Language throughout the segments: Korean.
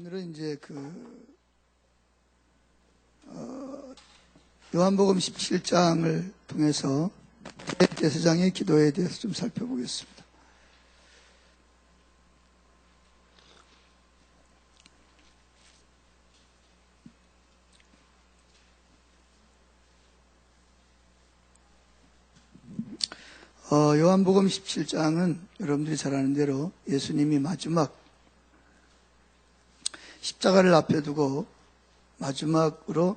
오늘은 이제 요한복음 17장을 통해서 대제사장의 기도에 대해서 좀 살펴보겠습니다. 요한복음 17장은 여러분들이 잘 아는 대로 예수님이 마지막 십자가를 앞에 두고 마지막으로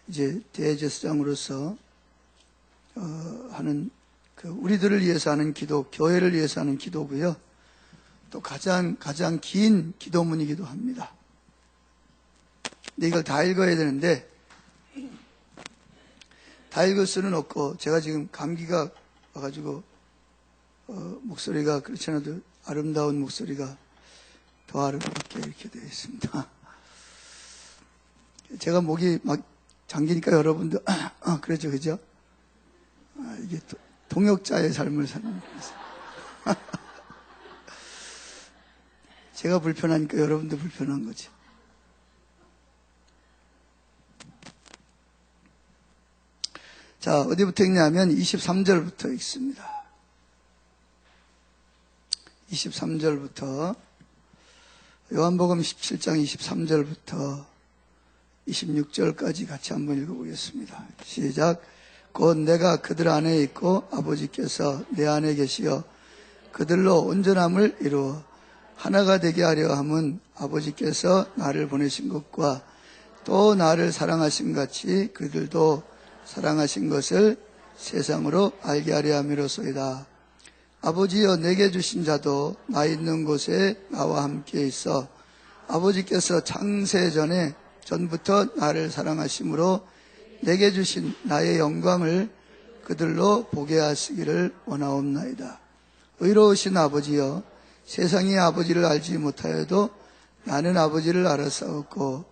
이제 대제사장으로서 하는 우리들을 위해서 하는 기도, 교회를 위해서 하는 기도고요. 또 가장 긴 기도문이기도 합니다. 근데 이걸 다 읽어야 되는데 다 읽을 수는 없고 제가 지금 감기가 와가지고 목소리가 그렇지 않아도 아름다운 목소리가 더 아름답게 이렇게 되어 있습니다. 제가 목이 막 잠기니까 여러분도 그러죠, 그죠? 이게 동역자의 삶을 사는 거죠. 제가 불편하니까 여러분도 불편한 거죠. 자, 어디부터 읽냐면 23절부터 읽습니다. 23절부터 요한복음 17장 23절부터 26절까지 같이 한번 읽어보겠습니다. 시작. 곧 내가 그들 안에 있고 아버지께서 내 안에 계시어 그들로 온전함을 이루어 하나가 되게 하려 함은 아버지께서 나를 보내신 것과 또 나를 사랑하신 같이 그들도 사랑하신 것을 세상으로 알게 하려 함이로소이다. 아버지여 내게 주신 자도 나 있는 곳에 나와 함께 있어 아버지께서 창세 전부터 나를 사랑하심으로 내게 주신 나의 영광을 그들로 보게 하시기를 원하옵나이다. 의로우신 아버지여 세상이 아버지를 알지 못하여도 나는 아버지를 알았사옵고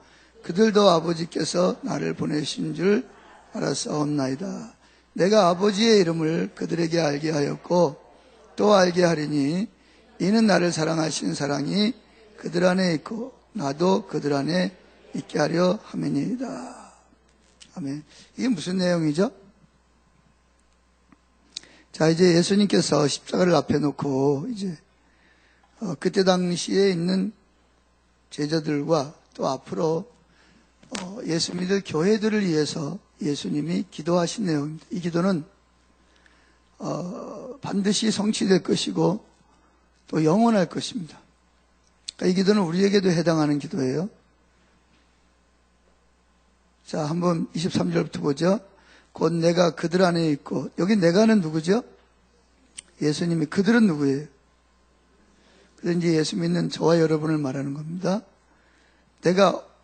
그들도 아버지께서 나를 보내신 줄 알았사옵나이다. 내가 아버지의 이름을 그들에게 알게 하였고 또 알게 하리니 이는 나를 사랑하신 사랑이 그들 안에 있고 나도 그들 안에 있게 하려 함이니이다. 아멘. 이게 무슨 내용이죠? 자, 이제 예수님께서 십자가를 앞에 놓고 이제 그때 당시에 있는 제자들과 또 앞으로 예수 믿을 교회들을 위해서 예수님이 기도하신 내용입니다. 이 기도는 반드시 성취될 것이고 또 영원할 것입니다. 그러니까 이 기도는 우리에게도 해당하는 기도예요. 자, 한번 23절부터 보죠. 곧 내가 그들 안에 있고, 여기 내가는 누구죠? 예수님이. 그들은 누구예요? 그래서 이제 예수 믿는 저와 여러분을 말하는 겁니다.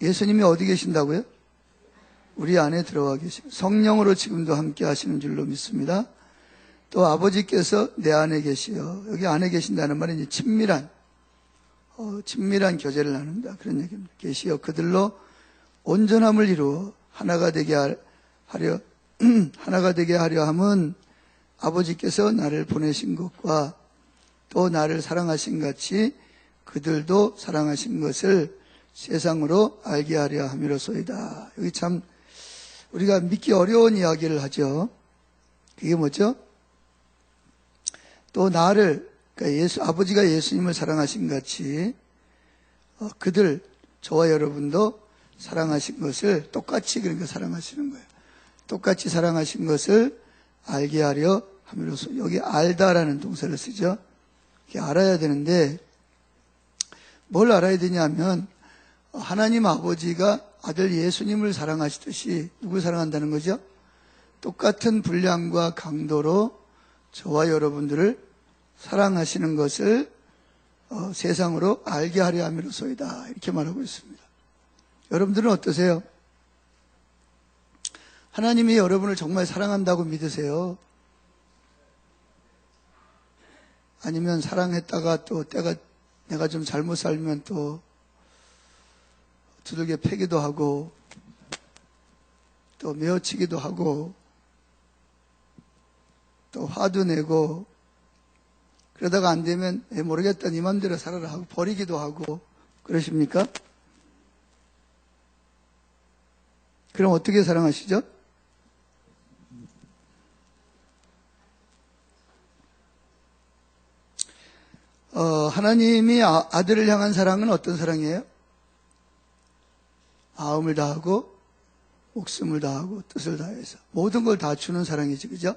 예수님이 어디 계신다고요? 우리 안에 들어와 계십니다. 성령으로 지금도 함께 하시는 줄로 믿습니다. 또 아버지께서 내 안에 계시어, 여기 안에 계신다는 말은 이제 친밀한 교제를 나눈다. 그런 얘기입니다. 계시어 그들로 온전함을 이루어 하나가 되게 하려 함은 아버지께서 나를 보내신 것과 또 나를 사랑하신 같이 그들도 사랑하신 것을 세상으로 알게 하려 함이로소이다. 여기 참 우리가 믿기 어려운 이야기를 하죠. 그게 뭐죠? 또 그러니까 아버지가 예수님을 사랑하신 같이 저와 여러분도 사랑하신 것을 똑같이 그러니까 사랑하시는 거예요. 똑같이 사랑하신 것을 알게 하려 함으로써 여기 알다라는 동사를 쓰죠. 이게 알아야 되는데 뭘 알아야 되냐면 하나님 아버지가 아들 예수님을 사랑하시듯이 누굴 사랑한다는 거죠? 똑같은 분량과 강도로 저와 여러분들을 사랑하시는 것을 세상으로 알게 하려 함이로소이다. 이렇게 말하고 있습니다. 여러분들은 어떠세요? 하나님이 여러분을 정말 사랑한다고 믿으세요? 아니면 사랑했다가 또 내가 좀 잘못 살면 또 두들겨 패기도 하고 또 메어치기도 하고 또 화도 내고 그러다가 안 되면 모르겠다 네 맘대로 살아라 하고 버리기도 하고 그러십니까? 그럼 어떻게 사랑하시죠? 하나님이 아들을 향한 사랑은 어떤 사랑이에요? 마음을 다하고 목숨을 다하고 뜻을 다해서 모든 걸 다 주는 사랑이지, 그죠?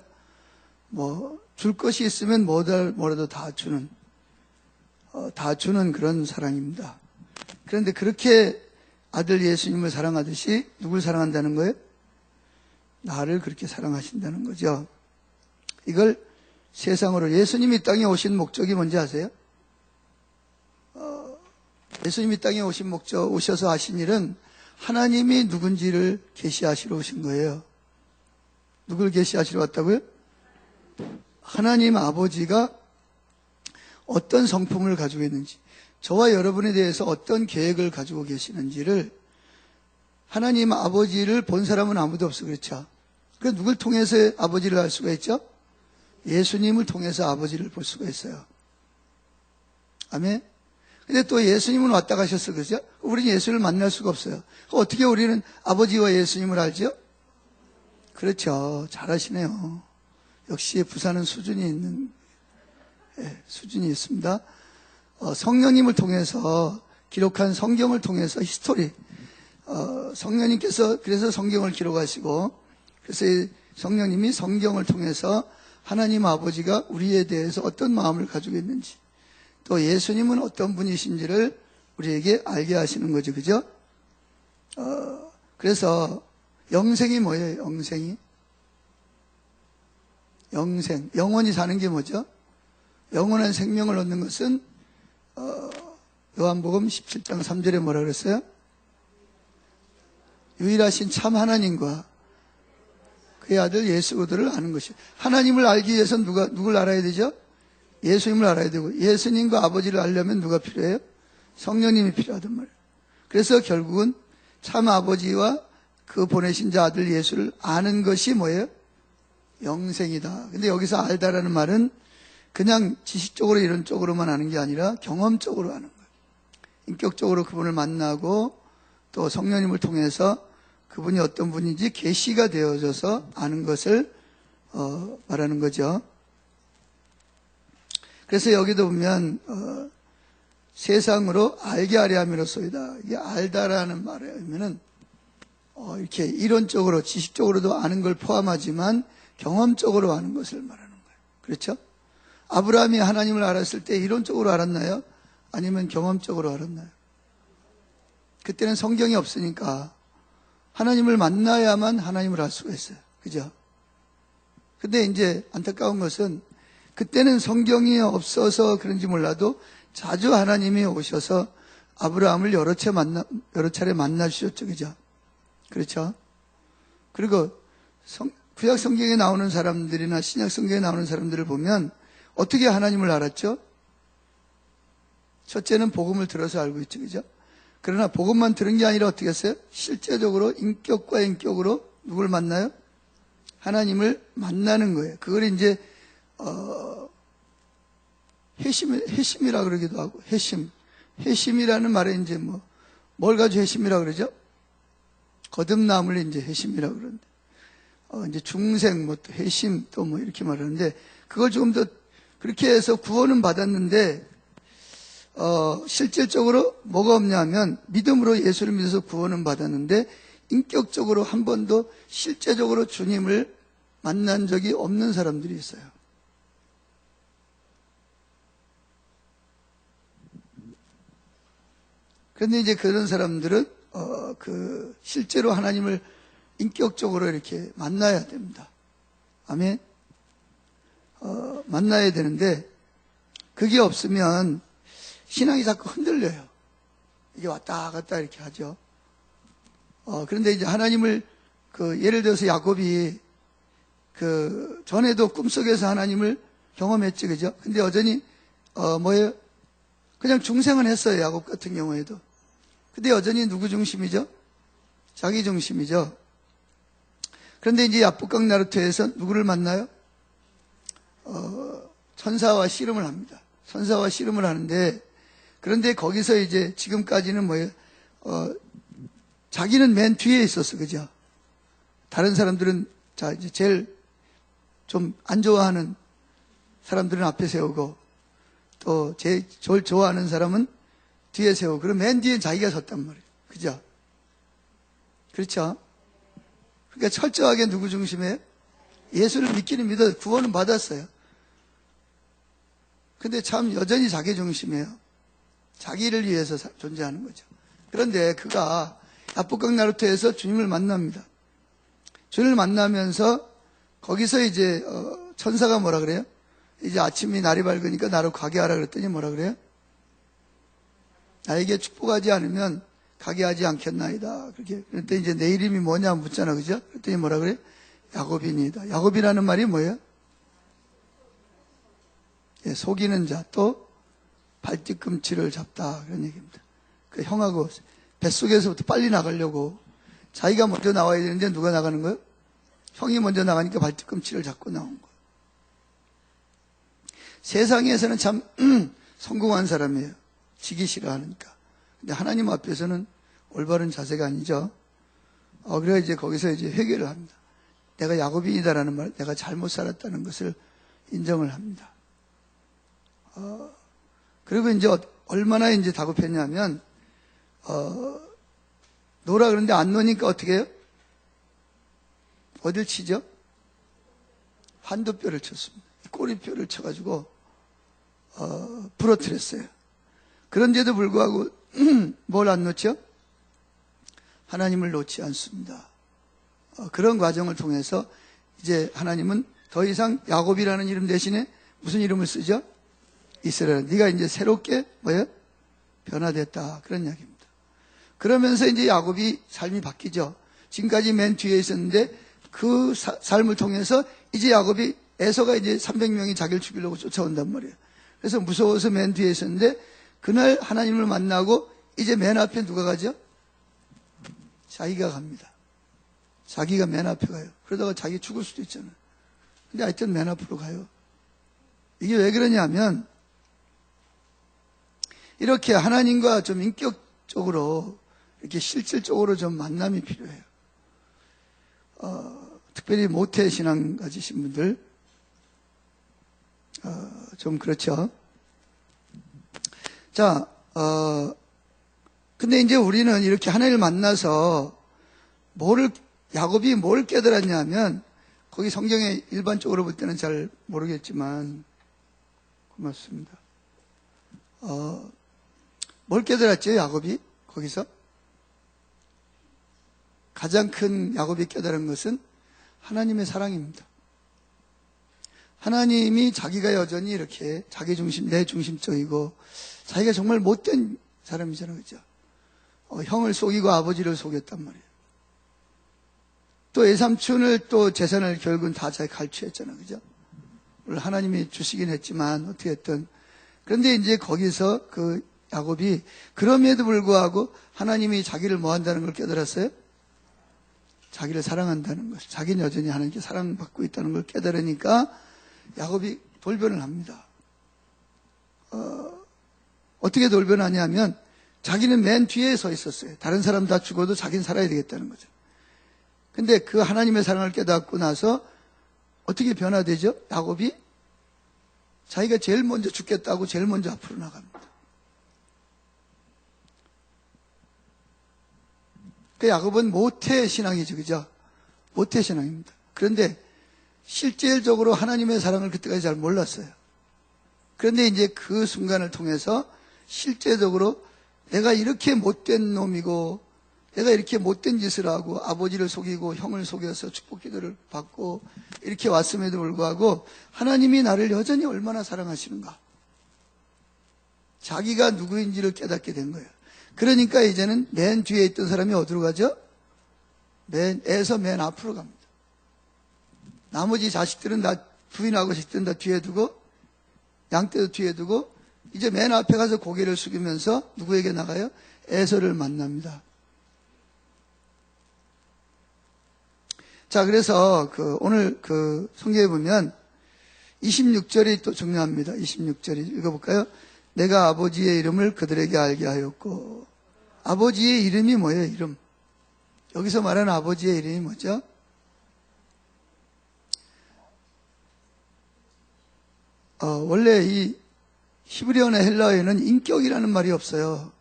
줄 것이 있으면 뭐라도 다 주는 그런 사랑입니다. 그런데 그렇게 아들 예수님을 사랑하듯이 누굴 사랑한다는 거예요? 나를 그렇게 사랑하신다는 거죠. 이걸 세상으로 예수님이 땅에 오신 목적이 뭔지 아세요? 예수님이 땅에 오셔서 하신 일은 하나님이 누군지를 계시하시러 오신 거예요. 누굴 계시하시러 왔다고요? 하나님 아버지가 어떤 성품을 가지고 있는지, 저와 여러분에 대해서 어떤 계획을 가지고 계시는지를 하나님 아버지를 본 사람은 아무도 없어, 그렇죠? 그 누굴 통해서 아버지를 알 수가 있죠? 예수님을 통해서 아버지를 볼 수가 있어요. 아멘? 근데 또 예수님은 왔다 가셨어, 그죠? 우리는 예수를 만날 수가 없어요. 어떻게 우리는 아버지와 예수님을 알죠? 그렇죠. 잘하시네요. 역시 부산은 수준이 있습니다. 성령님을 통해서 기록한 성경을 통해서 히스토리, 성령님께서 그래서 성경을 기록하시고, 그래서 성령님이 성경을 통해서 하나님 아버지가 우리에 대해서 어떤 마음을 가지고 있는지, 또 예수님은 어떤 분이신지를 우리에게 알게 하시는 거죠, 그죠? 그래서 영생이 뭐예요? 영원히 사는 게 뭐죠? 영원한 생명을 얻는 것은 요한복음 17장 3절에 뭐라 그랬어요? 유일하신 참 하나님과 그의 아들 예수 그리스도를 아는 것이. 하나님을 알기 위해서는 누굴 알아야 되죠? 예수님을 알아야 되고, 예수님과 아버지를 알려면 누가 필요해요? 성령님이 필요하단 말이에요. 그래서 결국은 참 아버지와 그 보내신 자 아들 예수를 아는 것이 뭐예요? 영생이다. 근데 여기서 알다라는 말은 그냥 지식적으로 이론적으로만 아는 게 아니라 경험적으로 아는 거예요. 인격적으로 그분을 만나고 또 성령님을 통해서 그분이 어떤 분인지 계시가 되어져서 아는 것을 말하는 거죠. 그래서 여기도 보면 세상으로 알게 하려 함이로소이다. 이게 알다라는 말에 의미는 이렇게 이론적으로 지식적으로도 아는 걸 포함하지만 경험적으로 아는 것을 말하는 거예요. 그렇죠? 아브라함이 하나님을 알았을 때 이론적으로 알았나요? 아니면 경험적으로 알았나요? 그때는 성경이 없으니까 하나님을 만나야만 하나님을 알 수가 있어요. 그죠? 근데 이제 안타까운 것은 그때는 성경이 없어서 그런지 몰라도 자주 하나님이 오셔서 아브라함을 여러 차례 만나주셨죠. 그죠? 그렇죠? 그리고 구약 성경에 나오는 사람들이나 신약 성경에 나오는 사람들을 보면 어떻게 하나님을 알았죠? 첫째는 복음을 들어서 알고 있죠. 그죠? 그러나 복음만 들은 게 아니라 어떻게 했어요? 실제적으로 인격과 인격으로 누굴 만나요? 하나님을 만나는 거예요. 그걸 이제 회심이라 그러기도 하고, 회심이라는 말에 이제 뭘 가지고 회심이라 그러죠? 거듭남을 이제 회심이라 그러는데, 이제 중생, 또 회심, 또 이렇게 말하는데, 그걸 조금 더 그렇게 해서 구원은 받았는데, 실질적으로 뭐가 없냐면, 믿음으로 예수를 믿어서 구원은 받았는데, 인격적으로 한 번도 실제적으로 주님을 만난 적이 없는 사람들이 있어요. 그런데 이제 그런 사람들은 실제로 하나님을 인격적으로 이렇게 만나야 됩니다. 아멘. 만나야 되는데 그게 없으면 신앙이 자꾸 흔들려요. 이게 왔다 갔다 이렇게 하죠. 그런데 이제 하나님을 예를 들어서 야곱이 전에도 꿈속에서 하나님을 경험했지, 그죠? 근데 여전히 뭐예요? 그냥 중생은 했어요. 야곱 같은 경우에도. 근데 여전히 누구 중심이죠? 자기 중심이죠. 그런데 이제 야복강 나루터에서 누구를 만나요? 천사와 씨름을 합니다. 천사와 씨름을 하는데, 그런데 거기서 이제 지금까지는 뭐예요? 자기는 맨 뒤에 있었어, 그죠? 다른 사람들은 자 이제 제일 좀 안 좋아하는 사람들은 앞에 세우고 또 제일 좋아하는 사람은 뒤에 세우고 그럼 맨 뒤에 자기가 섰단 말이에요. 그죠? 그렇죠? 그러니까 철저하게 누구 중심이에요? 예수를 믿기는 믿어 구원은 받았어요. 근데 참 여전히 자기 중심이에요. 자기를 위해서 존재하는 거죠. 그런데 그가 야복강 나루터에서 주님을 만납니다. 주님을 만나면서 거기서 이제 천사가 뭐라 그래요? 이제 아침이 날이 밝으니까 나로 가게 하라 그랬더니 뭐라 그래요? 나에게 축복하지 않으면 가게 하지 않겠나이다. 그렇게. 그랬더니 이제 내 이름이 뭐냐 묻잖아. 그죠? 그랬더니 뭐라 그래? 야곱이니이다. 야곱이라는 말이 뭐예요? 예, 속이는 자, 또 발뒤꿈치를 잡다. 그런 얘기입니다. 그 형하고 뱃속에서부터 빨리 나가려고 자기가 먼저 나와야 되는데 누가 나가는 거예요? 형이 먼저 나가니까 발뒤꿈치를 잡고 나온 거예요. 세상에서는 참 성공한 사람이에요. 지기 싫어하니까. 근데 하나님 앞에서는 올바른 자세가 아니죠. 그래야 이제 거기서 이제 회개를 합니다. 내가 야곱인이다라는 말, 내가 잘못 살았다는 것을 인정을 합니다. 그리고 이제 얼마나 이제 다급했냐면, 노라 그러는데 안 노니까 어떻게 해요? 어딜 치죠? 한두뼈를 쳤습니다. 꼬리뼈를 쳐가지고, 부러뜨렸어요. 그런데도 불구하고, 뭘 안 놓죠? 하나님을 놓지 않습니다. 그런 과정을 통해서 이제 하나님은 더 이상 야곱이라는 이름 대신에 무슨 이름을 쓰죠? 이스라엘. 네가 이제 새롭게 뭐예요? 변화됐다. 그런 이야기입니다. 그러면서 이제 야곱이 삶이 바뀌죠. 지금까지 맨 뒤에 있었는데 그 삶을 통해서 이제 야곱이 에서가 이제 300명이 자기를 죽이려고 쫓아온단 말이에요. 그래서 무서워서 맨 뒤에 있었는데 그날 하나님을 만나고 이제 맨 앞에 누가 가죠? 자기가 갑니다. 자기가 맨 앞에 가요. 그러다가 자기 죽을 수도 있잖아요. 근데 하여튼 맨 앞으로 가요. 이게 왜 그러냐면 이렇게 하나님과 좀 인격적으로 이렇게 실질적으로 좀 만남이 필요해요. 특별히 모태 신앙 가지신 분들 좀 그렇죠. 자, 근데 이제 우리는 이렇게 하나님을 만나서 야곱이 뭘 깨달았냐면, 거기 성경에 일반적으로 볼 때는 잘 모르겠지만, 고맙습니다. 뭘 깨달았죠, 야곱이? 거기서? 가장 큰 야곱이 깨달은 것은 하나님의 사랑입니다. 하나님이 자기가 여전히 이렇게 자기 중심, 내 중심적이고, 자기가 정말 못된 사람이잖아요, 그죠? 형을 속이고 아버지를 속였단 말이에요. 또 외삼촌을 또 재산을 결국은 다 자기 갈취했잖아요, 그죠? 물론 하나님이 주시긴 했지만, 어떻게 했든. 그런데 이제 거기서 그 야곱이 그럼에도 불구하고 하나님이 자기를 뭐 한다는 걸 깨달았어요? 자기를 사랑한다는 것. 자기는 여전히 하나님께 사랑받고 있다는 걸 깨달으니까 야곱이 돌변을 합니다. 어떻게 돌변하냐면 자기는 맨 뒤에 서 있었어요. 다른 사람 다 죽어도 자기는 살아야 되겠다는 거죠. 근데 그 하나님의 사랑을 깨닫고 나서 어떻게 변화되죠? 야곱이 자기가 제일 먼저 죽겠다고 제일 먼저 앞으로 나갑니다. 그 야곱은 모태 신앙이죠, 그죠? 모태 신앙입니다. 그런데 실질적으로 하나님의 사랑을 그때까지 잘 몰랐어요. 그런데 이제 그 순간을 통해서 실제적으로 내가 이렇게 못된 놈이고 내가 이렇게 못된 짓을 하고 아버지를 속이고 형을 속여서 축복 기도를 받고 이렇게 왔음에도 불구하고 하나님이 나를 여전히 얼마나 사랑하시는가. 자기가 누구인지를 깨닫게 된 거예요. 그러니까 이제는 맨 뒤에 있던 사람이 어디로 가죠? 애에서 맨 앞으로 갑니다. 나머지 자식들은 다 부인하고 자식들은 다 뒤에 두고 양떼도 뒤에 두고 이제 맨 앞에 가서 고개를 숙이면서 누구에게 나가요? 에서를 만납니다. 자, 그래서 오늘 성경에 보면 26절이 또 중요합니다. 26절이 읽어볼까요? 내가 아버지의 이름을 그들에게 알게 하였고. 아버지의 이름이 뭐예요? 이름. 여기서 말하는 아버지의 이름이 뭐죠? 원래 이 히브리어나 헬라어에는 인격이라는 말이 없어요.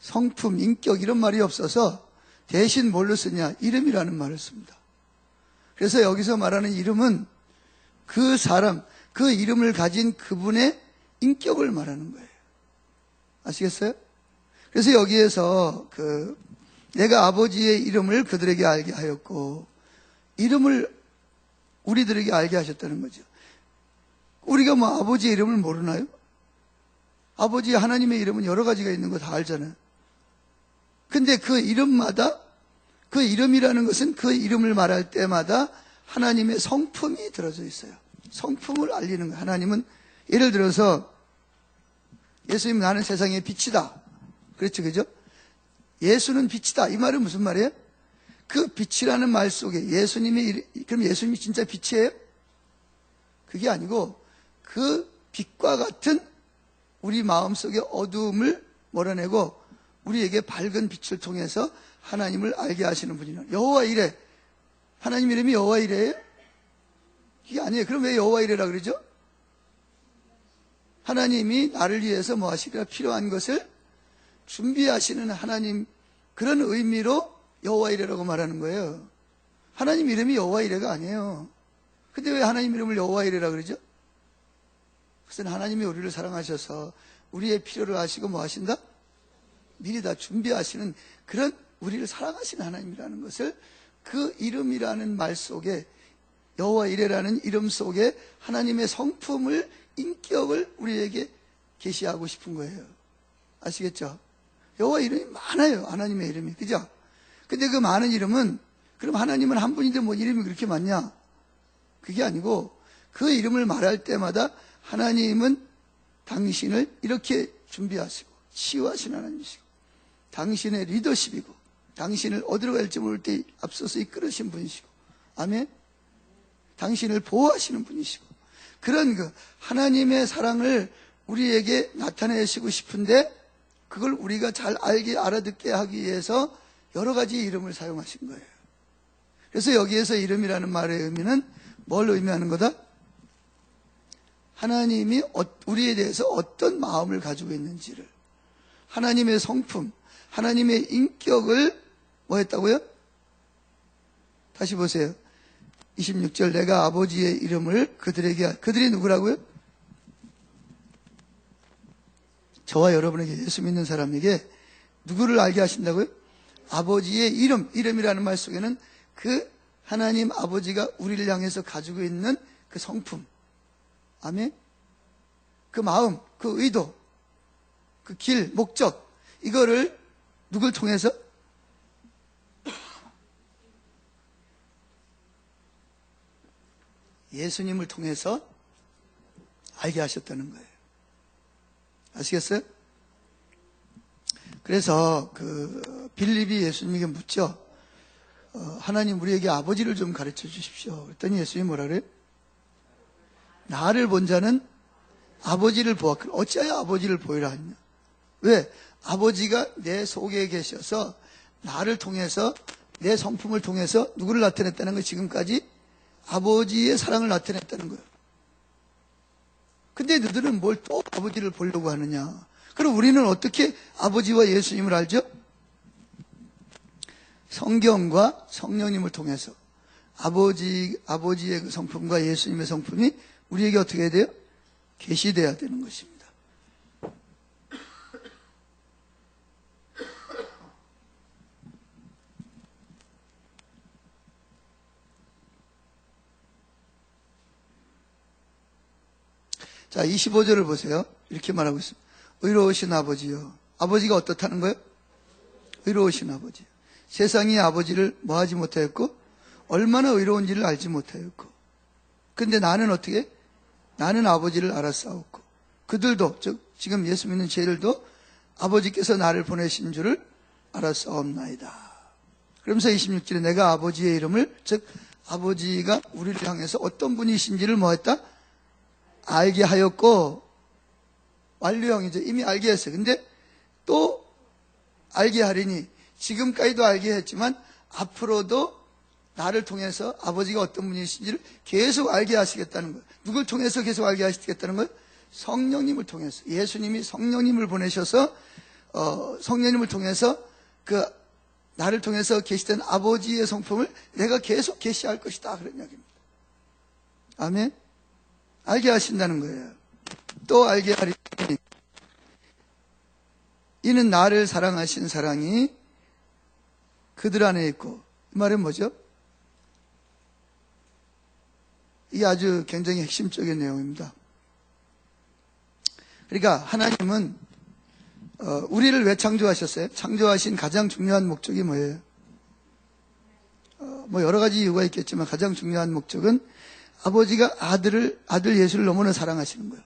성품, 인격 이런 말이 없어서 대신 뭘로 쓰냐? 이름이라는 말을 씁니다. 그래서 여기서 말하는 이름은 그 사람, 그 이름을 가진 그분의 인격을 말하는 거예요. 아시겠어요? 그래서 여기에서 내가 아버지의 이름을 그들에게 알게 하였고, 이름을 우리들에게 알게 하셨다는 거죠. 우리가 뭐 아버지의 이름을 모르나요? 아버지 하나님의 이름은 여러 가지가 있는 거 다 알잖아요. 근데 그 이름마다, 그 이름이라는 것은 그 이름을 말할 때마다 하나님의 성품이 들어져 있어요. 성품을 알리는 거예요. 하나님은 예를 들어서 예수님 나는 세상의 빛이다. 그렇죠, 그죠? 예수는 빛이다. 이 말은 무슨 말이에요? 그 빛이라는 말 속에 그럼 예수님이 진짜 빛이에요? 그게 아니고 그 빛과 같은 우리 마음속의 어두움을 몰아내고 우리에게 밝은 빛을 통해서 하나님을 알게 하시는 분이라. 여호와 이레. 하나님 이름이 여호와 이레예요? 이게 아니에요. 그럼 왜 여호와 이레라 그러죠? 하나님이 나를 위해서 뭐 하시리라 필요한 것을 준비하시는 하나님, 그런 의미로 여호와 이레라고 말하는 거예요. 하나님 이름이 여호와 이레가 아니에요. 근데 왜 하나님 이름을 여호와 이레라 그러죠? 그것은 하나님이 우리를 사랑하셔서 우리의 필요를 아시고 뭐 하신다? 미리 다 준비하시는 그런 우리를 사랑하시는 하나님이라는 것을 그 이름이라는 말 속에, 여호와 이레라는 이름 속에 하나님의 성품을, 인격을 우리에게 계시하고 싶은 거예요. 아시겠죠? 여호와 이름이 많아요. 하나님의 이름이. 그죠? 근데 그 많은 이름은, 그럼 하나님은 한 분인데 뭐 이름이 그렇게 많냐? 그게 아니고 그 이름을 말할 때마다 하나님은 당신을 이렇게 준비하시고 치유하신 하나님이시고, 당신의 리더십이고, 당신을 어디로 갈지 모를 때 앞서서 이끌으신 분이시고, 아멘? 당신을 보호하시는 분이시고, 그런 그 하나님의 사랑을 우리에게 나타내시고 싶은데 그걸 우리가 잘 알게 알아듣게 하기 위해서 여러 가지 이름을 사용하신 거예요. 그래서 여기에서 이름이라는 말의 의미는 뭘 의미하는 거다? 하나님이 우리에 대해서 어떤 마음을 가지고 있는지를, 하나님의 성품, 하나님의 인격을 뭐 했다고요? 다시 보세요. 26절, 내가 아버지의 이름을 그들이 누구라고요? 저와 여러분에게, 예수 믿는 사람에게 누구를 알게 하신다고요? 아버지의 이름이라는 말 속에는 그 하나님 아버지가 우리를 향해서 가지고 있는 그 성품, 아멘? 그 마음, 그 의도, 그 길, 목적, 이거를 누굴 통해서? 예수님을 통해서 알게 하셨다는 거예요. 아시겠어요? 그래서 빌립이 예수님에게 묻죠. 하나님 우리에게 아버지를 좀 가르쳐 주십시오. 그랬더니 예수님이 뭐라 그래요? 나를 본 자는 아버지를 보았거늘 어찌하여 아버지를 보이라 하느냐? 왜? 아버지가 내 속에 계셔서 나를 통해서, 내 성품을 통해서 누구를 나타냈다는 거, 지금까지 아버지의 사랑을 나타냈다는 거예요. 근데 너희들은 뭘 또 아버지를 보려고 하느냐? 그럼 우리는 어떻게 아버지와 예수님을 알죠? 성경과 성령님을 통해서 아버지의 그 성품과 예수님의 성품이 우리에게 어떻게 해야 돼요? 계시돼야 되는 것입니다. 자, 25절을 보세요. 이렇게 말하고 있습니다. 의로우신 아버지요. 아버지가 어떻다는 거예요? 의로우신 아버지. 세상이 아버지를 뭐하지 못하였고 얼마나 의로운지를 알지 못하였고, 근데 나는 어떻게? 나는 아버지를 알았사옵고 그들도, 즉 지금 예수 믿는 저희들도 아버지께서 나를 보내신 줄을 알았사옵나이다. 그러면서 26절에 내가 아버지의 이름을, 즉 아버지가 우리를 향해서 어떤 분이신지를 뭐했다? 알게 하였고, 완료형이죠. 이미 알게 했어요. 근데 또 알게 하리니, 지금까지도 알게 했지만 앞으로도 나를 통해서 아버지가 어떤 분이신지를 계속 알게 하시겠다는 거예요. 누굴 통해서 계속 알게 하시겠다는 거예요? 성령님을 통해서. 예수님이 성령님을 보내셔서 성령님을 통해서 그 나를 통해서 계시던 아버지의 성품을 내가 계속 계시할 것이다, 그런 이야기입니다. 아멘. 알게 하신다는 거예요. 또 알게 하리니 이는 나를 사랑하신 사랑이 그들 안에 있고. 이 말은 뭐죠? 이게 아주 굉장히 핵심적인 내용입니다. 그러니까 하나님은 우리를 왜 창조하셨어요? 창조하신 가장 중요한 목적이 뭐예요? 뭐 여러 가지 이유가 있겠지만 가장 중요한 목적은 아버지가 아들 예수를 너무나 사랑하시는 거예요.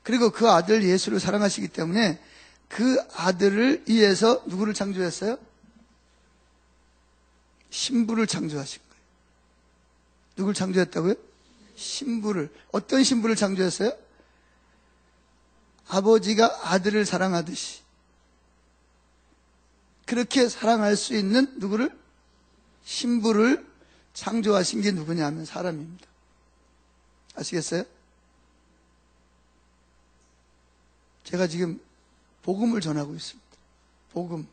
그리고 그 아들 예수를 사랑하시기 때문에 그 아들을 위해서 누구를 창조했어요? 신부를 창조하신 거예요. 누굴 창조했다고요? 신부를. 어떤 신부를 창조했어요? 아버지가 아들을 사랑하듯이 그렇게 사랑할 수 있는 누구를? 신부를 창조하신 게 누구냐 하면 사람입니다. 아시겠어요? 제가 지금 복음을 전하고 있습니다. 복음.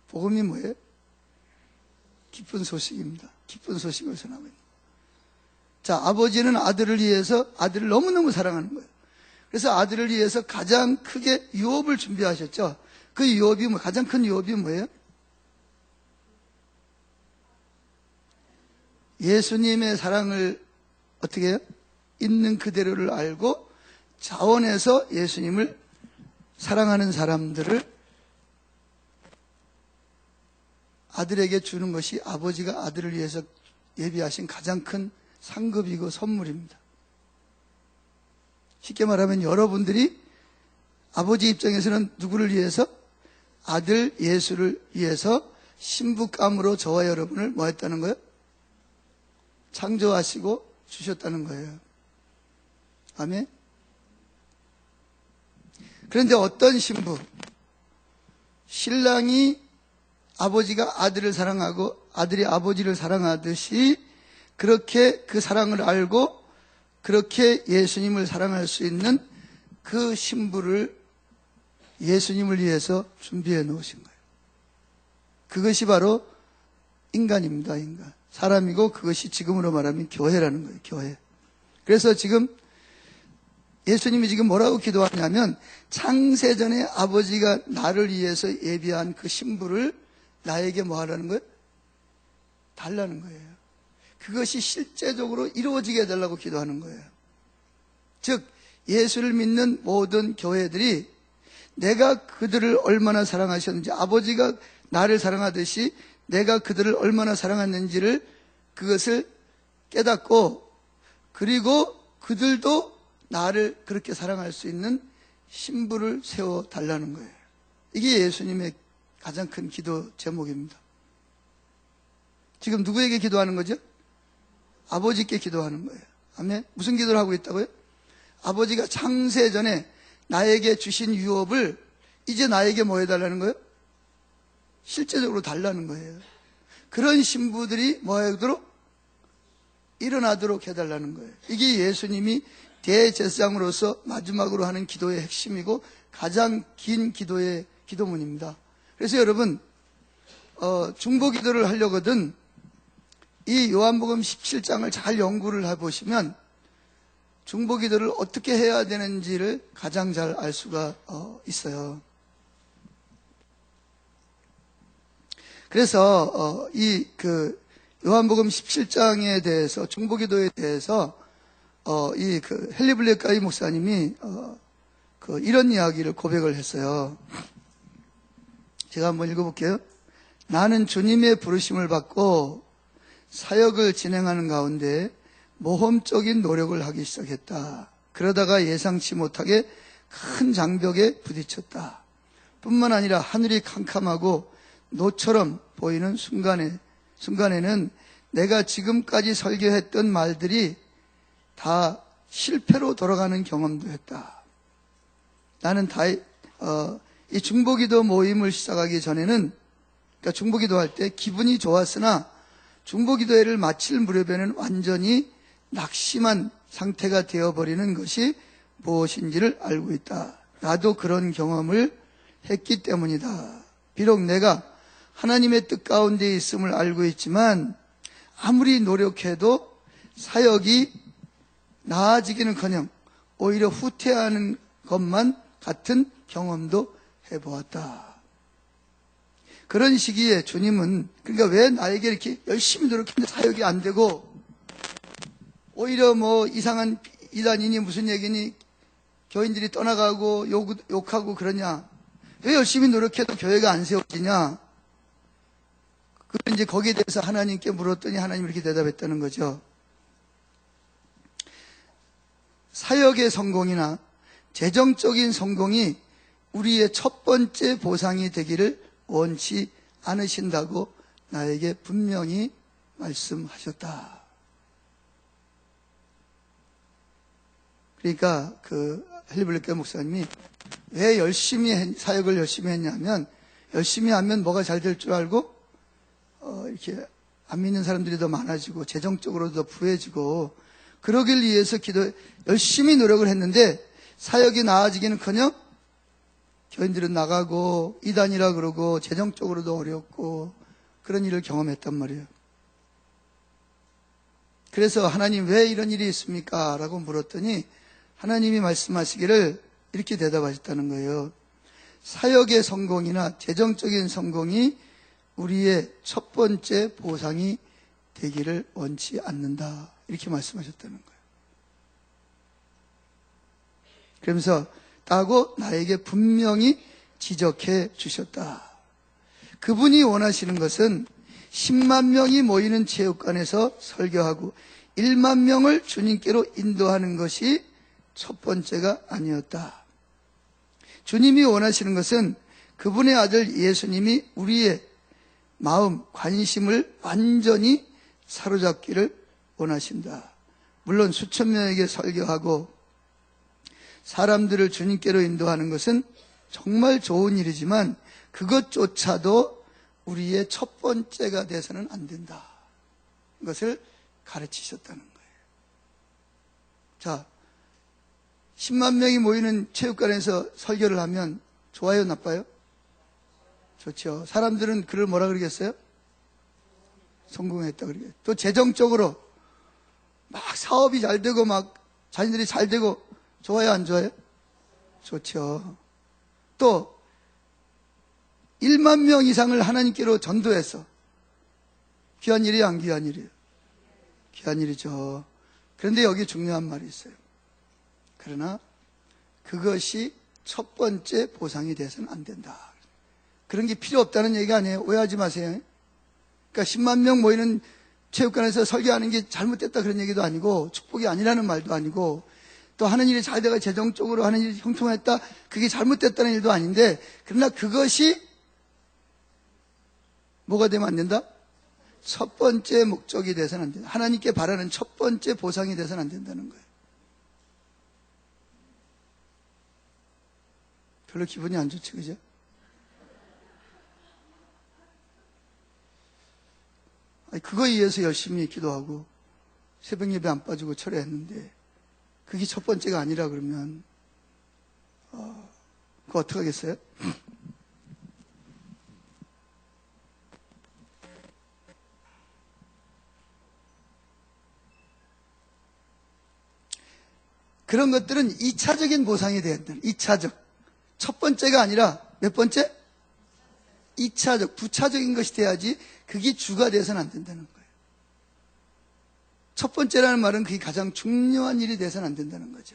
복음이 뭐예요? 기쁜 소식입니다. 기쁜 소식을 전하고 있는 거예요. 자, 아버지는 아들을 위해서 아들을 너무너무 사랑하는 거예요. 그래서 아들을 위해서 가장 크게 유업을 준비하셨죠. 그 유업이 가장 큰 유업이 뭐예요? 예수님의 사랑을 어떻게 해요? 있는 그대로를 알고 자원해서 예수님을 사랑하는 사람들을 아들에게 주는 것이 아버지가 아들을 위해서 예비하신 가장 큰 상급이고 선물입니다. 쉽게 말하면 여러분들이 아버지 입장에서는 누구를 위해서? 아들 예수를 위해서 신부감으로 저와 여러분을 뭐 했다는 거예요? 창조하시고 주셨다는 거예요. 아멘. 그런데 어떤 신부? 신랑이 아버지가 아들을 사랑하고 아들이 아버지를 사랑하듯이 그렇게 그 사랑을 알고 그렇게 예수님을 사랑할 수 있는 그 신부를 예수님을 위해서 준비해 놓으신 거예요. 그것이 바로 인간입니다. 인간. 사람이고 그것이 지금으로 말하면 교회라는 거예요. 교회. 그래서 지금 예수님이 지금 뭐라고 기도하냐면 창세전에 아버지가 나를 위해서 예비한 그 신부를 나에게 뭐 하라는 거예요? 달라는 거예요. 그것이 실제적으로 이루어지게 해달라고 기도하는 거예요. 즉 예수를 믿는 모든 교회들이 내가 그들을 얼마나 사랑하셨는지, 아버지가 나를 사랑하듯이 내가 그들을 얼마나 사랑했는지를 그것을 깨닫고, 그리고 그들도 나를 그렇게 사랑할 수 있는 신부를 세워달라는 거예요. 이게 예수님의 가장 큰 기도 제목입니다. 지금 누구에게 기도하는 거죠? 아버지께 기도하는 거예요. 아멘. 무슨 기도를 하고 있다고요? 아버지가 창세전에 나에게 주신 유업을 이제 나에게 뭐 해달라는 거예요? 실제적으로 달라는 거예요. 그런 신부들이 뭐 하도록? 일어나도록 해달라는 거예요. 이게 예수님이 대제사장으로서 마지막으로 하는 기도의 핵심이고 가장 긴 기도의 기도문입니다. 그래서 여러분 중보 기도를 하려거든 이 요한복음 17장을 잘 연구를 해보시면 중보 기도를 어떻게 해야 되는지를 가장 잘 알 수가 있어요. 그래서 이 요한복음 17장에 대해서 중보 기도에 대해서 이 헨리 블랙가이 목사님이 이런 이야기를 고백을 했어요. 제가 한번 읽어볼게요. 나는 주님의 부르심을 받고 사역을 진행하는 가운데 모험적인 노력을 하기 시작했다. 그러다가 예상치 못하게 큰 장벽에 부딪혔다. 뿐만 아니라 하늘이 캄캄하고 노처럼 보이는 순간에는 내가 지금까지 설교했던 말들이 다 실패로 돌아가는 경험도 했다. 나는 이 중보기도 모임을 시작하기 전에는 그러니까 중보기도할 때 기분이 좋았으나 중보기도회를 마칠 무렵에는 완전히 낙심한 상태가 되어버리는 것이 무엇인지를 알고 있다. 나도 그런 경험을 했기 때문이다. 비록 내가 하나님의 뜻 가운데 있음을 알고 있지만 아무리 노력해도 사역이 나아지기는커녕 오히려 후퇴하는 것만 같은 경험도 해보았다. 그런 시기에 주님은 그러니까 왜 나에게 이렇게 열심히 노력했는데 사역이 안 되고 오히려 뭐 이상한 이단이니 무슨 얘기니 교인들이 떠나가고 욕하고 그러냐? 왜 열심히 노력해도 교회가 안 세워지냐? 그걸 이제 거기에 대해서 하나님께 물었더니 하나님 이렇게 대답했다는 거죠. 사역의 성공이나 재정적인 성공이 우리의 첫 번째 보상이 되기를 원치 않으신다고 나에게 분명히 말씀하셨다. 그러니까 헬리블레케 목사님이 왜 사역을 열심히 했냐면 열심히 하면 뭐가 잘 될 줄 알고 이렇게 안 믿는 사람들이 더 많아지고 재정적으로 더 부해지고 그러길 위해서 열심히 노력을 했는데 사역이 나아지기는커녕 교인들은 나가고 이단이라 그러고 재정적으로도 어렵고 그런 일을 경험했단 말이에요. 그래서 하나님 왜 이런 일이 있습니까? 라고 물었더니 하나님이 말씀하시기를 이렇게 대답하셨다는 거예요. 사역의 성공이나 재정적인 성공이 우리의 첫 번째 보상이 되기를 원치 않는다. 이렇게 말씀하셨다는 거예요. 그러면서 따고 나에게 분명히 지적해 주셨다. 그분이 원하시는 것은 10만 명이 모이는 체육관에서 설교하고 1만 명을 주님께로 인도하는 것이 첫 번째가 아니었다. 주님이 원하시는 것은 그분의 아들 예수님이 우리의 마음, 관심을 완전히 사로잡기를 원하신다. 물론 수천 명에게 설교하고 사람들을 주님께로 인도하는 것은 정말 좋은 일이지만 그것조차도 우리의 첫 번째가 돼서는 안 된다. 그것을 가르치셨다는 거예요. 자, 10만 명이 모이는 체육관에서 설교를 하면 좋아요, 나빠요? 좋죠. 사람들은 그를 뭐라 그러겠어요? 성공했다 그러겠어요. 또 재정적으로 막 사업이 잘 되고 막 자신들이 잘 되고 좋아요, 안 좋아요? 좋죠. 또 1만 명 이상을 하나님께로 전도해서 귀한 일이에요, 안 귀한 일이에요? 귀한 일이죠. 그런데 여기 중요한 말이 있어요. 그러나 그것이 첫 번째 보상이 돼서는 안 된다. 그런 게 필요 없다는 얘기가 아니에요. 오해하지 마세요. 그러니까 10만 명 모이는 체육관에서 설교하는 게 잘못됐다 그런 얘기도 아니고 축복이 아니라는 말도 아니고 또 하는 일이 잘 돼가 재정적으로 하는 일이 형통했다 그게 잘못됐다는 일도 아닌데 그러나 그것이 뭐가 되면 안 된다? 첫 번째 목적이 돼서는 안 된다. 하나님께 바라는 첫 번째 보상이 돼서는 안 된다는 거예요. 별로 기분이 안 좋지, 그죠? 그거에 의해서 열심히 기도하고 새벽 예배 안 빠지고 철회했는데 그게 첫 번째가 아니라 그러면 그거 어떡하겠어요? 그런 것들은 2차적인 보상이 돼야 된다. 2차적. 첫 번째가 아니라 몇 번째? 2차적, 부차적인 것이 돼야지 그게 주가 돼서는 안 된다는 거예요. 첫 번째라는 말은 그게 가장 중요한 일이 돼서는 안 된다는 거죠.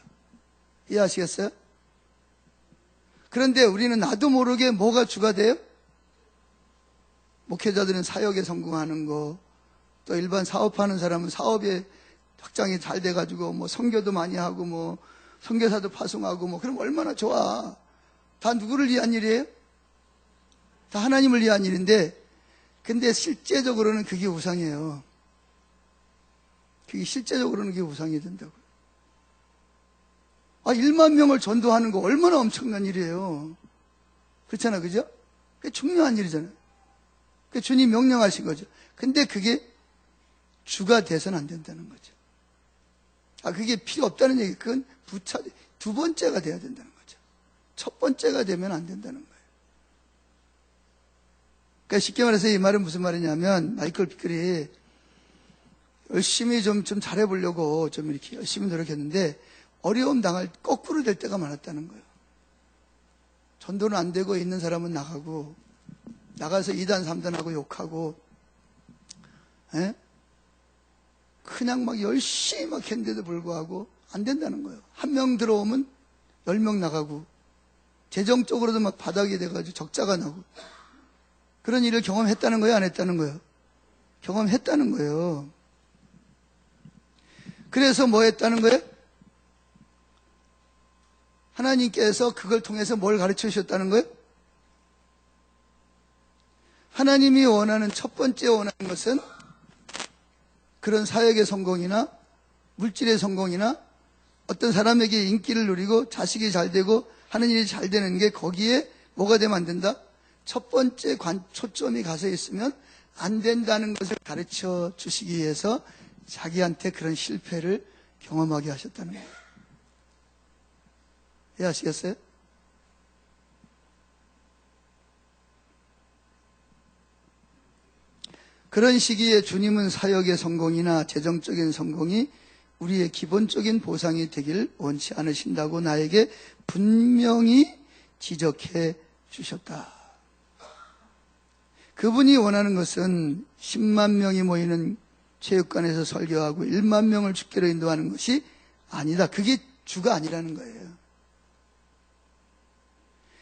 이해하시겠어요? 그런데 우리는 나도 모르게 뭐가 주가 돼요? 목회자들은 사역에 성공하는 거, 또 일반 사업하는 사람은 사업에 확장이 잘 돼가지고 뭐 선교도 많이 하고 뭐 선교사도 파송하고 뭐 그럼 얼마나 좋아. 다 누구를 위한 일이에요? 다 하나님을 위한 일인데 근데 실제적으로는 그게 우상이에요. 그게 실제적으로는 그게 우상이 된다고요. 1만 명을 전도하는 거 얼마나 엄청난 일이에요. 그렇잖아, 그죠? 그게 중요한 일이잖아요. 주님 명령하신 거죠. 근데 그게 주가 돼서는 안 된다는 거죠. 그게 필요 없다는 얘기. 그건 두 번째가 돼야 된다는 거죠. 첫 번째가 되면 안 된다는 거예요. 그러니까 쉽게 말해서 이 말은 무슨 말이냐면, 마이클 피클이 열심히 좀 잘해보려고 좀 이렇게 열심히 노력했는데, 어려움 당할 거꾸로 될 때가 많았다는 거예요. 전도는 안 되고 있는 사람은 나가고, 나가서 2단, 3단하고 욕하고, 그냥 막 열심히 막 했는데도 불구하고 안 된다는 거예요. 한 명 들어오면 10명 나가고, 재정적으로도 막 바닥이 돼가지고 적자가 나고, 그런 일을 경험했다는 거예요? 안 했다는 거예요? 경험했다는 거예요. 그래서 뭐 했다는 거예요? 하나님께서 그걸 통해서 뭘 가르쳐 주셨다는 거예요? 하나님이 원하는 첫 번째 원하는 것은 그런 사역의 성공이나 물질의 성공이나 어떤 사람에게 인기를 누리고 자식이 잘 되고 하는 일이 잘 되는 게 거기에 뭐가 되면 안 된다? 첫 번째 초점이 가서 있으면 안 된다는 것을 가르쳐 주시기 위해서 자기한테 그런 실패를 경험하게 하셨다는 거예요. 이해하시겠어요? 그런 시기에 주님은 사역의 성공이나 재정적인 성공이 우리의 기본적인 보상이 되길 원치 않으신다고 나에게 분명히 지적해 주셨다. 그분이 원하는 것은 10만 명이 모이는 체육관에서 설교하고 1만 명을 주께로 인도하는 것이 아니다. 그게 주가 아니라는 거예요.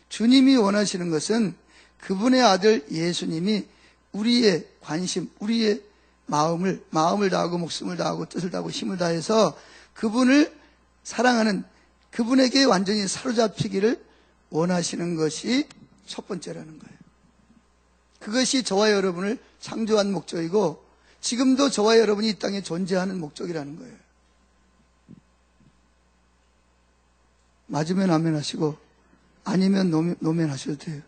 주님이 원하시는 것은 그분의 아들 예수님이 우리의 관심, 우리의 마음을 다하고 목숨을 다하고 뜻을 다하고 힘을 다해서 그분을 사랑하는, 그분에게 완전히 사로잡히기를 원하시는 것이 첫 번째라는 거예요. 그것이 저와 여러분을 창조한 목적이고 지금도 저와 여러분이 이 땅에 존재하는 목적이라는 거예요. 맞으면 아멘 하시고 아니면 노멘 하셔도 돼요.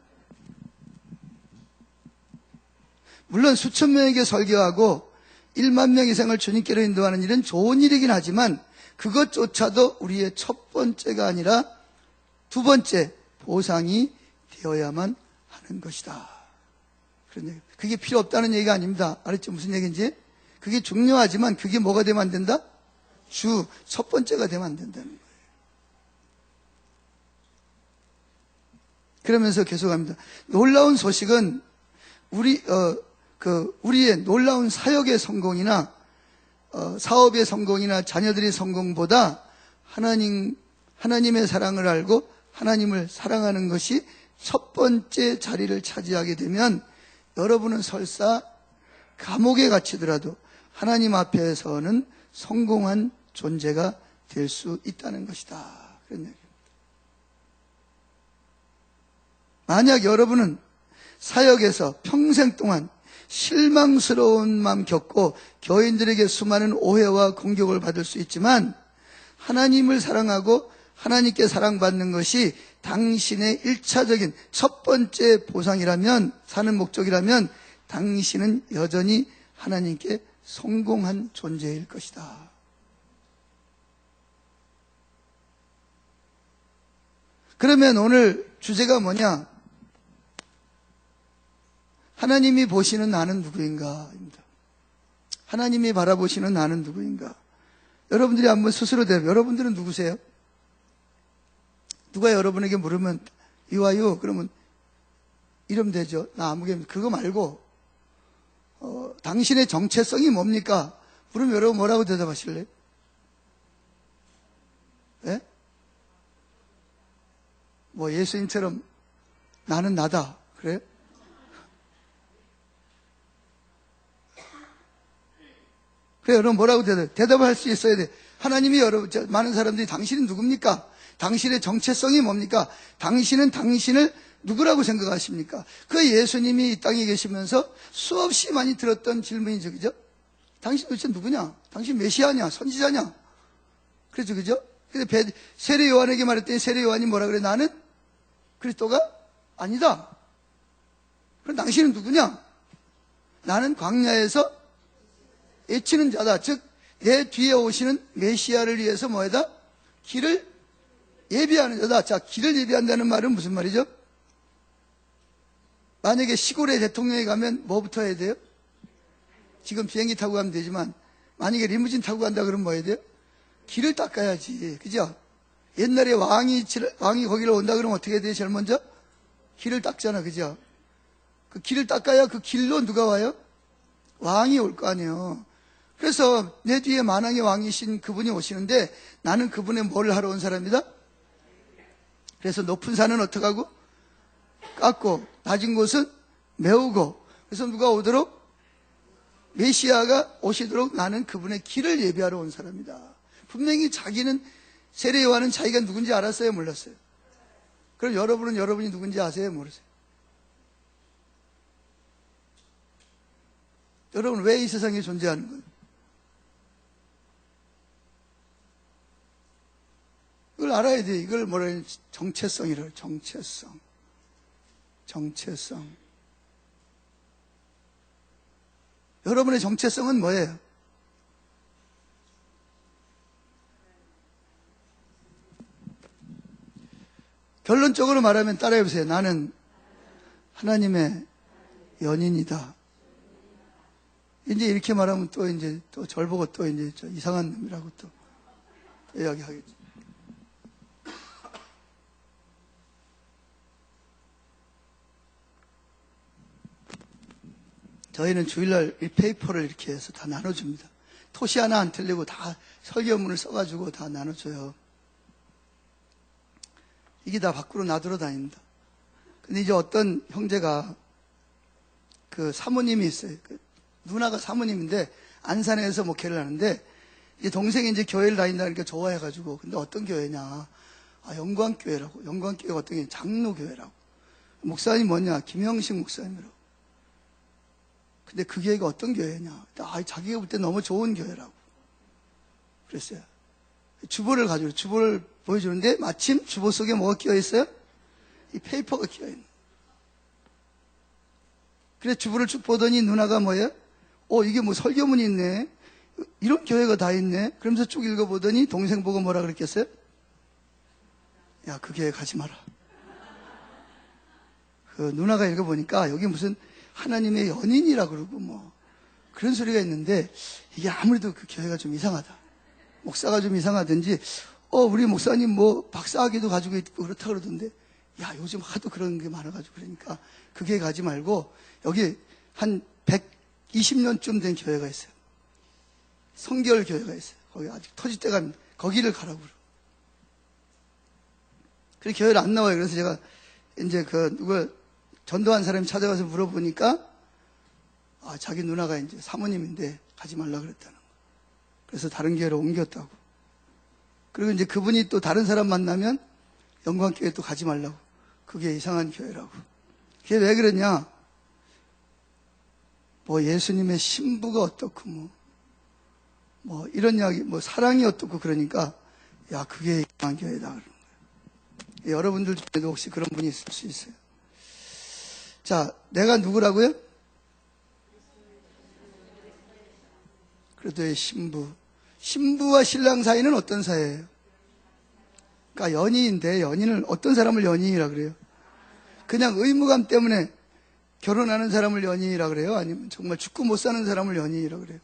물론 수천 명에게 설교하고 1만 명 이상을 주님께로 인도하는 일은 좋은 일이긴 하지만 그것조차도 우리의 첫 번째가 아니라 두 번째 보상이 되어야만 하는 것이다. 그런 얘기. 그게 필요 없다는 얘기가 아닙니다. 알았죠? 무슨 얘기인지? 그게 중요하지만 그게 뭐가 되면 안 된다? 첫 번째가 되면 안 된다는 거예요. 그러면서 계속합니다. 놀라운 소식은 우리의 놀라운 사역의 성공이나 사업의 성공이나 자녀들의 성공보다 하나님의 사랑을 알고 하나님을 사랑하는 것이 첫 번째 자리를 차지하게 되면 여러분은 설사 감옥에 갇히더라도 하나님 앞에서는 성공한 존재가 될 수 있다는 것이다. 그런 얘기입니다. 만약 여러분은 사역에서 평생 동안 실망스러운 마음 겪고 교인들에게 수많은 오해와 공격을 받을 수 있지만 하나님을 사랑하고 하나님께 사랑받는 것이 당신의 1차적인 첫 번째 보상이라면, 사는 목적이라면 당신은 여전히 하나님께 성공한 존재일 것이다. 그러면 오늘 주제가 뭐냐? 하나님이 보시는 나는 누구인가? 입니다. 하나님이 바라보시는 나는 누구인가? 여러분들이 한번 스스로 대답해. 여러분들은 누구세요? 누가 여러분에게 물으면 이와요? 그러면 이러면 되죠. 나 아무개 그거 말고 당신의 정체성이 뭡니까? 물으면 여러분 뭐라고 대답하실래요? 예? 뭐 예수님처럼 나는 나다. 그래요? 그래, 여러분 뭐라고 대답할 수 있어야 돼. 하나님이 많은 사람들이 당신은 누굽니까? 당신의 정체성이 뭡니까? 당신은 당신을 누구라고 생각하십니까? 그 예수님이 이 땅에 계시면서 수없이 많이 들었던 질문이죠. 그죠? 당신 도대체 누구냐? 당신 메시아냐? 선지자냐? 그렇죠. 그죠? 근데 세례 요한에게 말했더니 세례 요한이 뭐라 그래? 나는 그리스도가 아니다. 그럼 당신은 누구냐? 나는 광야에서 외치는 자다. 즉, 내 뒤에 오시는 메시아를 위해서 뭐다? 길을 예비하는 자다. 자, 길을 예비한다는 말은 무슨 말이죠? 만약에 시골에 대통령이 가면 뭐부터 해야 돼요? 지금 비행기 타고 가면 되지만 만약에 리무진 타고 간다 그러면 뭐 해야 돼요? 길을 닦아야지. 그죠? 옛날에 왕이 거기를 온다 그러면 어떻게 해야 돼요? 제일 먼저? 길을 닦잖아. 그죠? 그 길을 닦아야 그 길로 누가 와요? 왕이 올 거 아니에요. 그래서 내 뒤에 만왕의 왕이신 그분이 오시는데 나는 그분의 뭘 하러 온 사람이다? 그래서 높은 산은 어떻게 하고? 깎고 낮은 곳은 메우고 그래서 누가 오도록? 메시아가 오시도록 나는 그분의 길을 예비하러 온 사람이다. 분명히 자기는 세례 요한은 자기가 누군지 알았어요? 몰랐어요? 그럼 여러분은 여러분이 누군지 아세요? 모르세요? 여러분 왜 이 세상에 존재하는 거예요? 이걸 알아야 돼요. 이걸 뭐라 해요? 정체성이라고. 정체성. 여러분의 정체성은 뭐예요? 결론적으로 말하면 따라해보세요. 나는 하나님의 연인이다. 이제 이렇게 말하면 또 이제 또 절 보고 또 이제 저 이상한 놈이라고 또 이야기하겠죠. 저희는 주일날 이 페이퍼를 이렇게 해서 다 나눠줍니다. 토시 하나 안 틀리고 다 설교문을 써가지고 다 나눠줘요. 이게 다 밖으로 나들어 다닙니다. 근데 이제 어떤 형제가 그 사모님이 있어요. 그 누나가 사모님인데 안산에서 목회를 하는데 이제 동생이 이제 교회를 다닌다니까 좋아해가지고 근데 어떤 교회냐? 아, 영광교회라고. 영광교회가 어떤 게 장로교회라고. 목사님 뭐냐? 김영식 목사님이라고. 근데 그 교회가 어떤 교회냐? 아, 자기가 볼 때 너무 좋은 교회라고. 그랬어요. 주보를 가지고 주보를 보여주는데 마침 주보 속에 뭐가 끼어 있어요? 이 페이퍼가 끼어 있는. 그래서 주보를 쭉 보더니 누나가 뭐예요? 이게 뭐 설교문이 있네. 이런 교회가 다 있네. 그러면서 쭉 읽어보더니 동생 보고 뭐라 그랬겠어요? 야, 그 교회 가지 마라. 그 누나가 읽어보니까 여기 무슨 하나님의 연인이라 그러고 뭐 그런 소리가 있는데 이게 아무래도 그 교회가 좀 이상하다. 목사가 좀 이상하든지 우리 목사님 뭐 박사학위도 가지고 있고 그렇다 그러던데 야, 요즘 하도 그런 게 많아가지고 그러니까 그 교회 가지 말고 여기 한 120년쯤 된 교회가 있어요. 성결 교회가 있어요. 거기 아직 터질 때가 거기를 가라고 그러고. 그래 교회를 안 나와요. 그래서 제가 이제 누가 전도한 사람이 찾아가서 물어보니까 자기 누나가 이제 사모님인데 가지 말라 그랬다는 거. 그래서 다른 교회로 옮겼다고. 그리고 이제 그분이 또 다른 사람 만나면 영광교회 또 가지 말라고. 그게 이상한 교회라고. 그게 왜 그러냐? 뭐 예수님의 신부가 어떻고 뭐 이런 이야기, 뭐 사랑이 어떻고 그러니까 야, 그게 이상한 교회다 그러는 거예요. 여러분들 중에도 혹시 그런 분이 있을 수 있어요. 자, 내가 누구라고요? 그래도의 신부. 신부와 신랑 사이는 어떤 사이예요? 그러니까 연인인데 연인을 어떤 사람을 연인이라 그래요? 그냥 의무감 때문에 결혼하는 사람을 연인이라 그래요? 아니면 정말 죽고 못 사는 사람을 연인이라 그래요?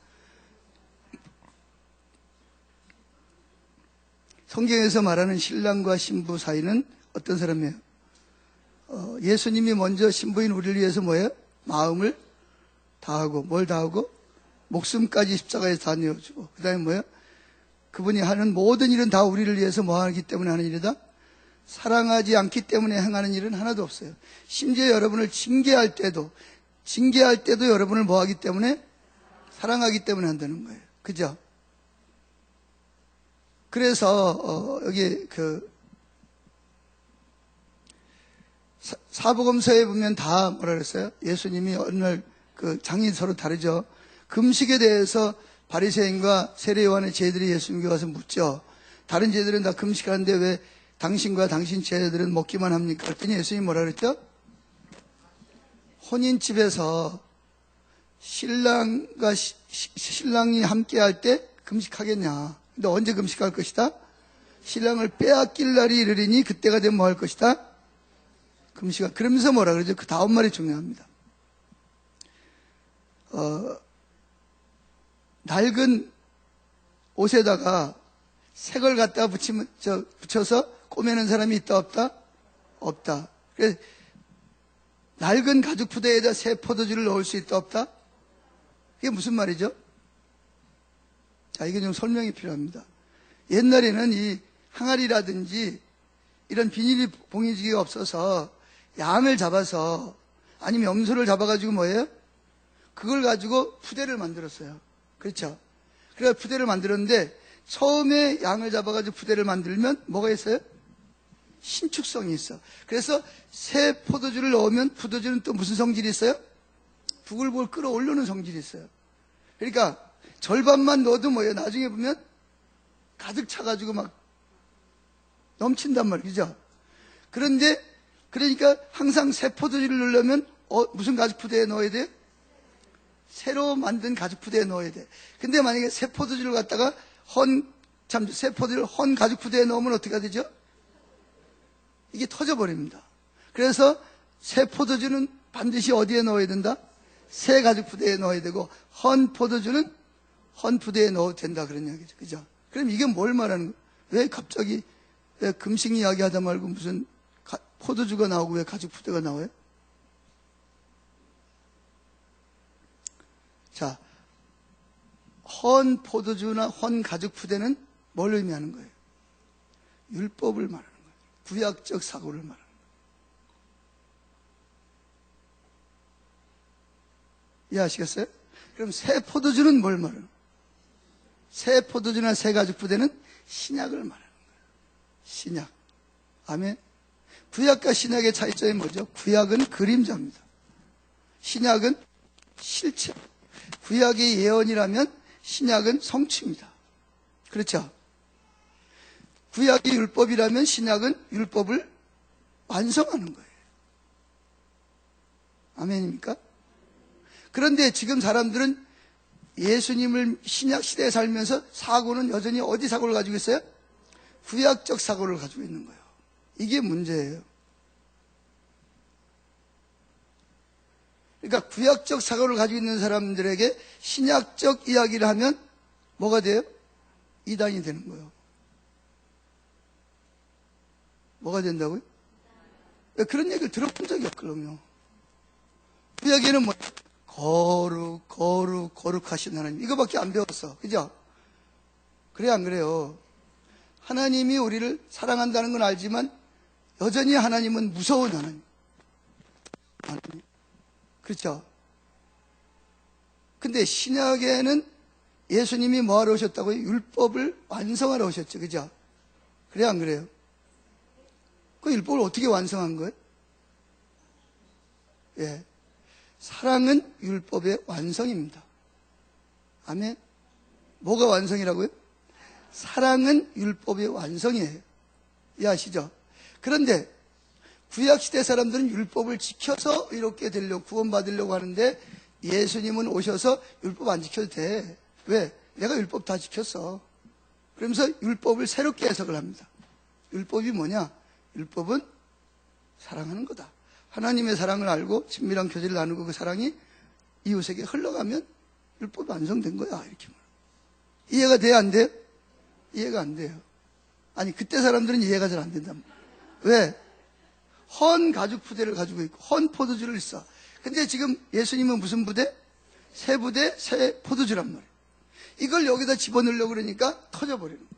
성경에서 말하는 신랑과 신부 사이는 어떤 사람이에요? 예수님이 먼저 신부인 우리를 위해서 뭐예요? 마음을 다하고 뭘 다하고? 목숨까지 십자가에 다 내어주고 그 다음에 뭐예요? 그분이 하는 모든 일은 다 우리를 위해서 뭐 하기 때문에 하는 일이다? 사랑하지 않기 때문에 행하는 일은 하나도 없어요. 심지어 여러분을 징계할 때도 여러분을 뭐 하기 때문에? 사랑하기 때문에 한다는 거예요. 그죠? 그래서 여기 사복음서에 보면 다 뭐라 그랬어요? 예수님이 어느 날 장이 서로 다르죠. 금식에 대해서 바리새인과 세례 요한의 제자들이 예수님께 와서 묻죠. 다른 제자들은 다 금식하는데 왜 당신과 당신 제자들은 먹기만 합니까? 그랬더니 예수님이 뭐라 그랬죠? 혼인집에서 신랑이 함께 할 때 금식하겠냐. 근데 언제 금식할 것이다? 신랑을 빼앗길 날이 이르리니 그때가 되면 뭐 할 것이다? 금식할. 그러면서 뭐라 그러죠? 그 다음 말이 중요합니다. 낡은 옷에다가 색을 갖다 붙여서 꼬매는 사람이 있다 없다? 없다. 그래서 낡은 가죽 부대에다 새 포도주를 넣을 수 있다 없다? 이게 무슨 말이죠? 자, 이게 좀 설명이 필요합니다. 옛날에는 이 항아리라든지 이런 비닐 봉지가 없어서 양을 잡아서 아니면 염소를 잡아가지고 뭐예요? 그걸 가지고 푸대를 만들었어요. 그렇죠? 그래서 푸대를 만들었는데 처음에 양을 잡아가지고 푸대를 만들면 뭐가 있어요? 신축성이 있어. 그래서 새 포도주를 넣으면 포도주는 또 무슨 성질이 있어요? 부글부글 끓어오르는 성질이 있어요. 그러니까 절반만 넣어도 뭐예요? 나중에 보면 가득 차가지고 막 넘친단 말이죠. 그런데 그러니까 항상 새 포도주를 넣으려면 무슨 가죽 푸대에 넣어야 돼요? 새로 만든 가죽 푸대에 넣어야 돼. 근데 만약에 새 포도주를 갖다가 새 포도주를 헌 가죽 푸대에 넣으면 어떻게 되죠? 이게 터져버립니다. 그래서 새 포도주는 반드시 어디에 넣어야 된다? 새 가죽 푸대에 넣어야 되고 헌 포도주는 헌 푸대에 넣어도 된다 그런 이야기죠. 그죠? 그럼 이게 뭘 말하는 거예요? 왜 갑자기 왜 금식 이야기 하다 말고 무슨 포도주가 나오고 왜 가죽 푸대가 나와요? 자, 헌 포도주나 헌 가죽 푸대는 뭘 의미하는 거예요? 율법을 말하는 거예요. 구약적 사고를 말하는 거예요. 이해하시겠어요? 그럼 새 포도주는 뭘 말하는 거예요? 새 포도주나 새 가죽 푸대는 신약을 말하는 거예요. 신약. 아멘. 구약과 신약의 차이점이 뭐죠? 구약은 그림자입니다. 신약은 실체. 구약이 예언이라면 신약은 성취입니다. 그렇죠? 구약이 율법이라면 신약은 율법을 완성하는 거예요. 아멘입니까? 그런데 지금 사람들은 예수님을 신약 시대에 살면서 사고는 여전히 어디 사고를 가지고 있어요? 구약적 사고를 가지고 있는 거예요. 이게 문제예요. 그러니까 구약적 사고를 가지고 있는 사람들에게 신약적 이야기를 하면 뭐가 돼요? 이단이 되는 거예요. 뭐가 된다고요? 그런 얘기를 들어본 적이 없거든요. 구약에는 뭐 거룩하신 하나님 이거밖에 안 배웠어. 그죠? 그래 안 그래요? 하나님이 우리를 사랑한다는 건 알지만 여전히 하나님은 무서운 하나님. 그렇죠? 근데 신약에는 예수님이 뭐하러 오셨다고요? 율법을 완성하러 오셨죠. 그죠? 그래 안 그래요? 그 율법을 어떻게 완성한 거예요? 예. 사랑은 율법의 완성입니다. 아멘. 뭐가 완성이라고요? 사랑은 율법의 완성이에요. 이해하시죠? 그런데 구약시대 사람들은 율법을 지켜서 이렇게 되려고 구원받으려고 하는데 예수님은 오셔서 율법 안 지켜도 돼. 왜? 내가 율법 다 지켰어. 그러면서 율법을 새롭게 해석을 합니다. 율법이 뭐냐? 율법은 사랑하는 거다. 하나님의 사랑을 알고 친밀한 교제를 나누고 그 사랑이 이웃에게 흘러가면 율법이 완성된 거야. 이렇게 말해요. 이해가 돼요? 안 돼요? 이해가 안 돼요. 아니 그때 사람들은 이해가 잘 안 된단 말이에요. 왜? 헌 가죽 부대를 가지고 있고 헌 포도주를 있어. 근데 지금 예수님은 무슨 부대? 새 부대, 새 포도주란 말이에요. 이걸 여기다 집어넣으려고 그러니까 터져버리는 거예요.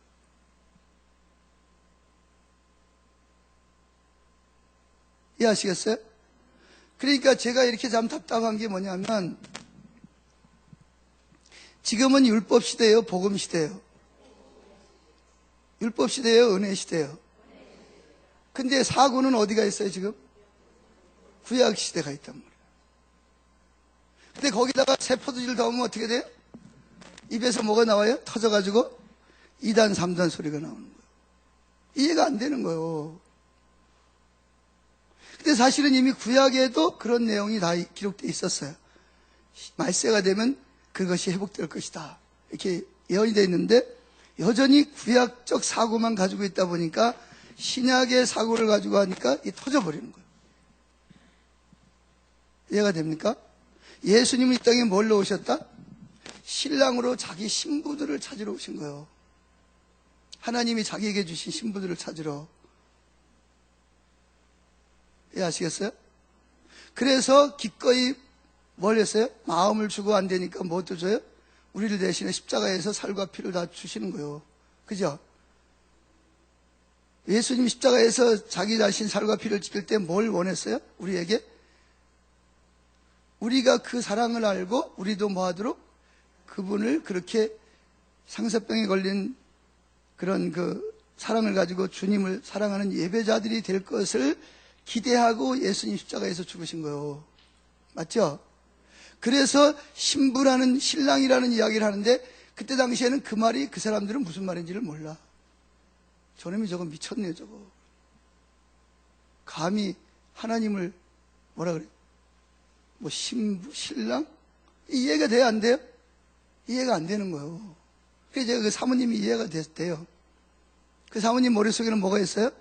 이해하시겠어요? 그러니까 제가 이렇게 참 답답한 게 뭐냐면 지금은 율법 시대예요, 복음 시대예요? 율법 시대예요, 은혜 시대예요? 근데 사고는 어디가 있어요, 지금? 구약 시대가 있단 말이에요. 근데 거기다가 새 포도주를 넣으면 어떻게 돼요? 입에서 뭐가 나와요? 터져가지고 2단, 3단 소리가 나오는 거예요. 이해가 안 되는 거예요. 근데 사실은 이미 구약에도 그런 내용이 다 기록되어 있었어요. 말세가 되면 그것이 회복될 것이다. 이렇게 예언이 되어 있는데 여전히 구약적 사고만 가지고 있다 보니까 신약의 사고를 가지고 하니까 이 터져버리는 거예요. 이해가 됩니까? 예수님은 이 땅에 뭘로 오셨다? 신랑으로 자기 신부들을 찾으러 오신 거예요. 하나님이 자기에게 주신 신부들을 찾으러. 이해하시겠어요? 그래서 기꺼이 뭘 했어요? 마음을 주고 안 되니까 뭐 또 줘요? 우리를 대신에 십자가에서 살과 피를 다 주시는 거예요. 그죠? 예수님 십자가에서 자기 자신 살과 피를 지킬 때 뭘 원했어요? 우리에게? 우리가 그 사랑을 알고 우리도 뭐 하도록? 그분을 그렇게 상사병에 걸린 그런 그 사랑을 가지고 주님을 사랑하는 예배자들이 될 것을 기대하고 예수님 십자가에서 죽으신 거예요. 맞죠? 그래서 신부라는 신랑이라는 이야기를 하는데 그때 당시에는 그 말이 그 사람들은 무슨 말인지를 몰라. 저놈이 저거 미쳤네요, 저거. 감히 하나님을 뭐라 그래? 뭐 신부, 신랑? 이해가 돼야 안 돼요? 이해가 안 되는 거예요. 그래서 제가 그 사모님이 이해가 됐대요. 그 사모님 머릿속에는 뭐가 있어요?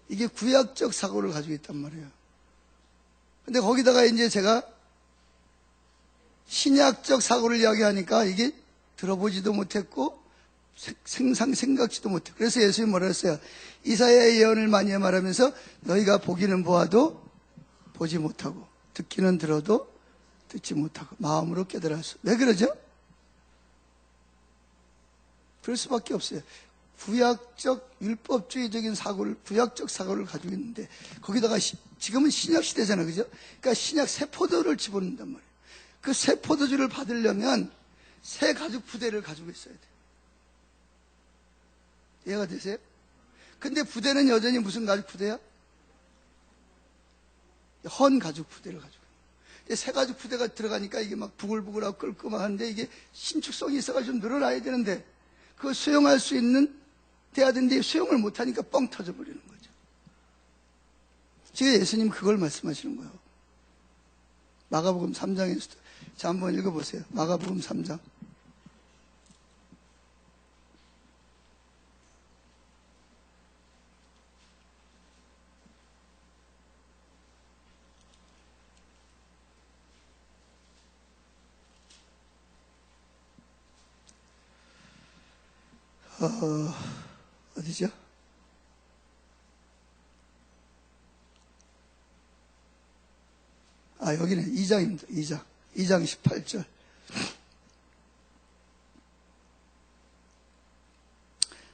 이게 구약적 사고를 가지고 있단 말이에요. 근데 거기다가 이제 제가 신약적 사고를 이야기하니까 이게 들어보지도 못했고 생각지도 못했고 그래서 예수님이 뭐라 했어요? 이사야의 예언을 많이 말하면서 너희가 보기는 보아도 보지 못하고 듣기는 들어도 듣지 못하고 마음으로 깨달았어. 왜 그러죠? 그럴 수밖에 없어요. 구약적 율법주의적인 사고를 구약적 사고를 가지고 있는데 거기다가 지금은 신약 시대잖아요, 그죠? 그러니까 신약 새 포도를 집어넣는단 말이에요. 그 새 포도주를 받으려면 새 가죽 부대를 가지고 있어야 돼요. 이해가 되세요? 근데 부대는 여전히 무슨 가죽 부대야? 헌 가죽 부대를 가지고 있어요. 새 가죽 부대가 들어가니까 이게 막 부글부글하고 끓끔한데 이게 신축성이 있어가지고 좀 늘어나야 되는데 그걸 수용할 수 있는 돼야 되는데 수용을 못하니까 뻥 터져버리는 거죠. 지금 예수님 그걸 말씀하시는 거예요. 마가복음 3장에서도. 자, 한번 읽어보세요. 마가복음 3장. 어디죠? 여기는 2장입니다. 2장 18절.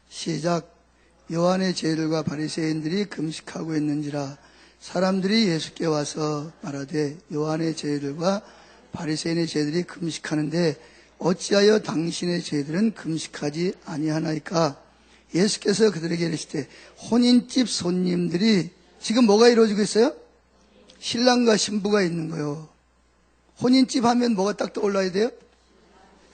시작. 요한의 제자들과 바리새인들이 금식하고 있는지라 사람들이 예수께 와서 말하되 요한의 제자들과 바리새인의 제자들이 금식하는데 어찌하여 당신의 제자들은 금식하지 아니하나이까? 예수께서 그들에게 이르시되 혼인집 손님들이 지금 뭐가 이루어지고 있어요? 신랑과 신부가 있는 거예요. 혼인집 하면 뭐가 딱 떠올라야 돼요?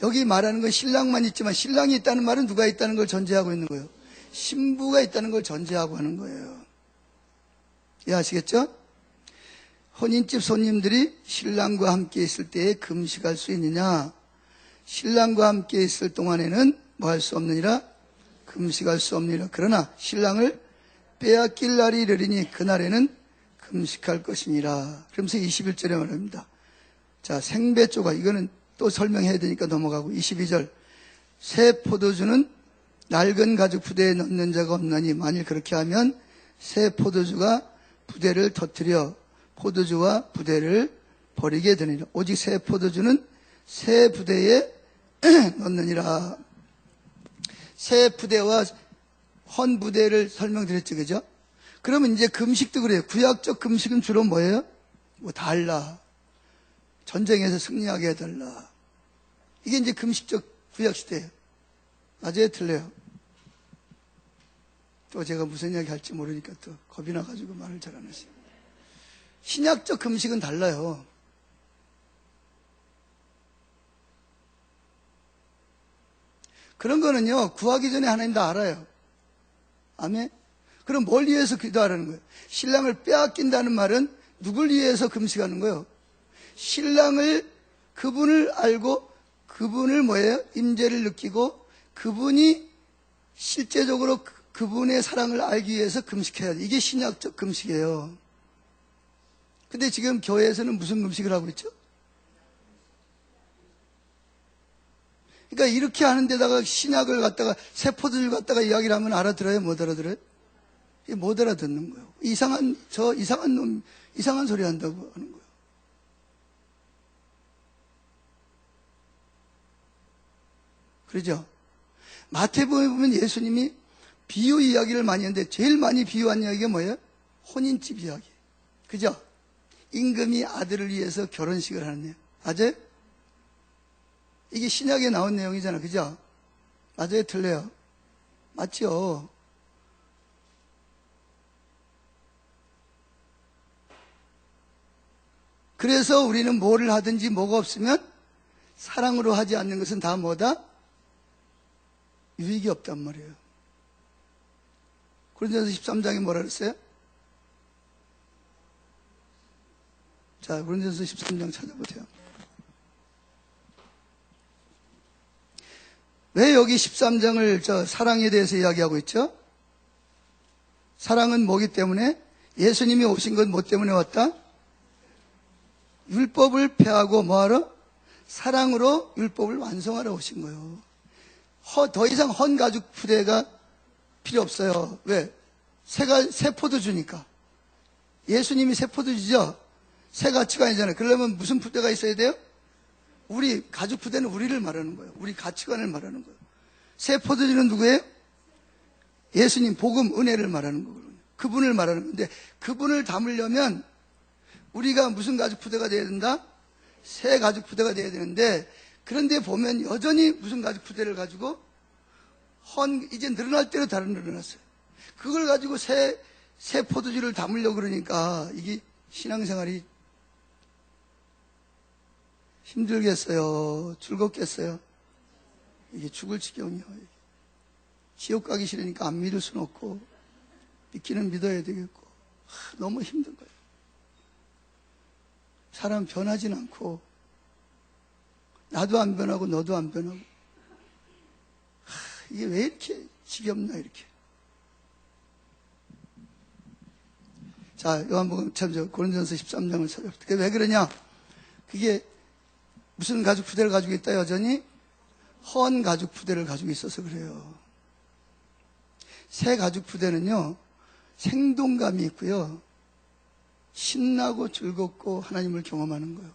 여기 말하는 건 신랑만 있지만 신랑이 있다는 말은 누가 있다는 걸 전제하고 있는 거예요. 신부가 있다는 걸 전제하고 하는 거예요. 이해하시겠죠? 혼인집 손님들이 신랑과 함께 있을 때에 금식할 수 있느냐? 신랑과 함께 있을 동안에는 뭐 할 수 없느니라? 금식할 수 없느니라. 그러나 신랑을 빼앗길 날이 이르리니 그날에는 금식할 것이니라. 그러면서 21절에 말합니다. 자, 생배 조각, 이거는 또 설명해야 되니까 넘어가고 22절. 새 포도주는 낡은 가죽 부대에 넣는 자가 없나니 만일 그렇게 하면 새 포도주가 부대를 터뜨려 포도주와 부대를 버리게 되니라. 오직 새 포도주는 새 부대에 넣느니라. 새 부대와 헌 부대를 설명드렸죠, 그죠? 그러면 이제 금식도 그래요. 구약적 금식은 주로 뭐예요? 뭐 달라. 전쟁에서 승리하게 해달라. 이게 이제 금식적 구약시대예요. 맞아요? 틀려요? 또 제가 무슨 이야기 할지 모르니까 또 겁이 나가지고 말을 잘 안 했어요. 신약적 금식은 달라요. 그런 거는요, 구하기 전에 하나님 다 알아요. 아멘? 그럼 뭘 위해서 기도하라는 거예요? 신랑을 빼앗긴다는 말은 누굴 위해서 금식하는 거예요? 신랑을, 그분을 알고 그분을 뭐예요? 임재를 느끼고 그분이 실제적으로 그분의 사랑을 알기 위해서 금식해야 돼. 이게 신약적 금식이에요. 근데 지금 교회에서는 무슨 금식을 하고 있죠? 그러니까 이렇게 하는 데다가 신약을 갖다가 세포들 갖다가 이야기를 하면 알아들어요? 못 알아들어요? 이게 못 알아듣는 거예요. 이상한 놈, 이상한 소리 한다고 하는 거예요. 그러죠? 마태복음에 보면 예수님이 비유 이야기를 많이 했는데 제일 많이 비유한 이야기가 뭐예요? 혼인집 이야기. 그죠? 임금이 아들을 위해서 결혼식을 하는 내용. 맞아요? 이게 신약에 나온 내용이잖아. 그죠? 맞아요? 틀려요? 맞죠? 그래서 우리는 뭐를 하든지 뭐가 없으면 사랑으로 하지 않는 것은 다 뭐다? 유익이 없단 말이에요. 고린도전서 13장에 뭐라 그랬어요? 자, 고린도전서 13장 찾아보세요. 왜 여기 13장을 사랑에 대해서 이야기하고 있죠? 사랑은 뭐기 때문에? 예수님이 오신 건 뭐 때문에 왔다? 율법을 폐하고 뭐하러? 사랑으로 율법을 완성하러 오신 거예요. 더 이상 헌가죽 부대가 필요 없어요. 왜? 새 포도 주니까. 예수님이 새 포도 주죠? 새 가치관이잖아요. 그러려면 무슨 부대가 있어야 돼요? 우리 가죽 부대는 우리를 말하는 거예요. 우리 가치관을 말하는 거예요. 새 포도주는 누구예요? 예수님 복음 은혜를 말하는 거거든요. 그분을 말하는 건데 그분을 담으려면 우리가 무슨 가죽 부대가 돼야 된다? 새 가죽 부대가 돼야 되는데 그런데 보면 여전히 무슨 가죽 부대를 가지고 이제 늘어날 대로 다른 늘어났어요. 그걸 가지고 새 포도주를 담으려고 그러니까 이게 신앙생활이 힘들겠어요? 즐겁겠어요? 이게 죽을 지경이요. 지옥 가기 싫으니까 안 믿을 수는 없고 믿기는 믿어야 되겠고 너무 힘든 거예요. 사람 변하진 않고 나도 안 변하고 너도 안 변하고 이게 왜 이렇게 지겹나 이렇게. 자, 요한복음 고린도전서 13장을 찾아봅시다. 왜 그러냐? 그게 무슨 가죽 부대를 가지고 있다 여전히? 헌 가죽 부대를 가지고 있어서 그래요. 새 가죽 부대는요 생동감이 있고요 신나고 즐겁고 하나님을 경험하는 거예요.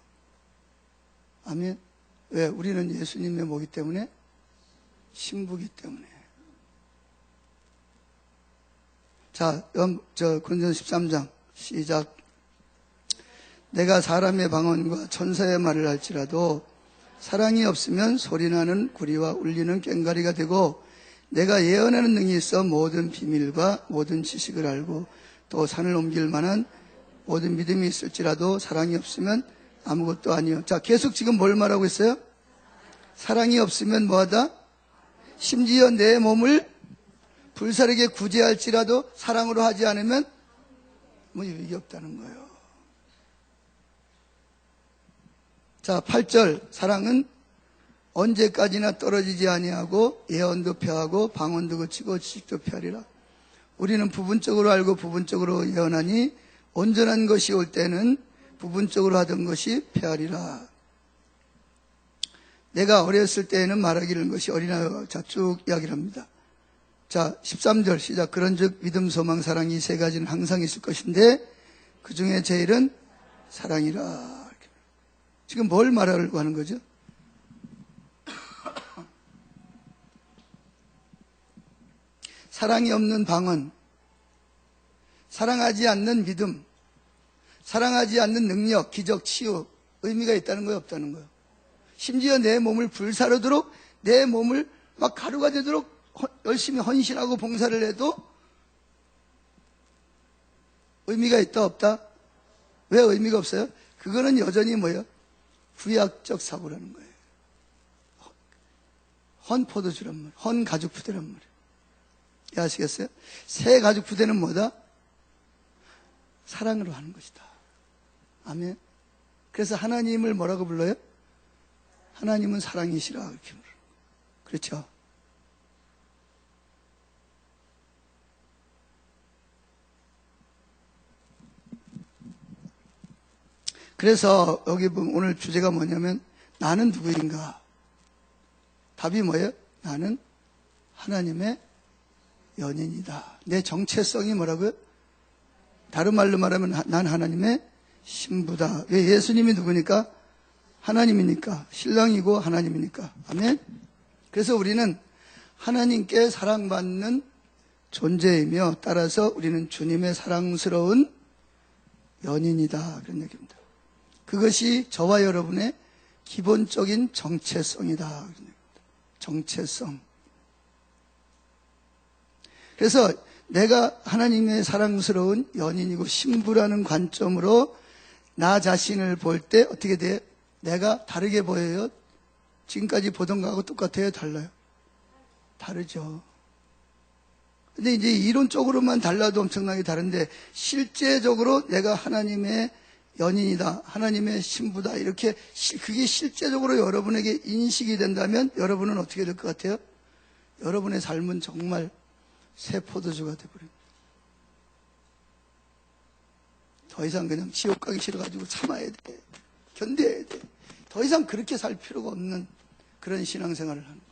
아멘. 왜? 우리는 예수님의 모기 때문에 신부기 때문에. 자, 고린도전서 13장 시작. 내가 사람의 방언과 천사의 말을 할지라도 사랑이 없으면 소리나는 구리와 울리는 꽹과리가 되고 내가 예언하는 능이 있어 모든 비밀과 모든 지식을 알고 또 산을 옮길 만한 모든 믿음이 있을지라도 사랑이 없으면 아무것도 아니요. 자, 계속 지금 뭘 말하고 있어요? 사랑이 없으면 뭐하다? 심지어 내 몸을 불사르게 구제할지라도 사랑으로 하지 않으면 뭐 유익이 없다는 거예요. 자, 8절 사랑은 언제까지나 떨어지지 아니하고 예언도 폐하고 방언도 그치고 지식도 폐하리라. 우리는 부분적으로 알고 부분적으로 예언하니 온전한 것이 올 때는 부분적으로 하던 것이 폐하리라. 내가 어렸을 때에는 말하기를 것이 어린아이와 자, 쭉 이야기를 합니다. 자, 13절 시작. 그런즉 믿음, 소망, 사랑이 세 가지는 항상 있을 것인데 그 중에 제일은 사랑이라. 지금 뭘 말하려고 하는 거죠? 사랑이 없는 방언, 사랑하지 않는 믿음, 사랑하지 않는 능력, 기적, 치유, 의미가 있다는 거예요, 없다는 거예요? 심지어 내 몸을 불사르도록 내 몸을 막 가루가 되도록 열심히 헌신하고 봉사를 해도 의미가 있다, 없다? 왜 의미가 없어요? 그거는 여전히 뭐예요? 구약적 사고라는 거예요. 헌 포도주란 말, 헌 가죽 부대란 말이에요. 아시겠어요? 새 가죽 부대는 뭐다? 사랑으로 하는 것이다. 아멘. 그래서 하나님을 뭐라고 불러요? 하나님은 사랑이시라 이렇게 불러요. 그렇죠? 그래서 여기 보면 오늘 주제가 뭐냐면 나는 누구인가? 답이 뭐예요? 나는 하나님의 연인이다. 내 정체성이 뭐라고요? 다른 말로 말하면 난 하나님의 신부다. 왜? 예수님이 누구니까? 하나님이니까. 신랑이고 하나님이니까. 아멘. 그래서 우리는 하나님께 사랑받는 존재이며 따라서 우리는 주님의 사랑스러운 연인이다. 그런 얘기입니다. 그것이 저와 여러분의 기본적인 정체성이다. 정체성. 그래서 내가 하나님의 사랑스러운 연인이고 신부라는 관점으로 나 자신을 볼 때 어떻게 돼? 내가 다르게 보여요? 지금까지 보던 거하고 똑같아요? 달라요? 다르죠. 근데 이제 이론적으로만 달라도 엄청나게 다른데 실제적으로 내가 하나님의 연인이다, 하나님의 신부다, 이렇게 그게 실제적으로 여러분에게 인식이 된다면 여러분은 어떻게 될 것 같아요? 여러분의 삶은 정말 새 포도주가 돼버립니다. 더 이상 그냥 지옥 가기 싫어가지고 참아야 돼, 견뎌야 돼. 더 이상 그렇게 살 필요가 없는 그런 신앙생활을 하는 거예요.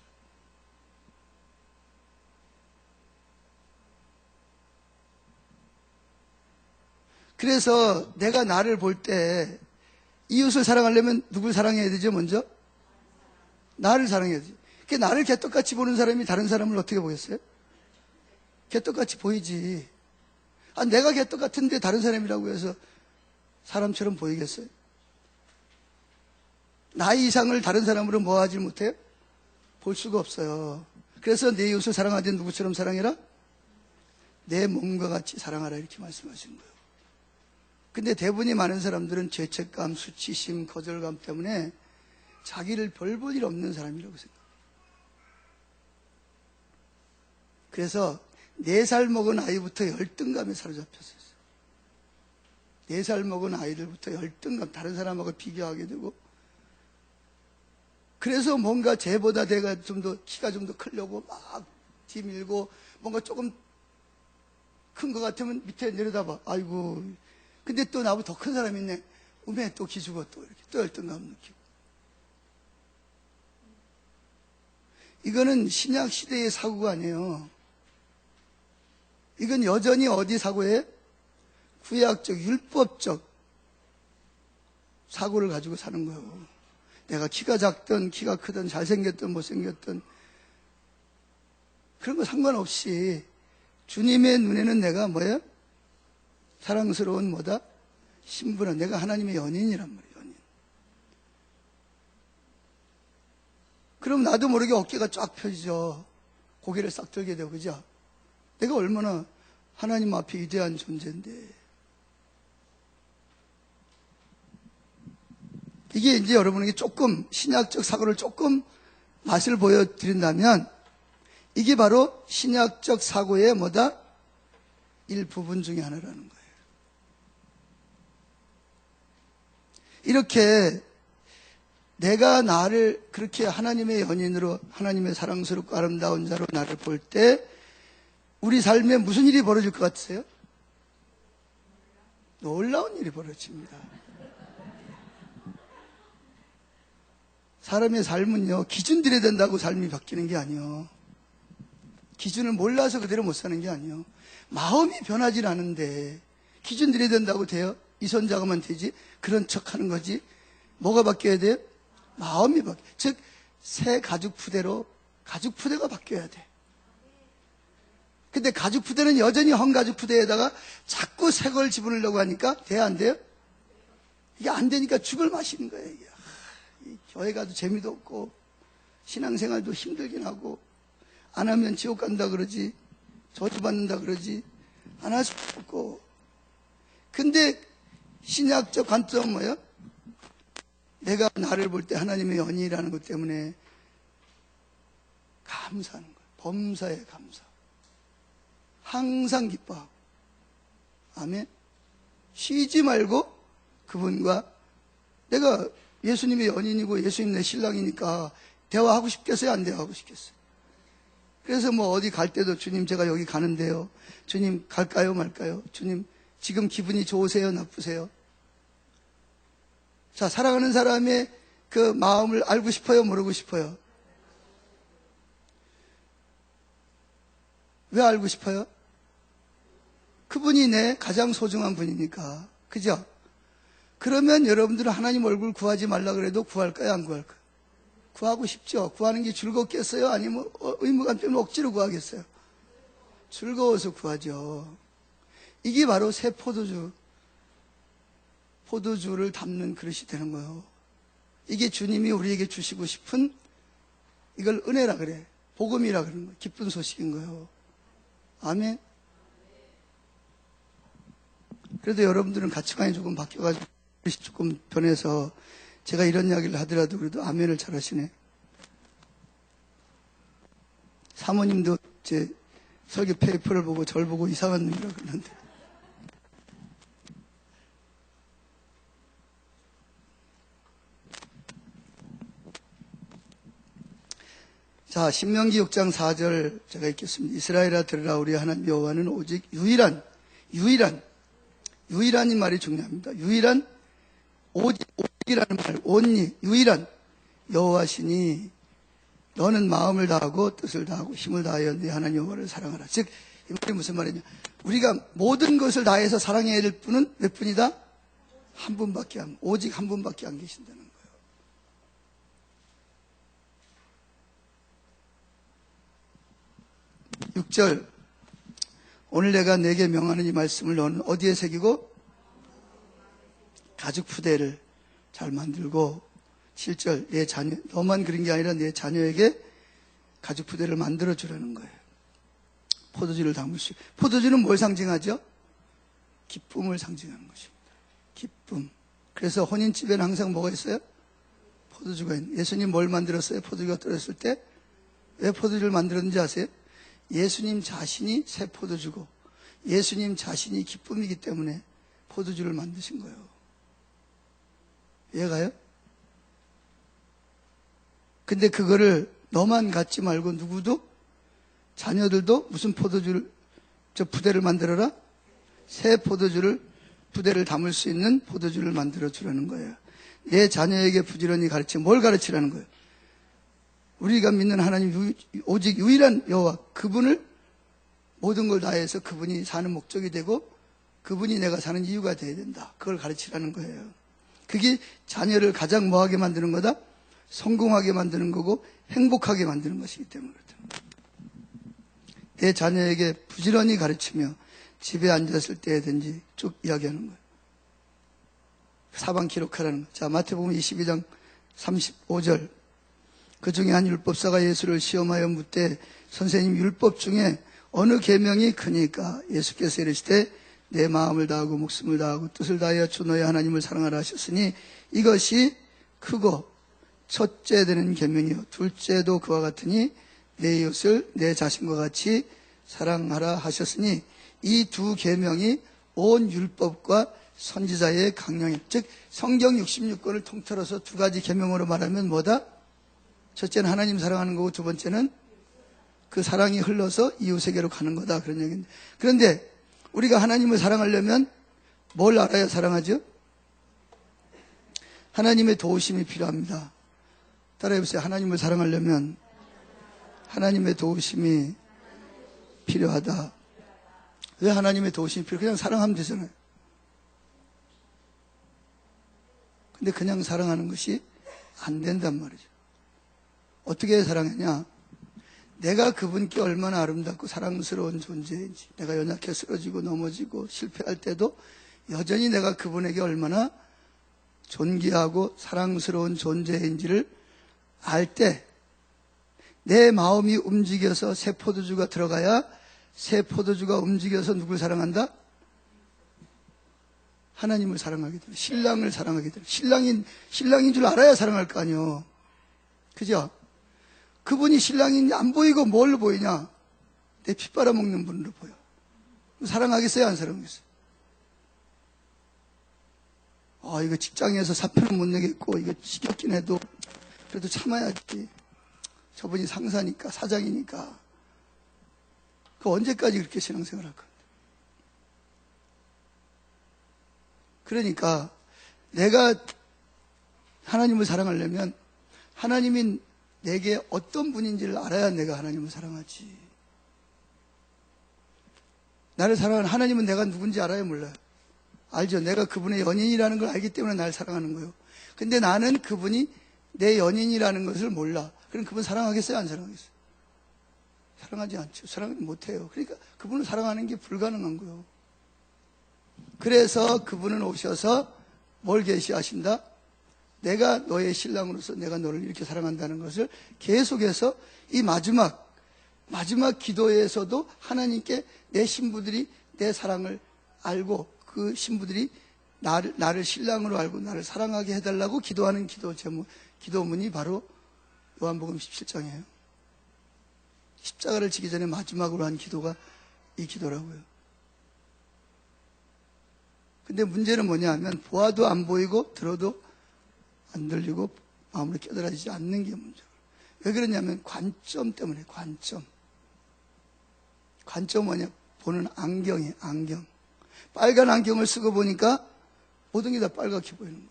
그래서 내가 나를 볼 때 이웃을 사랑하려면 누굴 사랑해야 되죠? 먼저 나를 사랑해야 되죠. 나를 개떡같이 보는 사람이 다른 사람을 어떻게 보겠어요? 개떡같이 보이지. 내가 개떡같은데 다른 사람이라고 해서 사람처럼 보이겠어요? 나 이상을 다른 사람으로 뭐하지 못해요? 볼 수가 없어요. 그래서 내 이웃을 사랑하되 누구처럼 사랑해라? 내 몸과 같이 사랑하라, 이렇게 말씀하시는 거예요. 근데 대부분이 많은 사람들은 죄책감, 수치심, 거절감 때문에 자기를 별 볼 일 없는 사람이라고 생각해요. 그래서 4살 먹은 아이부터 열등감에 사로잡혔어요. 4살 먹은 아이들부터 열등감, 다른 사람하고 비교하게 되고, 그래서 뭔가 쟤보다 내가 키가 좀 더 크려고 막 뒤밀고, 뭔가 조금 큰 것 같으면 밑에 내려다봐. 아이고, 근데 또 나보다 더 큰 사람이 있네. 음에 또 기죽어, 또 이렇게 또 열등감 느끼고. 이거는 신약 시대의 사고가 아니에요. 이건 여전히 어디 사고예요? 구약적, 율법적 사고를 가지고 사는 거예요. 내가 키가 작든 키가 크든 잘생겼든 못생겼든 그런 거 상관없이 주님의 눈에는 내가 뭐예요? 사랑스러운 뭐다? 신부는 내가 하나님의 연인이란 말이에요. 연인. 그럼 나도 모르게 어깨가 쫙 펴지죠. 고개를 싹 들게 되고, 그죠? 내가 얼마나 하나님 앞에 위대한 존재인데. 이게 이제 여러분에게 조금 신약적 사고를 조금 맛을 보여드린다면 이게 바로 신약적 사고의 뭐다? 일부분 중에 하나라는 거예요. 이렇게 내가 나를 그렇게 하나님의 연인으로, 하나님의 사랑스럽고 아름다운 자로 나를 볼 때 우리 삶에 무슨 일이 벌어질 것 같으세요? 놀라운 일이 벌어집니다. 사람의 삶은요, 기준 들여야 된다고 삶이 바뀌는 게 아니에요. 기준을 몰라서 그대로 못 사는 게 아니에요. 마음이 변하질 않은데 기준 들여야 된다고 돼요? 이 손 잡으면 되지? 그런 척 하는 거지. 뭐가 바뀌어야 돼요? 마음이 바뀌어요. 즉, 새 가죽 푸대로 가죽 푸대가 바뀌어야 돼. 근데 가죽 푸대는 여전히 헌 가죽 푸대에다가 자꾸 새 걸 집어넣으려고 하니까 돼야 안 돼요? 이게 안 되니까 죽을 마시는 거예요. 이게. 교회 가도 재미도 없고 신앙생활도 힘들긴 하고 안 하면 지옥 간다 그러지, 저주받는다 그러지, 안 할 수도 없고. 근데 신약적 관점은 뭐예요? 내가 나를 볼 때 하나님의 연인이라는 것 때문에 감사하는 거예요. 범사에 감사. 항상 기뻐하고. 아멘. 쉬지 말고 그분과 내가 예수님의 연인이고 예수님 내 신랑이니까 대화하고 싶겠어요? 안 대화하고 싶겠어요? 그래서 뭐 어디 갈 때도 주님 제가 여기 가는데요. 주님 갈까요 말까요? 주님 지금 기분이 좋으세요? 나쁘세요? 자, 사랑하는 사람의 그 마음을 알고 싶어요? 모르고 싶어요? 왜 알고 싶어요? 그분이 내 가장 소중한 분이니까. 그죠? 그러면 여러분들은 하나님 얼굴 구하지 말라 그래도 구할까요? 안 구할까요? 구하고 싶죠? 구하는 게 즐겁겠어요? 아니면 의무감 때문에 억지로 구하겠어요? 즐거워서 구하죠. 이게 바로 새 포도주를 담는 그릇이 되는 거예요. 이게 주님이 우리에게 주시고 싶은, 이걸 은혜라 그래. 복음이라 그러는 거예요. 기쁜 소식인 거예요. 아멘. 그래도 여러분들은 가치관이 조금 바뀌어가지고 조금 변해서 제가 이런 이야기를 하더라도 그래도 아멘을 잘 하시네. 사모님도 제 설교 페이퍼를 보고 절 보고 이상한 놈이라 그러는데. 자, 신명기 6장 4절 제가 읽겠습니다. 이스라엘아 들으라. 우리 하나님 여호와는 오직 유일한 이 말이 중요합니다. 유일한, 오직이라는 말, 온리, 유일한 여호와시니 너는 마음을 다하고 뜻을 다하고 힘을 다하여 네 하나님 여호와를 사랑하라. 즉, 이 말이 무슨 말이냐. 우리가 모든 것을 다해서 사랑해야 될 분은 몇 분이다? 한 분밖에 오직 한 분밖에 안 계신다는 거예요. 6절, 오늘 내가 네게 명하는 이 말씀을 너는 어디에 새기고? 가죽 푸대를 잘 만들고. 7절, 내 자녀, 너만 그런 게 아니라 내 자녀에게 가죽 푸대를 만들어 주라는 거예요. 포도주를 담을 수. 포도주는 뭘 상징하죠? 기쁨을 상징하는 것입니다. 기쁨. 그래서 혼인집에는 항상 뭐가 있어요? 포도주가 있는. 예수님 뭘 만들었어요? 포도주가 떨어졌을 때? 왜 포도주를 만들었는지 아세요? 예수님 자신이 새 포도주고 예수님 자신이 기쁨이기 때문에 포도주를 만드신 거예요. 이해가요? 근데 그거를 너만 갖지 말고 누구도, 자녀들도 무슨 포도주를, 부대를 만들어라? 새 부대를 담을 수 있는 포도주를 만들어 주라는 거예요. 내 자녀에게 부지런히 뭘 가르치라는 거예요? 우리가 믿는 하나님 오직 유일한 여호와, 그분을 모든 걸 다해서 그분이 사는 목적이 되고 그분이 내가 사는 이유가 되어야 된다. 그걸 가르치라는 거예요. 그게 자녀를 가장 뭐하게 만드는 거다? 성공하게 만드는 거고 행복하게 만드는 것이기 때문에 그렇다. 내 자녀에게 부지런히 가르치며 집에 앉았을 때든지 쭉 이야기하는 거예요. 사방 기록하라는 거예요. 자, 마태복음 22장 35절. 그 중에 한 율법사가 예수를 시험하여 묻되 선생님, 율법 중에 어느 계명이 크니까? 예수께서 이르시되 내 마음을 다하고 목숨을 다하고 뜻을 다하여 주 너의 하나님을 사랑하라 하셨으니 이것이 크고 첫째 되는 계명이요 둘째도 그와 같으니 내 이웃을 내 자신과 같이 사랑하라 하셨으니 이 두 계명이 온 율법과 선지자의 강령이다. 즉 성경 66권을 통틀어서 두 가지 계명으로 말하면 뭐다? 첫째는 하나님 사랑하는 거고 두 번째는 그 사랑이 흘러서 이웃에게로 가는 거다. 그런 얘기인데. 그런데 우리가 하나님을 사랑하려면 뭘 알아야 사랑하죠? 하나님의 도우심이 필요합니다. 따라해보세요. 하나님을 사랑하려면 하나님의 도우심이 필요하다. 왜 하나님의 도우심이 필요해? 그냥 사랑하면 되잖아요. 근데 그냥 사랑하는 것이 안 된단 말이죠. 어떻게 사랑하냐? 내가 그분께 얼마나 아름답고 사랑스러운 존재인지, 내가 연약해 쓰러지고 넘어지고 실패할 때도 여전히 내가 그분에게 얼마나 존귀하고 사랑스러운 존재인지를 알 때 내 마음이 움직여서 새 포도주가 들어가야 새 포도주가 움직여서 누굴 사랑한다? 하나님을 사랑하게 돼요. 신랑을 사랑하게 돼요. 신랑인 줄 알아야 사랑할 거 아니에요. 그죠? 그분이 신랑인지 안 보이고 뭘로 보이냐? 내 피 빨아먹는 분으로 보여. 사랑하겠어요? 안 사랑하겠어요? 이거 직장에서 사표는 못 내겠고, 이거 지겹긴 해도, 그래도 참아야지. 저분이 상사니까, 사장이니까. 그 언제까지 그렇게 신앙생활 할 건데. 그러니까, 내가 하나님을 사랑하려면, 하나님이 내게 어떤 분인지를 알아야 내가 하나님을 사랑하지. 나를 사랑하는 하나님은 내가 누군지 알아요, 몰라요? 알죠? 내가 그분의 연인이라는 걸 알기 때문에 나를 사랑하는 거예요. 근데 나는 그분이 내 연인이라는 것을 몰라. 그럼 그분 사랑하겠어요? 안 사랑하겠어요? 사랑하지 않죠. 사랑은 못해요. 그러니까 그분을 사랑하는 게 불가능한 거예요. 그래서 그분은 오셔서 뭘 계시하신다? 내가 너의 신랑으로서 내가 너를 이렇게 사랑한다는 것을 계속해서 이 마지막 기도에서도 하나님께 내 신부들이 내 사랑을 알고 그 신부들이 나를 신랑으로 알고 나를 사랑하게 해달라고 기도하는 기도문이 바로 요한복음 17장이에요. 십자가를 지기 전에 마지막으로 한 기도가 이 기도라고요. 근데 문제는 뭐냐 하면 보아도 안 보이고 들어도 안 들리고 마음으로 깨달아지지 않는 게 문제예요. 왜 그러냐면 관점 때문에. 관점 뭐냐? 보는 안경이에요. 안경. 빨간 안경을 쓰고 보니까 모든 게 다 빨갛게 보이는 거예요.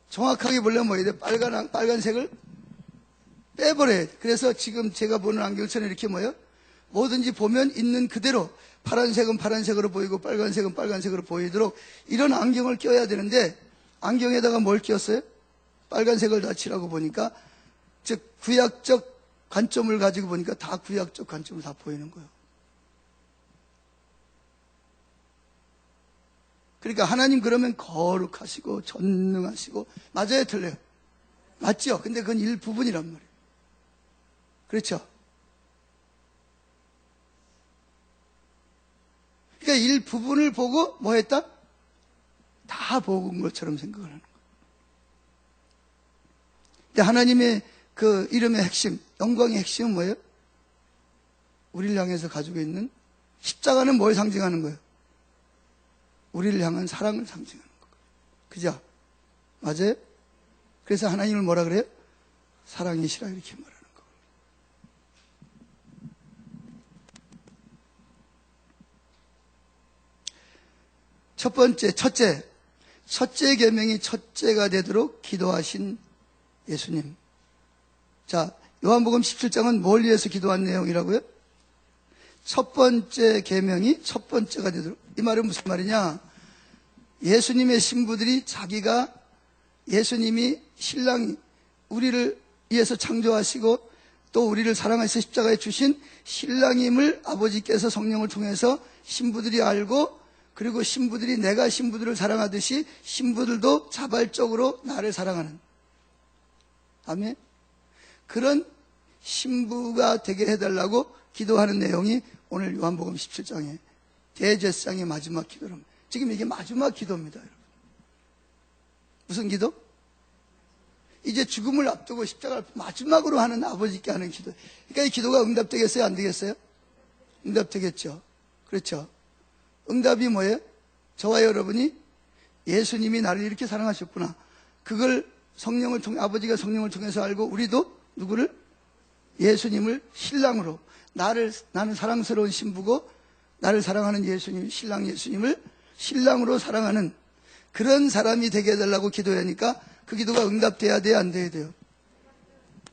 정확하게 보려면 뭐 해야 돼? 빨간색을 빼버려야 돼. 그래서 지금 제가 보는 안경처럼 이렇게 뭐든지 보면 있는 그대로 파란색은 파란색으로 보이고 빨간색은 빨간색으로 보이도록 이런 안경을 껴야 되는데 안경에다가 뭘 꼈어요? 빨간색을 다 칠하고 보니까 즉 구약적 관점을 가지고 보니까 다 구약적 관점을 다 보이는 거예요. 그러니까 하나님 그러면 거룩하시고 전능하시고 맞아요, 틀려요? 맞죠? 근데 그건 일부분이란 말이에요. 그렇죠? 그러니까 일부분을 보고 뭐 했다? 다 본 것처럼 생각을 하는 거예요. 근데 하나님의 그 이름의 핵심, 영광의 핵심은 뭐예요? 우리를 향해서 가지고 있는 십자가는 뭘 상징하는 거예요? 우리를 향한 사랑을 상징하는 거예요. 그죠? 맞아요? 그래서 하나님을 뭐라 그래요? 사랑이시라 이렇게 말하는 거예요. 첫째 계명이 첫째가 되도록 기도하신 예수님. 자, 요한복음 17장은 뭘 위해서 기도한 내용이라고요? 첫 번째 계명이 첫 번째가 되도록. 이 말은 무슨 말이냐? 예수님의 신부들이 자기가 예수님이 신랑이 우리를 위해서 창조하시고 또 우리를 사랑하셔서 십자가에 주신 신랑임을 아버지께서 성령을 통해서 신부들이 알고 그리고 신부들이 내가 신부들을 사랑하듯이 신부들도 자발적으로 나를 사랑하는. 아멘. 그런 신부가 되게 해달라고 기도하는 내용이 오늘 요한복음 17장의 대제사장의 마지막 기도랍니다. 지금 이게 마지막 기도입니다, 여러분. 무슨 기도? 이제 죽음을 앞두고 십자가를 마지막으로 하는 아버지께 하는 기도. 그러니까 이 기도가 응답되겠어요? 안 되겠어요? 응답되겠죠. 그렇죠. 응답이 뭐예요? 저와 여러분이 예수님이 나를 이렇게 사랑하셨구나. 그걸 성령을 통해, 아버지가 성령을 통해서 알고 우리도 누구를? 예수님을 신랑으로 나는 사랑스러운 신부고 나를 사랑하는 예수님, 신랑 예수님을 신랑으로 사랑하는 그런 사람이 되게 해달라고 기도하니까 그 기도가 응답돼야 돼요? 안 돼야 돼요?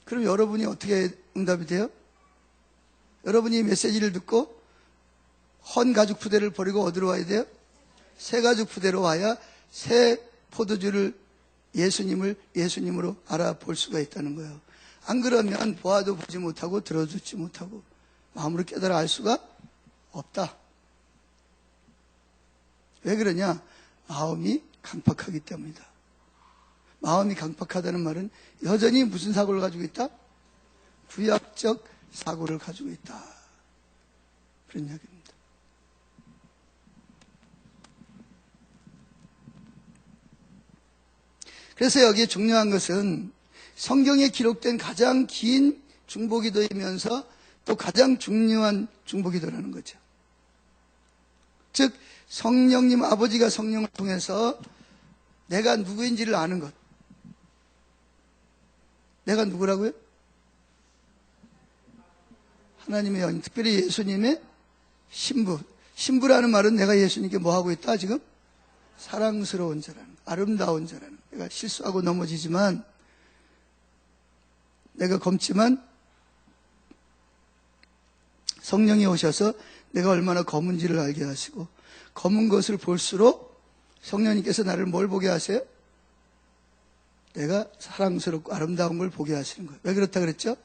그럼 여러분이 어떻게 응답이 돼요? 여러분이 메시지를 듣고 헌 가죽 푸대를 버리고 어디로 와야 돼요? 새 가죽 푸대로 와야 새 포도주를 예수님으로 알아볼 수가 있다는 거예요. 안 그러면 보아도 보지 못하고 들어듣지 못하고 마음으로 깨달아 알 수가 없다. 왜 그러냐? 마음이 강팍하기 때문이다. 마음이 강팍하다는 말은 여전히 무슨 사고를 가지고 있다? 구약적 사고를 가지고 있다. 그런 이야기입니다. 그래서 여기에 중요한 것은 성경에 기록된 가장 긴 중보기도이면서 또 가장 중요한 중보기도라는 거죠. 즉 성령님 아버지가 성령을 통해서 내가 누구인지를 아는 것. 내가 누구라고요? 하나님의 영, 특별히 예수님의 신부. 신부라는 말은 내가 예수님께 뭐 하고 있다 지금? 사랑스러운 자라는, 아름다운 자라는. 내가 실수하고 넘어지지만, 내가 검지만 성령이 오셔서 내가 얼마나 검은지를 알게 하시고, 검은 것을 볼수록 성령님께서 나를 뭘 보게 하세요? 내가 사랑스럽고 아름다운 걸 보게 하시는 거예요. 왜 그렇다 그랬죠?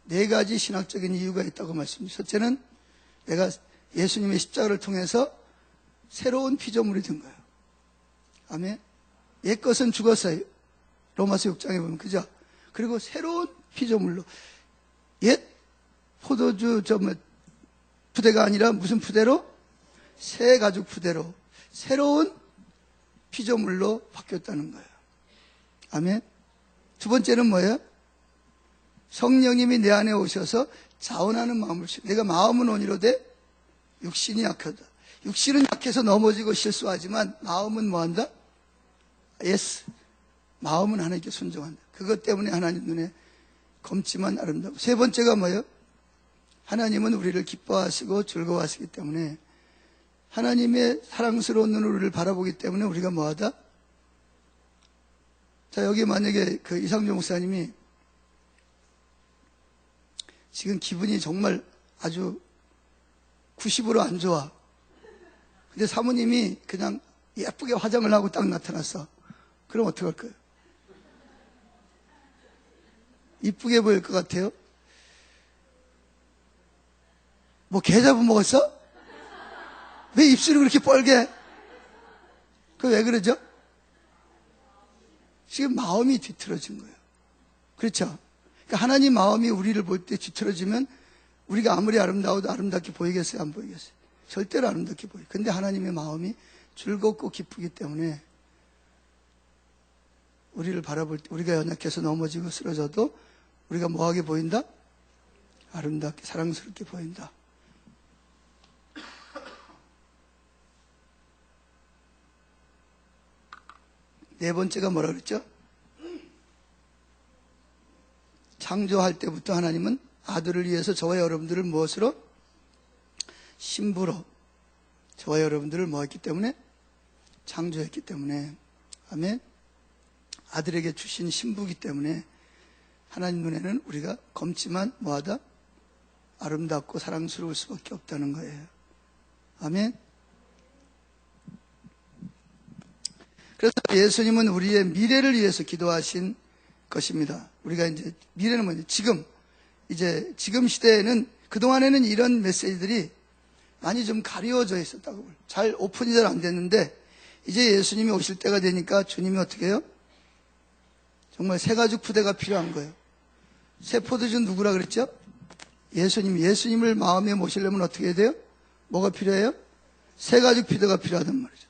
네 가지 신학적인 이유가 있다고 말씀드렸어요. 첫째는 내가 예수님의 십자가를 통해서 새로운 피조물이 된 거예요. 아멘. 옛 것은 죽었어요. 로마서 6장에 보면, 그죠? 그리고 새로운 피조물로, 옛 포도주 푸대가 아니라 무슨 푸대로? 새 가죽 푸대로 새로운 피조물로 바뀌었다는 거예요. 아멘. 두 번째는 뭐예요? 성령님이 내 안에 오셔서 자원하는 마음을 주시고, 내가 마음은 온이로되 육신이 약하다. 육신은 약해서 넘어지고 실수하지만 마음은 뭐한다? 예스. 마음은 하나님께 순종한다. 그것 때문에 하나님 눈에 검지만 아름다고. 세 번째가 뭐예요? 하나님은 우리를 기뻐하시고 즐거워하시기 때문에, 하나님의 사랑스러운 눈으로 우리를 바라보기 때문에 우리가 뭐하다? 자, 여기 만약에 그 이상조 목사님이 지금 기분이 정말 아주 90으로 안 좋아. 근데 사모님이 그냥 예쁘게 화장을 하고 딱 나타났어. 그럼 어떡할 거예요? 이쁘게 보일 것 같아요? 뭐 개 잡아먹었어? 왜 입술이 그렇게 뻘게? 그 왜 그러죠? 지금 마음이 뒤틀어진 거예요. 그렇죠? 그러니까 하나님 마음이 우리를 볼 때 뒤틀어지면 우리가 아무리 아름다워도 아름답게 보이겠어요? 안 보이겠어요? 절대로 아름답게 보여요. 근데 하나님의 마음이 즐겁고 기쁘기 때문에 우리를 바라볼 때 우리가 연약해서 넘어지고 쓰러져도 우리가 뭐하게 보인다? 아름답게 사랑스럽게 보인다. 네 번째가 뭐라 그랬죠? 창조할 때부터 하나님은 아들을 위해서 저와 여러분들을 무엇으로? 신부로 저와 여러분들을 뭐 했기 때문에? 창조했기 때문에. 아멘. 아들에게 주신 신부이기 때문에 하나님 눈에는 우리가 검지만 뭐하다? 아름답고 사랑스러울 수밖에 없다는 거예요. 아멘. 그래서 예수님은 우리의 미래를 위해서 기도하신 것입니다. 우리가 이제 미래는 뭐냐? 지금 시대에는, 그동안에는 이런 메시지들이 많이 좀 가려져 있었다고. 잘 오픈이 잘 안 됐는데, 이제 예수님이 오실 때가 되니까 주님이 어떻게 해요? 정말 새 가죽 푸대가 필요한 거예요. 새 포도주 누구라 그랬죠? 예수님을 마음에 모시려면 어떻게 해야 돼요? 뭐가 필요해요? 새 가죽 푸대가 필요하단 말이죠.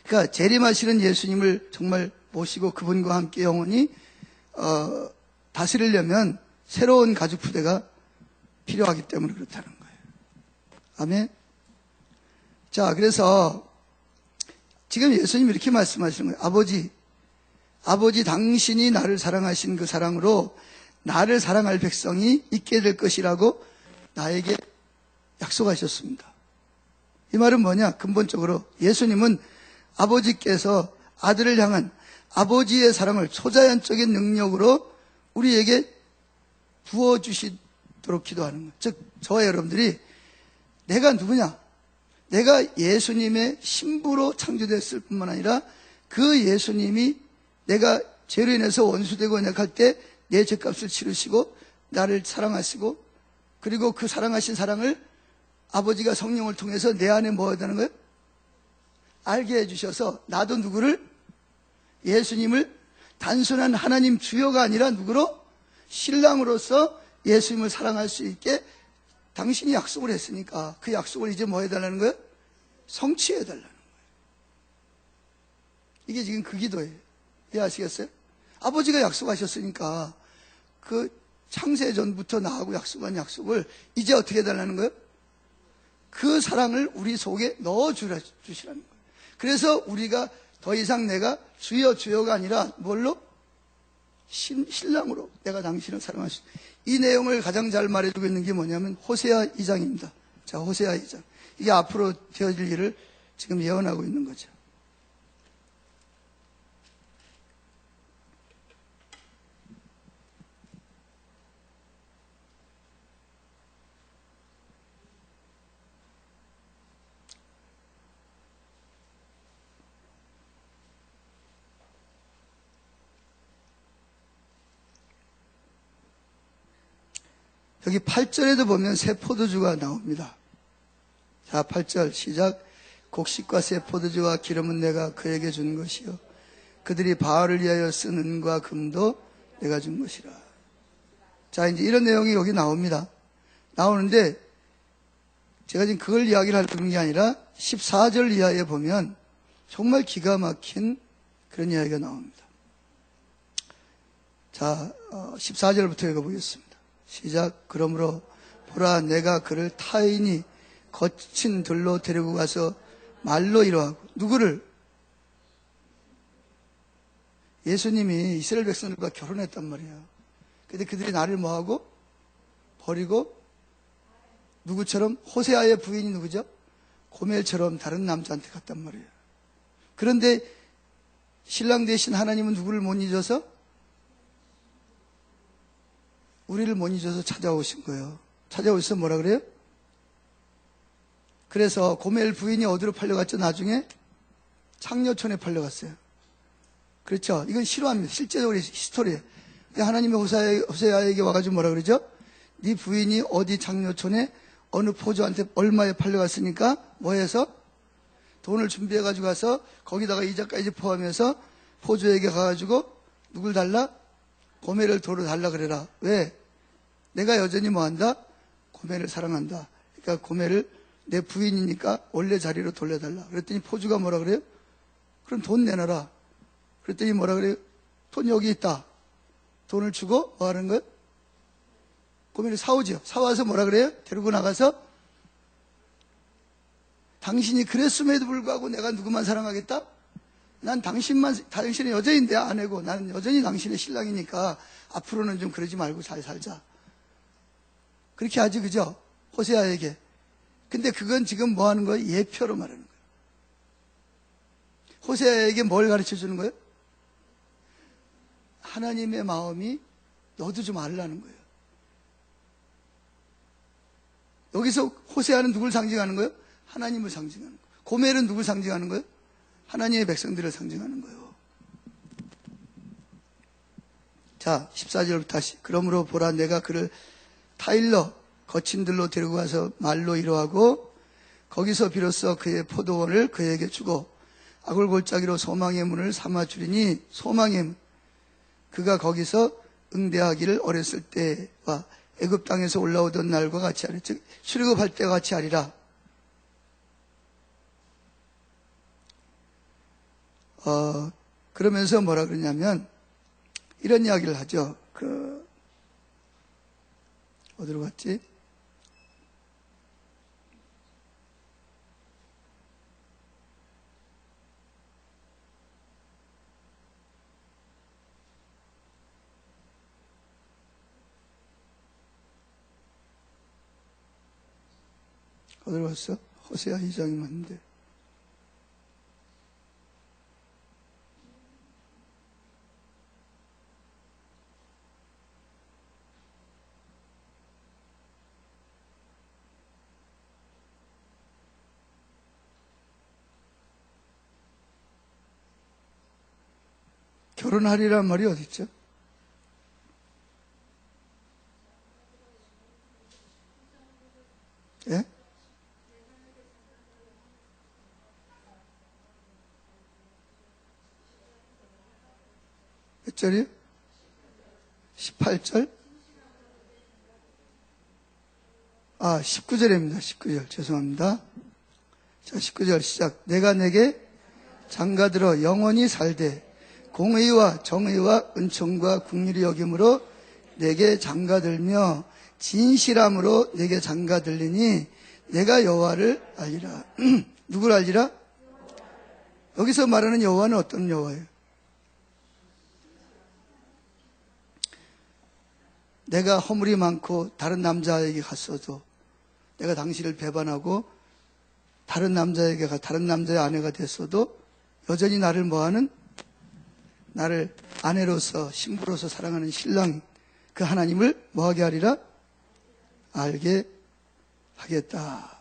그러니까 재림하시는 예수님을 정말 모시고 그분과 함께 영원히 다스리려면 새로운 가죽 푸대가 필요하기 때문에 그렇다는 거예요. 아멘. 자, 그래서 지금 예수님이 이렇게 말씀하시는 거예요. 아버지 당신이 나를 사랑하신 그 사랑으로 나를 사랑할 백성이 있게 될 것이라고 나에게 약속하셨습니다. 이 말은 뭐냐? 근본적으로 예수님은 아버지께서 아들을 향한 아버지의 사랑을 초자연적인 능력으로 우리에게 부어주시도록 기도하는 거예요. 즉, 저와 여러분들이 내가 누구냐? 내가 예수님의 신부로 창조됐을 뿐만 아니라 그 예수님이 내가 죄로 인해서 원수되고 연약할 때 내 죄값을 치르시고 나를 사랑하시고, 그리고 그 사랑하신 사랑을 아버지가 성령을 통해서 내 안에 뭐 하다는 거예요? 알게 해주셔서 나도 누구를? 예수님을 단순한 하나님 주여가 아니라 누구로? 신랑으로서 예수님을 사랑할 수 있게 당신이 약속을 했으니까 그 약속을 이제 뭐 해달라는 거예요? 성취해달라는 거예요. 이게 지금 그 기도예요. 이해하시겠어요? 아버지가 약속하셨으니까 그 창세전부터 나하고 약속한 약속을 이제 어떻게 해달라는 거예요? 그 사랑을 우리 속에 넣어주시라는 거예요. 그래서 우리가 더 이상 내가 주여 주여가 아니라 뭘로? 신랑으로 내가 당신을 사랑할 수 있다. 이 내용을 가장 잘 말해주고 있는 게 뭐냐면 호세아 2장입니다. 자, 호세아 2장. 이게 앞으로 되어질 일을 지금 예언하고 있는 거죠. 여기 8절에도 보면 새 포도주가 나옵니다. 자, 8절 시작. 곡식과 새 포도주와 기름은 내가 그에게 준 것이요 그들이 바알을 위하여 쓴 은과 금도 내가 준 것이라. 자, 이제 이런 내용이 여기 나옵니다. 나오는데 제가 지금 그걸 이야기를 하려는 게 아니라 14절 이하에 보면 정말 기가 막힌 그런 이야기가 나옵니다. 자, 14절부터 읽어보겠습니다. 시작. 그러므로 보라 내가 그를 타인이 거친 들로 데리고 가서 말로 이러하고. 누구를? 예수님이 이스라엘 백성들과 결혼했단 말이에요. 근데 그들이 나를 뭐하고? 버리고 누구처럼? 호세아의 부인이 누구죠? 고멜처럼 다른 남자한테 갔단 말이에요. 그런데 신랑 대신 하나님은 누구를 못 잊어서? 우리를 못 잊어서 찾아오신 거예요. 찾아오셔서 뭐라 그래요? 그래서 고멜 부인이 어디로 팔려갔죠? 나중에 창녀촌에 팔려갔어요. 그렇죠? 이건 실화입니다. 실제적으로 히스토리예요. 하나님이 호세아에게 와가지고 뭐라 그러죠? 네 부인이 어디 창녀촌에 어느 포주한테 얼마에 팔려갔으니까 뭐해서? 돈을 준비해가지고 가서 거기다가 이자까지 포함해서 포주에게 가가지고 누굴 달라? 고멜을 도로 달라 그래라. 왜? 내가 여전히 뭐한다? 고멜을 사랑한다. 그러니까 고멜을 내 부인이니까 원래 자리로 돌려달라. 그랬더니 포주가 뭐라 그래요? 그럼 돈 내놔라. 그랬더니 뭐라 그래요? 돈 여기 있다. 돈을 주고 뭐 하는 거예요? 고멜을 사오죠. 사와서 뭐라 그래요? 데리고 나가서 당신이 그랬음에도 불구하고 내가 누구만 사랑하겠다? 난 당신의 여자인데 아내고 나는 여전히 당신의 신랑이니까 앞으로는 좀 그러지 말고 잘 살자. 그렇게 하지, 그죠? 호세아에게. 근데 그건 지금 뭐 하는 거예요? 예표로 말하는 거예요. 호세아에게 뭘 가르쳐 주는 거예요? 하나님의 마음이 너도 좀 알라는 거예요. 여기서 호세아는 누굴 상징하는 거예요? 하나님을 상징하는 거예요. 고멜은 누굴 상징하는 거예요? 하나님의 백성들을 상징하는 거예요. 자, 14절 다시. 그러므로 보라 내가 그를 타일러 거친 들로 데리고 가서 말로 이러하고 거기서 비로소 그의 포도원을 그에게 주고 아굴골짜기로 소망의 문을 삼아 주리니 소망의 문. 그가 거기서 응대하기를 어렸을 때와 애굽 땅에서 올라오던 날과 같이 하리. 즉 출애굽할 때와 같이 하리라. 그러면서 뭐라 그러냐면 이런 이야기를 하죠. 어디로 갔지? 어디로 갔어? 호세아 2장이 맞는데. 결혼하리란 말이 어디 있죠? 예? 몇 절이요? 18절? 19절입니다. 19절. 죄송합니다. 자, 19절 시작. 내가 내게 장가들어 영원히 살되 공의와 정의와 은총과 긍휼이 여김으로 내게 장가들며 진실함으로 내게 장가들리니 내가 여호와를 알리라. 누구를 알리라? 여기서 말하는 여호와는 어떤 여호와예요? 내가 허물이 많고 다른 남자에게 갔어도, 내가 당신을 배반하고 다른 남자의 아내가 됐어도 여전히 나를 뭐하는, 나를 아내로서 신부로서 사랑하는 신랑, 그 하나님을 뭐하게 하리라? 알게 하겠다.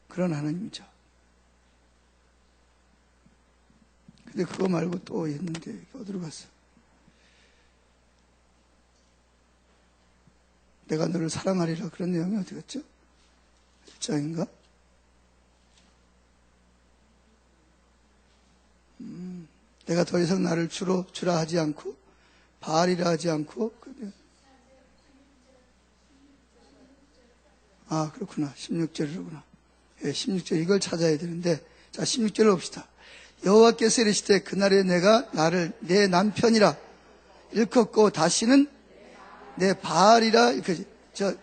그런 하나님이죠. 근데 그거 말고 또 있는데 어디로 갔어? 내가 너를 사랑하리라, 그런 내용이 어디 갔죠? 1장인가? 내가 더 이상 나를 주라 하지 않고 바알이라 하지 않고, 아 그렇구나, 16절이로구나. 예, 16절 이걸 찾아야 되는데, 자 16절을 봅시다. 여호와께서 이르시되 그날에 내가 나를 내 남편이라 일컫고 다시는 내 바알이라. 저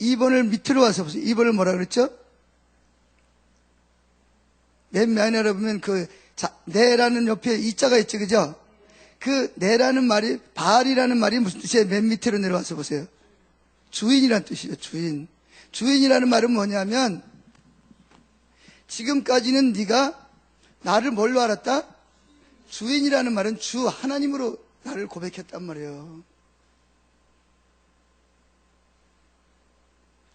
2번을 밑으로 와서 보세요. 2번을 뭐라 그랬죠? 맨 마이너로 보면 내라는 옆에 이자가 있죠, 그죠? 그 내라는 말이, 바알이라는 말이 무슨 뜻이에요? 맨 밑으로 내려와서 보세요. 주인이란 뜻이죠, 주인. 주인이라는 말은 뭐냐면, 지금까지는 네가 나를 뭘로 알았다? 주인이라는 말은 주 하나님으로 나를 고백했단 말이에요.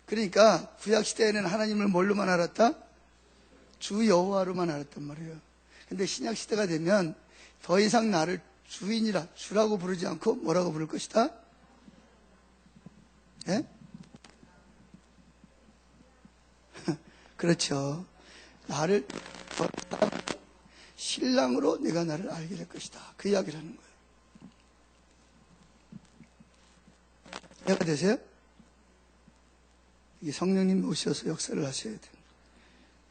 그러니까 구약시대에는 하나님을 뭘로만 알았다? 주 여호와로만 알았단 말이에요. 근데 신약시대가 되면 더 이상 나를 주인이라, 주라고 부르지 않고 뭐라고 부를 것이다? 예? 그렇죠. 나를 신랑으로 내가 나를 알게 될 것이다. 그 이야기를 하는 거예요. 이해가 되세요? 이게 성령님 오셔서 역사를 하셔야 돼요.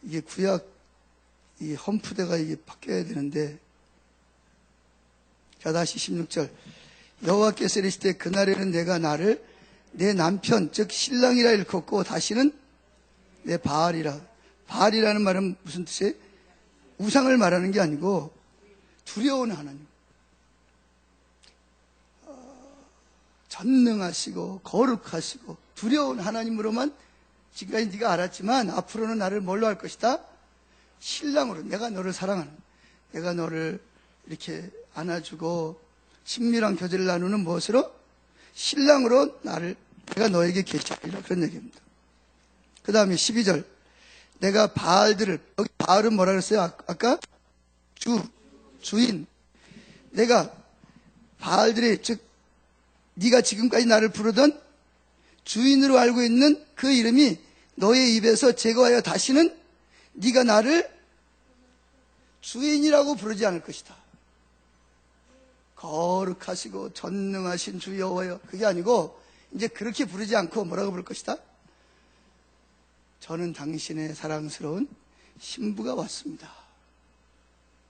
이게 구약, 이 험프대가 이게 바뀌어야 되는데, 자, 다시 16절. 여호와께서 이르시되 그날에는 내가 나를 내 남편, 즉 신랑이라 일컫고 다시는 내 바알이라. 바알이라는 말은 무슨 뜻이에요? 우상을 말하는 게 아니고 두려운 하나님. 전능하시고 거룩하시고 두려운 하나님으로만 지금까지 네가 알았지만, 앞으로는 나를 뭘로 할 것이다? 신랑으로. 내가 너를 사랑하는, 내가 너를 이렇게 안아주고 친밀한 교제를 나누는 무엇으로? 신랑으로 내가 너에게 계시리라, 그런 얘기입니다. 그 다음에 12절. 내가 바알들을, 여기 바알은 뭐라 그랬어요? 아까? 주인. 내가 바알들이, 즉 네가 지금까지 나를 부르던 주인으로 알고 있는 그 이름이 너의 입에서 제거하여 다시는 네가 나를 주인이라고 부르지 않을 것이다. 거룩하시고 전능하신 주 여호와여, 그게 아니고 이제 그렇게 부르지 않고 뭐라고 부를 것이다? 저는 당신의 사랑스러운 신부가 왔습니다.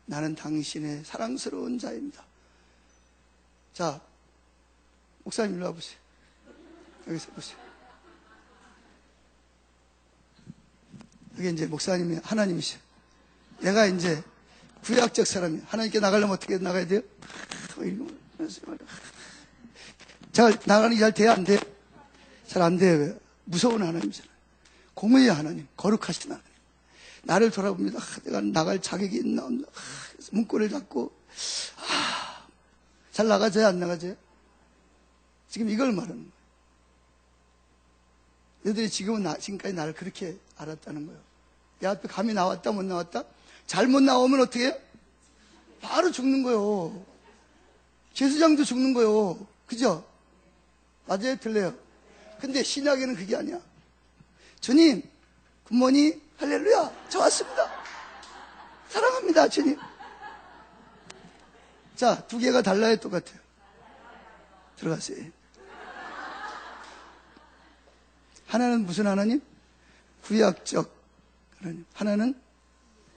나는 당신의 사랑스러운 자입니다. 자, 목사님 일로 와보세요. 여기서 보세요. 여기 이제 목사님이 하나님이셔. 내가 이제 구약적 사람이야. 하나님께 나가려면 어떻게 나가야 돼요? 잘 나가는 게 잘 돼야 안 돼요? 잘 안 돼요. 왜? 무서운 하나님이잖아요. 공의의 하나님, 거룩하신 하나님. 나를 돌아봅니다. 내가 나갈 자격이 있나 없나. 문고를 잡고 잘 나가져야 안 나가져요? 지금 이걸 말하는 거예요. 너희들이 지금까지 나를 그렇게 알았다는 거예요. 내 앞에 감이 나왔다 못 나왔다? 잘못 나오면 어떻게 해요? 바로 죽는 거예요. 제사장도 죽는 거예요. 그죠? 맞아요? 틀려요? 근데 신약에는 그게 아니야. 주님, 굿모닝, 할렐루야, 저 왔습니다. 사랑합니다, 주님. 자, 두 개가 달라요, 똑같아요? 들어가세요. 하나는 무슨 하나님? 구약적 하나님. 하나는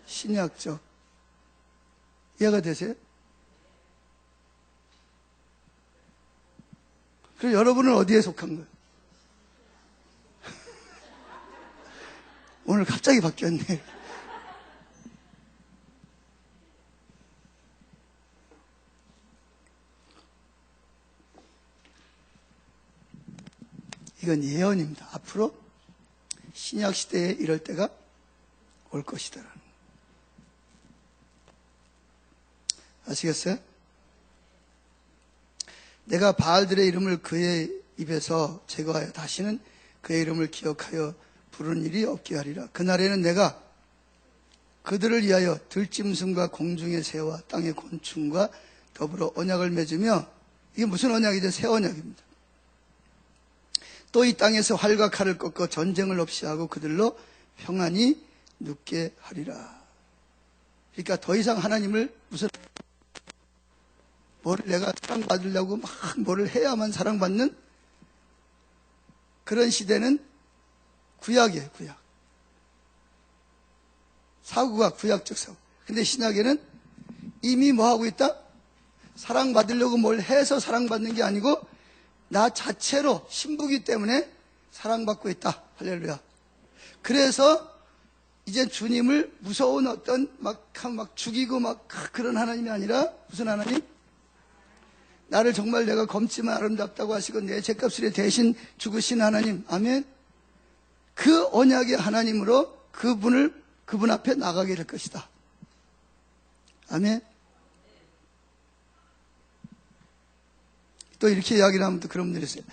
신약적. 이해가 되세요? 그리고 여러분은 어디에 속한 거예요? 오늘 갑자기 바뀌었네. 이건 예언입니다. 앞으로 신약 시대에 이럴 때가 올 것이다라는. 아시겠어요? 내가 바알들의 이름을 그의 입에서 제거하여 다시는 그의 이름을 기억하여 부르는 일이 없게 하리라. 그날에는 내가 그들을 위하여 들짐승과 공중의 새와 땅의 곤충과 더불어 언약을 맺으며, 이게 무슨 언약이죠? 새 언약입니다. 또 이 땅에서 활과 칼을 꺾어 전쟁을 없이 하고 그들로 평안히 눕게 하리라. 그러니까 더 이상 하나님을 무슨 뭐를 내가 사랑받으려고 막 뭐를 해야만 사랑받는 그런 시대는 구약이에요. 구약. 사고가 구약적 사고. 근데 신약에는 이미 뭐 하고 있다? 사랑받으려고 뭘 해서 사랑받는 게 아니고 나 자체로 신부기 때문에 사랑받고 있다. 할렐루야. 그래서 이제 주님을 무서운 어떤 막 죽이고 막 그런 하나님이 아니라 무슨 하나님? 나를 정말 내가 검지만 아름답다고 하시고 내 죄값을 대신 죽으신 하나님. 아멘. 그 언약의 하나님으로 그분 앞에 나가게 될 것이다. 아멘. 또 이렇게 이야기를 하면 또 그런 분들이 있어요.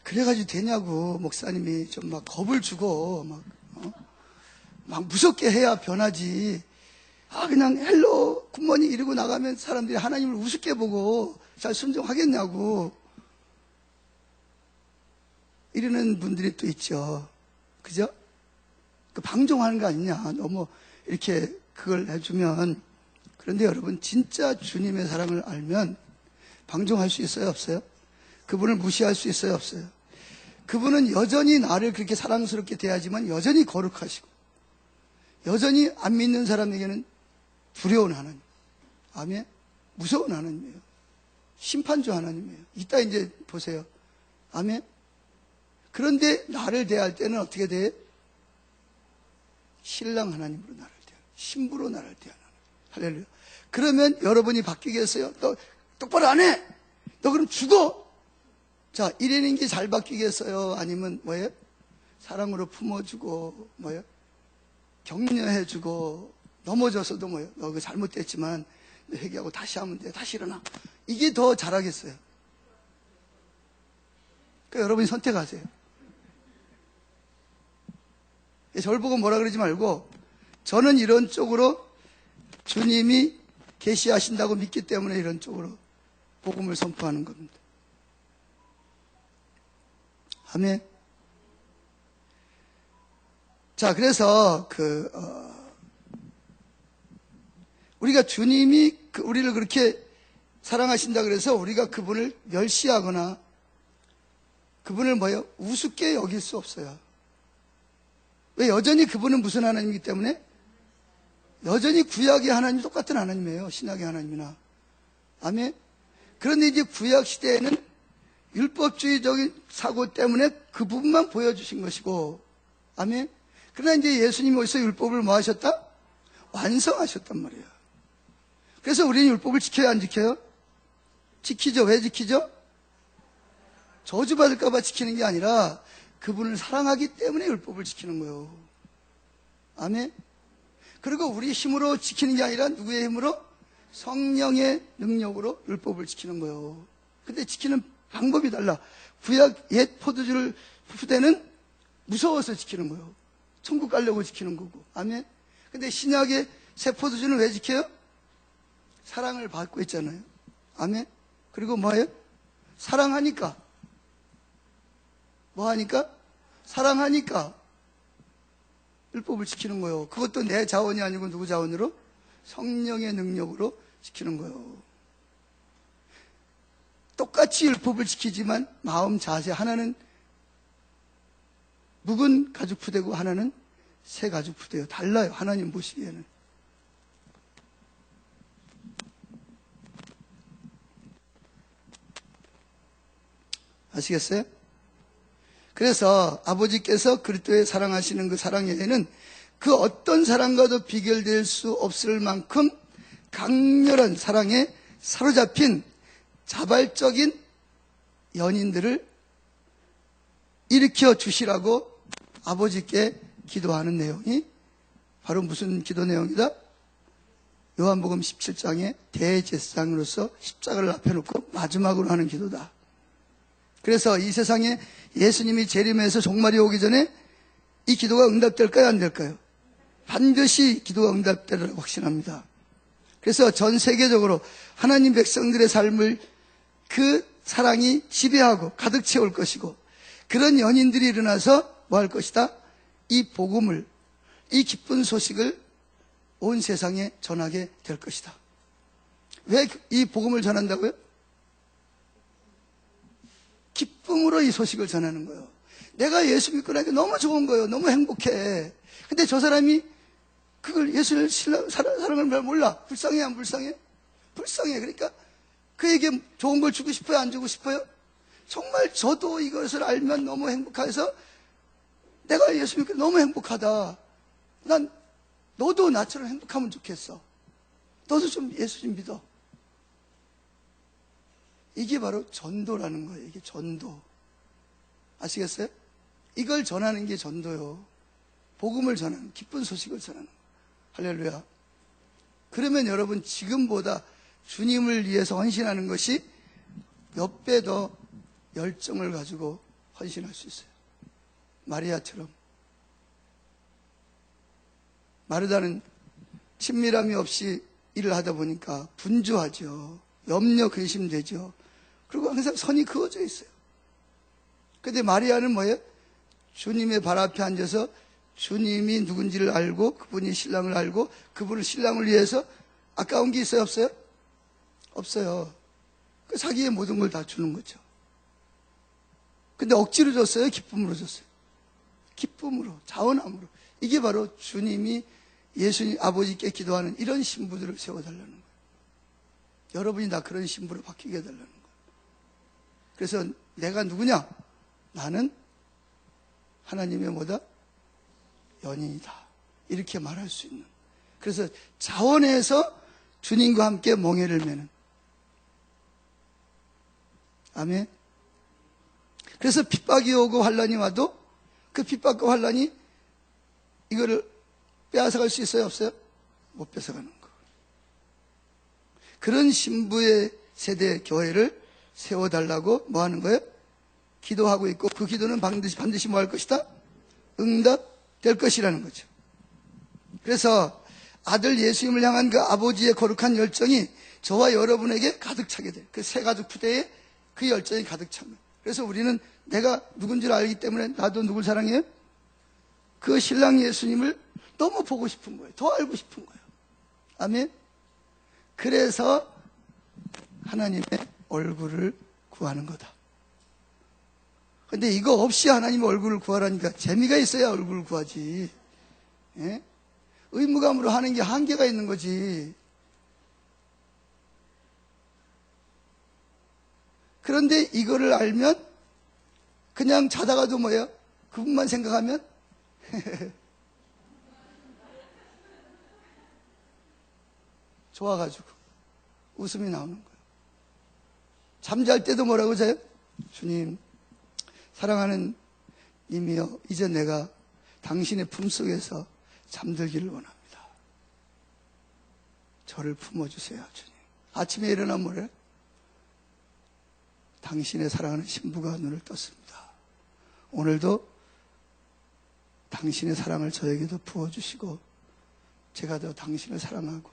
그래가지고 되냐고, 목사님이 좀 막 겁을 주고 막 무섭게 해야 변하지. 그냥 헬로 굿모닝 이러고 나가면 사람들이 하나님을 우습게 보고 잘 순종하겠냐고 이러는 분들이 또 있죠. 그죠? 그 방종하는 거 아니냐. 너무 이렇게 그걸 해주면. 그런데 여러분, 진짜 주님의 사랑을 알면 방종할 수 있어요? 없어요? 그분을 무시할 수 있어요? 없어요? 그분은 여전히 나를 그렇게 사랑스럽게 대하지만 여전히 거룩하시고 여전히 안 믿는 사람에게는 두려운 하나님. 아멘. 무서운 하나님이에요. 심판주 하나님이에요. 이따 이제 보세요. 아멘. 그런데 나를 대할 때는 어떻게 돼? 신랑 하나님으로 나를 대하는, 신부로 나를 대하는. 할렐루야. 그러면 여러분이 바뀌겠어요? 너 똑바로 안 해! 너 그럼 죽어! 자, 이러는 게 잘 바뀌겠어요? 아니면 뭐예요? 사랑으로 품어주고, 뭐예요? 격려해주고, 넘어져서도 뭐예요? 너 그거 잘못됐지만, 너 회개하고 다시 하면 돼. 다시 일어나. 이게 더 잘하겠어요. 그러니까 여러분이 선택하세요. 저를 보고 뭐라 그러지 말고, 저는 이런 쪽으로 주님이 계시하신다고 믿기 때문에 이런 쪽으로 복음을 선포하는 겁니다. 아멘. 자, 그래서 우리가 주님이 우리를 그렇게 사랑하신다 그래서 우리가 그분을 멸시하거나 그분을 뭐예요? 우습게 여길 수 없어요. 왜? 여전히 그분은 무슨 하나님이기 때문에? 여전히 구약의 하나님이 똑같은 하나님이에요. 신약의 하나님이나. 아멘. 그런데 이제 구약 시대에는 율법주의적인 사고 때문에 그 부분만 보여주신 것이고, 아멘. 그러나 이제 예수님이 어디서 율법을 뭐 하셨다? 완성하셨단 말이에요. 그래서 우리는 율법을 지켜야 안 지켜요? 지키죠. 왜 지키죠? 저주받을까봐 지키는 게 아니라 그분을 사랑하기 때문에 율법을 지키는 거예요. 아멘. 그리고 우리 힘으로 지키는 게 아니라 누구의 힘으로? 성령의 능력으로 율법을 지키는 거예요. 근데 지키는 방법이 달라. 구약 옛 포도주를 후대는 무서워서 지키는 거예요. 천국 가려고 지키는 거고. 아멘. 근데 신약의 새 포도주는 왜 지켜요? 사랑을 받고 있잖아요. 아멘. 그리고 뭐예요? 사랑하니까. 뭐 하니까? 사랑하니까 율법을 지키는 거예요. 그것도 내 자원이 아니고 누구 자원으로? 성령의 능력으로 지키는 거예요. 똑같이 율법을 지키지만 마음 자세, 하나는 묵은 가죽 푸대고 하나는 새 가죽 푸대요. 달라요. 하나님 보시기에는. 아시겠어요? 그래서 아버지께서 그리스도의 사랑하시는 그 사랑에는 그 어떤 사랑과도 비교될 수 없을 만큼 강렬한 사랑에 사로잡힌 자발적인 연인들을 일으켜 주시라고 아버지께 기도하는 내용이 바로 무슨 기도 내용이다? 요한복음 17장에 대제사장으로서 십자가를 앞에 놓고 마지막으로 하는 기도다. 그래서 이 세상에 예수님이 재림해서 종말이 오기 전에 이 기도가 응답될까요? 안 될까요? 반드시 기도가 응답되리라고 확신합니다. 그래서 전 세계적으로 하나님 백성들의 삶을 그 사랑이 지배하고 가득 채울 것이고, 그런 연인들이 일어나서 뭐 할 것이다? 이 복음을, 이 기쁜 소식을 온 세상에 전하게 될 것이다. 왜 이 복음을 전한다고요? 기쁨으로 이 소식을 전하는 거예요. 내가 예수 믿고 나니까 너무 좋은 거예요. 너무 행복해. 근데 저 사람이 그걸 예수를 사랑을 잘 몰라. 불쌍해, 안 불쌍해? 불쌍해. 그러니까 그에게 좋은 걸 주고 싶어요? 안 주고 싶어요? 정말 저도 이것을 알면 너무 행복해서 내가 예수 믿고 너무 행복하다. 난 너도 나처럼 행복하면 좋겠어. 너도 좀 예수 좀 믿어. 이게 바로 전도라는 거예요. 이게 전도. 아시겠어요? 이걸 전하는 게 전도요. 복음을 전하는, 기쁜 소식을 전하는 거예요. 할렐루야. 그러면 여러분 지금보다 주님을 위해서 헌신하는 것이 몇 배 더 열정을 가지고 헌신할 수 있어요. 마리아처럼. 마르다는 친밀함이 없이 일을 하다 보니까 분주하죠. 염려, 근심되죠. 그리고 항상 선이 그어져 있어요. 근데 마리아는 뭐예요? 주님의 발 앞에 앉아서 주님이 누군지를 알고, 그분이 신랑을 알고, 그분을 신랑을 위해서 아까운 게 있어요? 없어요? 없어요. 그 자기의 모든 걸 다 주는 거죠. 근데 억지로 줬어요? 기쁨으로 줬어요? 기쁨으로, 자원함으로. 이게 바로 주님이 예수님 아버지께 기도하는 이런 신부들을 세워달라는 거예요. 여러분이 다 그런 신부로 바뀌게 해달라는 거예요. 그래서 내가 누구냐? 나는 하나님의 뭐다? 연인이다. 이렇게 말할 수 있는. 그래서 자원해서 주님과 함께 멍에를 매는. 아멘. 그래서 핍박이 오고 환란이 와도 그 핍박과 환란이 이거를 빼앗아갈 수 있어요? 없어요? 못 뺏어가는 거. 그런 신부의 세대 교회를 세워달라고 뭐 하는 거예요? 기도하고 있고, 그 기도는 반드시 뭐 할 것이다? 응답될 것이라는 거죠. 그래서 아들 예수님을 향한 그 아버지의 거룩한 열정이 저와 여러분에게 가득 차게 돼요. 그 새 가족 부대에 그 열정이 가득 찬 거예요. 그래서 우리는 내가 누군지를 알기 때문에 나도 누굴 사랑해요? 그 신랑 예수님을 너무 보고 싶은 거예요. 더 알고 싶은 거예요. 아멘. 그래서 하나님의 얼굴을 구하는 거다. 근데 이거 없이 하나님의 얼굴을 구하라니까 재미가 있어야 얼굴을 구하지. 예? 의무감으로 하는 게 한계가 있는 거지. 그런데 이거를 알면 그냥 자다가도 뭐예요? 그분만 생각하면 좋아가지고 웃음이 나오는 거예요. 잠잘 때도 뭐라고 자요? 주님, 사랑하는 님이여, 이제 내가 당신의 품속에서 잠들기를 원합니다. 저를 품어주세요, 주님. 아침에 일어나면 뭐래요? 당신의 사랑하는 신부가 눈을 떴습니다. 오늘도 당신의 사랑을 저에게도 부어주시고 제가 더 당신을 사랑하고,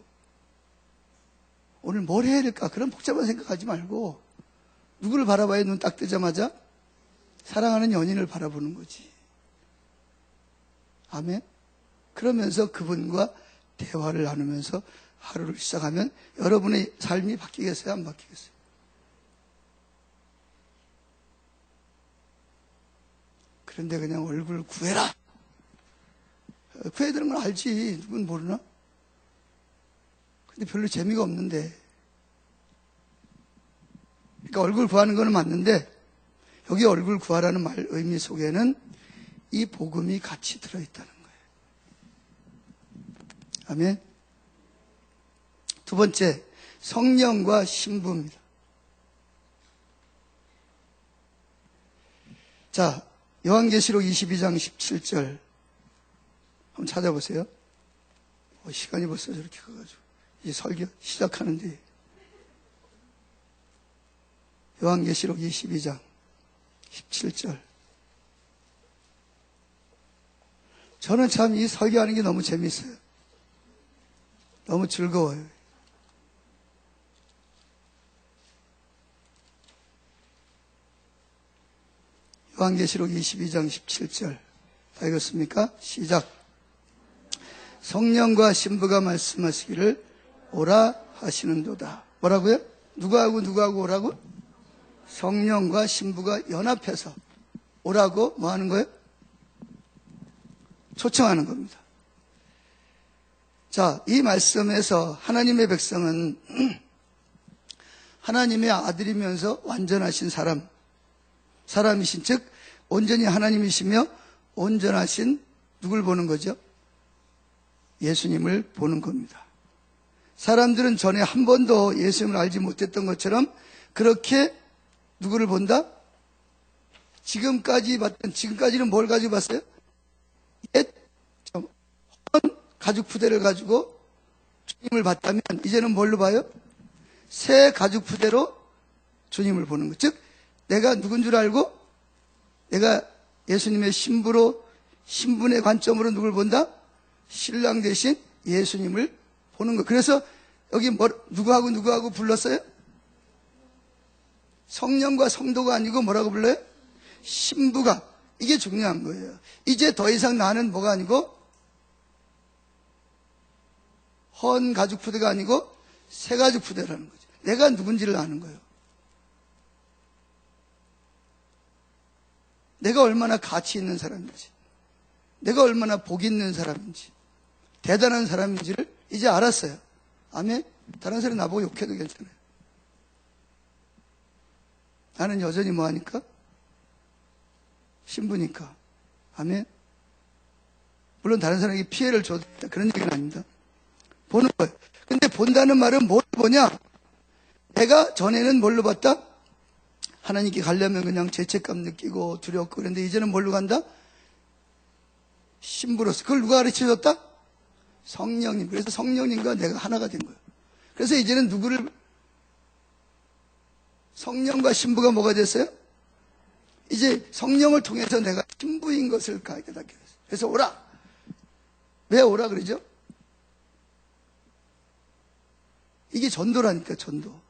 오늘 뭘 해야 될까? 그런 복잡한 생각하지 말고 누구를 바라봐야 눈 딱 뜨자마자 사랑하는 연인을 바라보는 거지. 아멘. 그러면서 그분과 대화를 나누면서 하루를 시작하면 여러분의 삶이 바뀌겠어요? 안 바뀌겠어요? 그런데 그냥 얼굴 구해라. 구해야 되는 건 알지. 누군 모르나? 근데 별로 재미가 없는데. 그러니까 얼굴 구하는 거는 맞는데, 여기 얼굴 구하라는 말 의미 속에는 이 복음이 같이 들어있다는 거예요. 아멘. 두 번째, 성령과 신부입니다. 자, 요한계시록 22장 17절 한번 찾아보세요. 시간이 벌써 저렇게 가가지고 이제 설교 시작하는데, 요한계시록 22장 17절. 저는 참 이 설교하는 게 너무 재밌어요. 너무 즐거워요. 요한계시록 22장 17절 다 읽었습니까? 시작. 성령과 신부가 말씀하시기를 오라 하시는도다. 뭐라고요? 누구하고 오라고? 성령과 신부가 연합해서 오라고 뭐 하는 거예요? 초청하는 겁니다. 자, 이 말씀에서 하나님의 백성은 하나님의 아들이면서 완전하신 사람이신 즉 온전히 하나님이시며 온전하신 누굴 보는 거죠? 예수님을 보는 겁니다. 사람들은 전에 한 번도 예수님을 알지 못했던 것처럼 그렇게 누구를 본다? 지금까지는 뭘 가지고 봤어요? 옛 가죽 푸대를 가지고 주님을 봤다면 이제는 뭘로 봐요? 새 가죽 푸대로 주님을 보는 것. 즉 내가 누군 줄 알고 내가 예수님의 신분의 관점으로 누굴 본다? 신랑 대신 예수님을 보는 것. 그래서 여기 누구하고 불렀어요? 성령과 성도가 아니고 뭐라고 불러요? 신부가. 이게 중요한 거예요. 이제 더 이상 나는 뭐가 아니고 헌 가죽 푸대가 아니고 새 가죽 푸대라는 거죠. 내가 누군지를 아는 거예요. 내가 얼마나 가치 있는 사람인지, 내가 얼마나 복 있는 사람인지, 대단한 사람인지를 이제 알았어요. 아멘? 다른 사람이 나보고 욕해도 괜찮아요. 나는 여전히 뭐하니까? 신부니까. 아멘? 물론 다른 사람에게 피해를 줘도 그런 얘기는 아닙니다. 보는 거예요. 근데 본다는 말은 뭘 보냐? 내가 전에는 뭘로 봤다? 하나님께 가려면 그냥 죄책감 느끼고 두렵고 그런데 이제는 뭘로 간다? 신부로서. 그걸 누가 가르쳐줬다? 성령님. 그래서 성령님과 내가 하나가 된 거예요. 그래서 이제는 성령과 신부가 뭐가 됐어요? 이제 성령을 통해서 내가 신부인 것을 깨닫게 됐어요. 그래서 오라. 왜 오라 그러죠? 이게 전도라니까, 전도.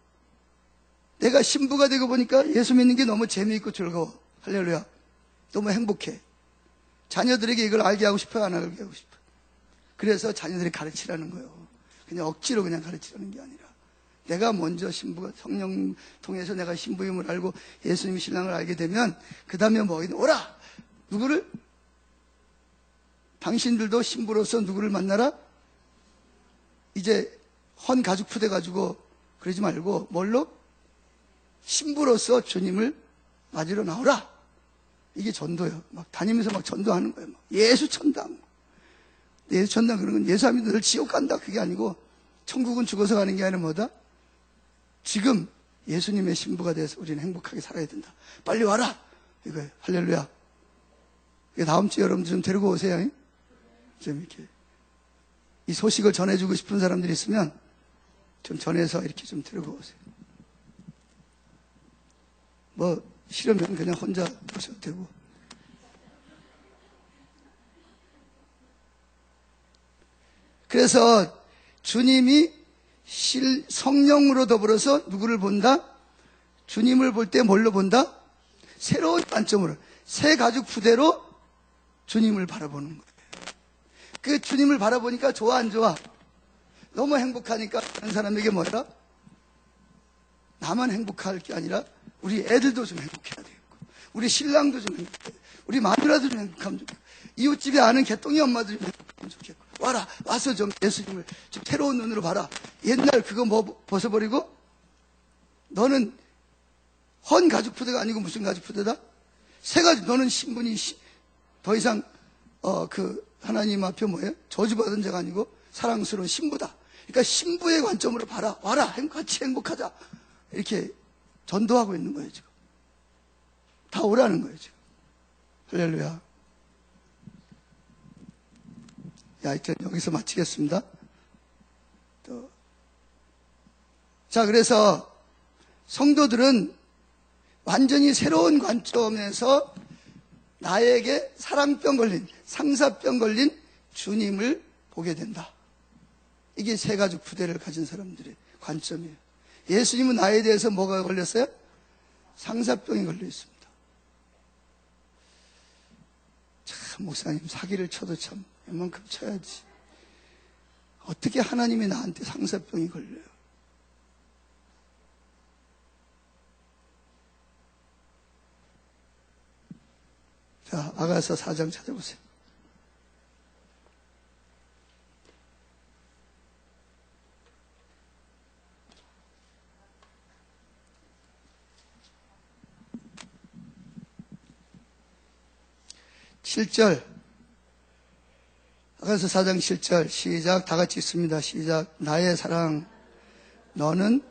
내가 신부가 되고 보니까 예수 믿는 게 너무 재미있고 즐거워. 할렐루야. 너무 행복해. 자녀들에게 이걸 알게 하고 싶어요? 안 알게 하고 싶어요? 그래서 자녀들이 가르치라는 거예요. 그냥 억지로 그냥 가르치라는 게 아니라. 내가 먼저 성령 통해서 내가 신부임을 알고 예수님 신랑을 알게 되면 그 다음에 뭐하겠냐? 오라! 누구를? 당신들도 신부로서 누구를 만나라? 이제 헌 가죽 푸대 가지고 그러지 말고 뭘로? 신부로서 주님을 맞으러 나오라. 이게 전도예요. 막 다니면서 막 전도하는 거예요. 막 예수 천당. 예수 천당 그런 건 예수 안 믿으면 늘 지옥 간다. 그게 아니고 천국은 죽어서 가는 게 아니라 뭐다? 지금 예수님의 신부가 돼서 우리는 행복하게 살아야 된다. 빨리 와라. 이거예요. 할렐루야. 다음 주에 여러분들 좀 데리고 오세요. 좀 이렇게 이 소식을 전해주고 싶은 사람들이 있으면 좀 전해서 이렇게 좀 데리고 오세요. 뭐 싫으면 그냥 혼자 오셔도 되고. 그래서 주님이 성령으로 더불어서 누구를 본다? 주님을 볼 때 뭘로 본다? 새로운 관점으로, 새 가죽 푸대로 주님을 바라보는 거예요. 그 주님을 바라보니까 좋아 안 좋아? 너무 행복하니까 다른 사람에게 뭐라? 나만 행복할 게 아니라 우리 애들도 좀 행복해야 되겠고, 우리 신랑도 좀 행복해야 되고, 우리 마누라도 좀 행복하면 좋겠고, 이웃집에 아는 개똥이 엄마도 좀 행복하면 좋겠고, 와라, 와서 좀 예수님을 좀 새로운 눈으로 봐라. 옛날 그거 뭐 벗어버리고 너는 헌 가죽 푸대가 아니고 무슨 가죽 푸대다? 새 가죽. 너는 신분이 더 이상 하나님 앞에 뭐예요? 저주받은 자가 아니고 사랑스러운 신부다. 그러니까 신부의 관점으로 봐라. 와라, 같이 행복하자. 이렇게 전도하고 있는 거예요, 지금. 다 오라는 거예요, 지금. 할렐루야. 하여튼 여기서 마치겠습니다. 자, 그래서 성도들은 완전히 새로운 관점에서 나에게 사랑병 걸린, 상사병 걸린 주님을 보게 된다. 이게 새 가죽 부대를 가진 사람들의 관점이에요. 예수님은 나에 대해서 뭐가 걸렸어요? 상사병이 걸려 있습니다. 참, 목사님 사기를 쳐도 참 웬만큼 쳐야지. 어떻게 하나님이 나한테 상사병이 걸려요? 자, 아가서 4장 찾아보세요. (7절) 아가서 4장 7절 시작. 다 같이 읽습니다. 시작. 나의 사랑 너는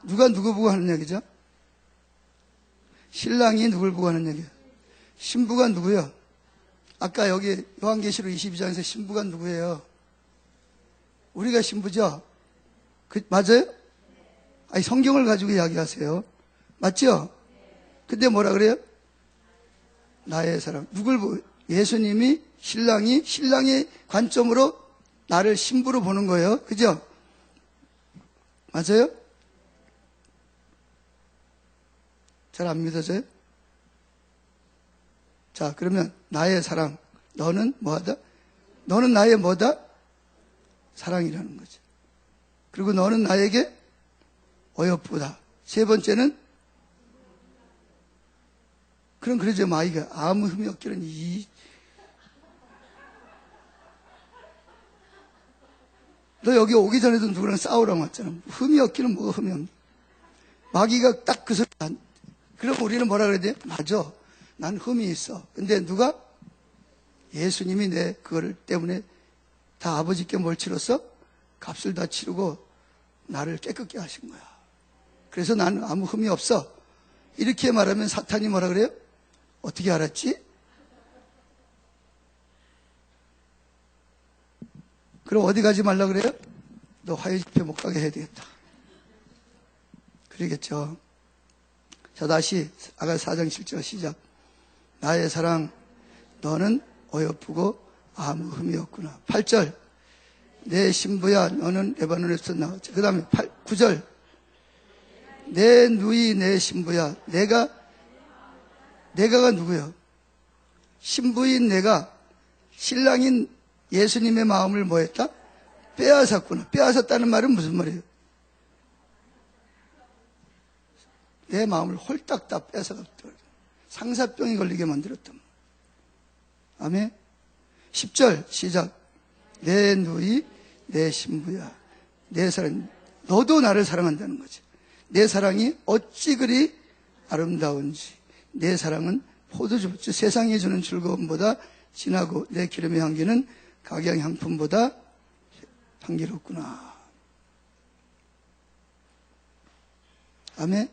누가 누구 보고 하는 얘기죠? 신랑이 누굴 보고 하는 얘기예요? 신부가 누구예요? 아까 여기 요한계시록 22장에서 신부가 누구예요? 우리가 신부죠? 맞아요? 아니, 성경을 가지고 이야기하세요. 맞죠? 근데 뭐라 그래요? 나의 사랑. 누굴 보고? 예수님이 신랑의 관점으로 나를 신부로 보는 거예요. 그죠? 맞아요? 잘 안 믿어져요? 자, 그러면 나의 사랑. 너는 뭐하다? 너는 나의 뭐다? 사랑이라는 거죠. 그리고 너는 나에게 어여쁘다. 세 번째는 그럼 그러죠. 마이가 아무 흠이 없기는 너 여기 오기 전에도 누구랑 싸우라고 왔잖아. 흠이 없기는 뭐가 흠이 없니? 마귀가 딱 그 소리 그럼 우리는 뭐라 그래야 돼? 맞아. 난 흠이 있어. 근데 누가? 예수님이 내 그거를 때문에 다 아버지께 뭘 치렀어? 값을 다 치르고 나를 깨끗게 하신 거야. 그래서 나는 아무 흠이 없어. 이렇게 말하면 사탄이 뭐라 그래요? 어떻게 알았지? 그럼 어디 가지 말라 그래요? 너 화해 집회 못 가게 해야 되겠다. 그러겠죠. 자, 다시 아가서 4장 7절 시작. 나의 사랑 너는 어여쁘고 아무 흠이 없구나. 8절 내 신부야 너는 레바논에서 나왔지. 그 다음에 9절 내 누이 내 신부야. 내가가 누구요? 신부인 내가 신랑인 예수님의 마음을 뭐 했다? 빼앗았구나. 빼앗았다는 말은 무슨 말이에요? 내 마음을 홀딱 다 뺏어갔다. 상사병이 걸리게 만들었단 말이에요. 아멘. 10절 시작. 내 누이 내 신부야. 내 사랑. 너도 나를 사랑한다는 거지. 내 사랑이 어찌 그리 아름다운지. 내 사랑은 포도주, 세상이 주는 즐거움보다 진하고 내 기름의 향기는 각양 향품보다 향기롭구나. 아멘.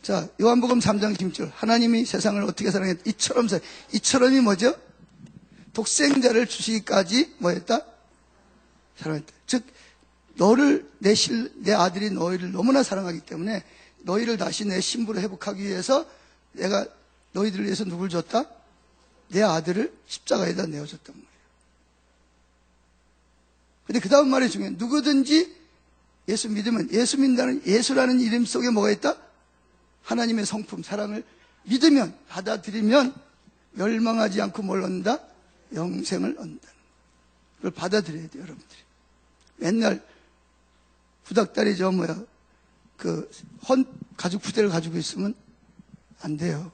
자, 요한복음 3장 16절 하나님이 세상을 어떻게 사랑했다? 이처럼이 뭐죠? 독생자를 주시기까지 뭐했다? 사랑했다. 즉 너를 내 아들이 너희를 너무나 사랑하기 때문에 너희를 다시 내 신부로 회복하기 위해서 내가 너희들을 위해서 누굴 줬다? 내 아들을 십자가에다 내어줬단 말이에요. 근데 그 다음 말이 중요해. 누구든지 예수 믿으면, 예수 믿는다는 예수라는 이름 속에 뭐가 있다? 하나님의 성품, 사랑을 믿으면, 받아들이면 멸망하지 않고 뭘 얻는다? 영생을 얻는다. 그걸 받아들여야 돼요, 여러분들이. 맨날 구닥다리 헌 가죽 부대를 가지고 있으면 안 돼요.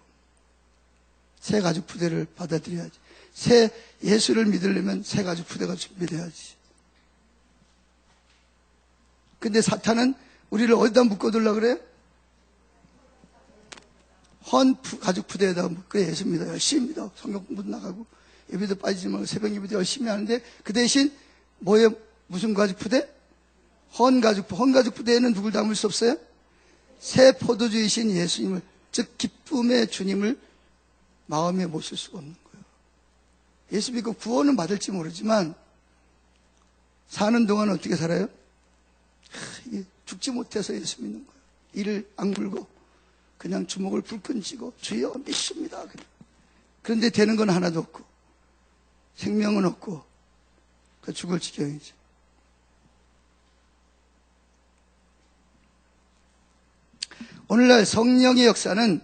새 가죽 부대를 받아들여야지. 새 예수를 믿으려면 새 가죽 부대가 준비돼야지. 근데 사탄은 우리를 어디다 묶어두려고 그래요? 헌 가죽 부대에다 그래 예수 믿어 열심히 믿어 성경 공부도 나가고 예배도 빠지지 말고 새벽 예배도 열심히 하는데 그 대신 무슨 가죽 부대? 헌 가죽 부대에는 누굴 담을 수 없어요? 새 포도주이신 예수님을 즉 기쁨의 주님을 마음에 모실 수가 없는 거예요. 예수 믿고 구원은 받을지 모르지만 사는 동안 어떻게 살아요? 이게 죽지 못해서 예수 믿는 거예요. 이를 악물고 그냥 주먹을 불끈 쥐고 주여 믿습니다. 그런데 되는 건 하나도 없고 생명은 없고 죽을 지경이죠. 오늘날 성령의 역사는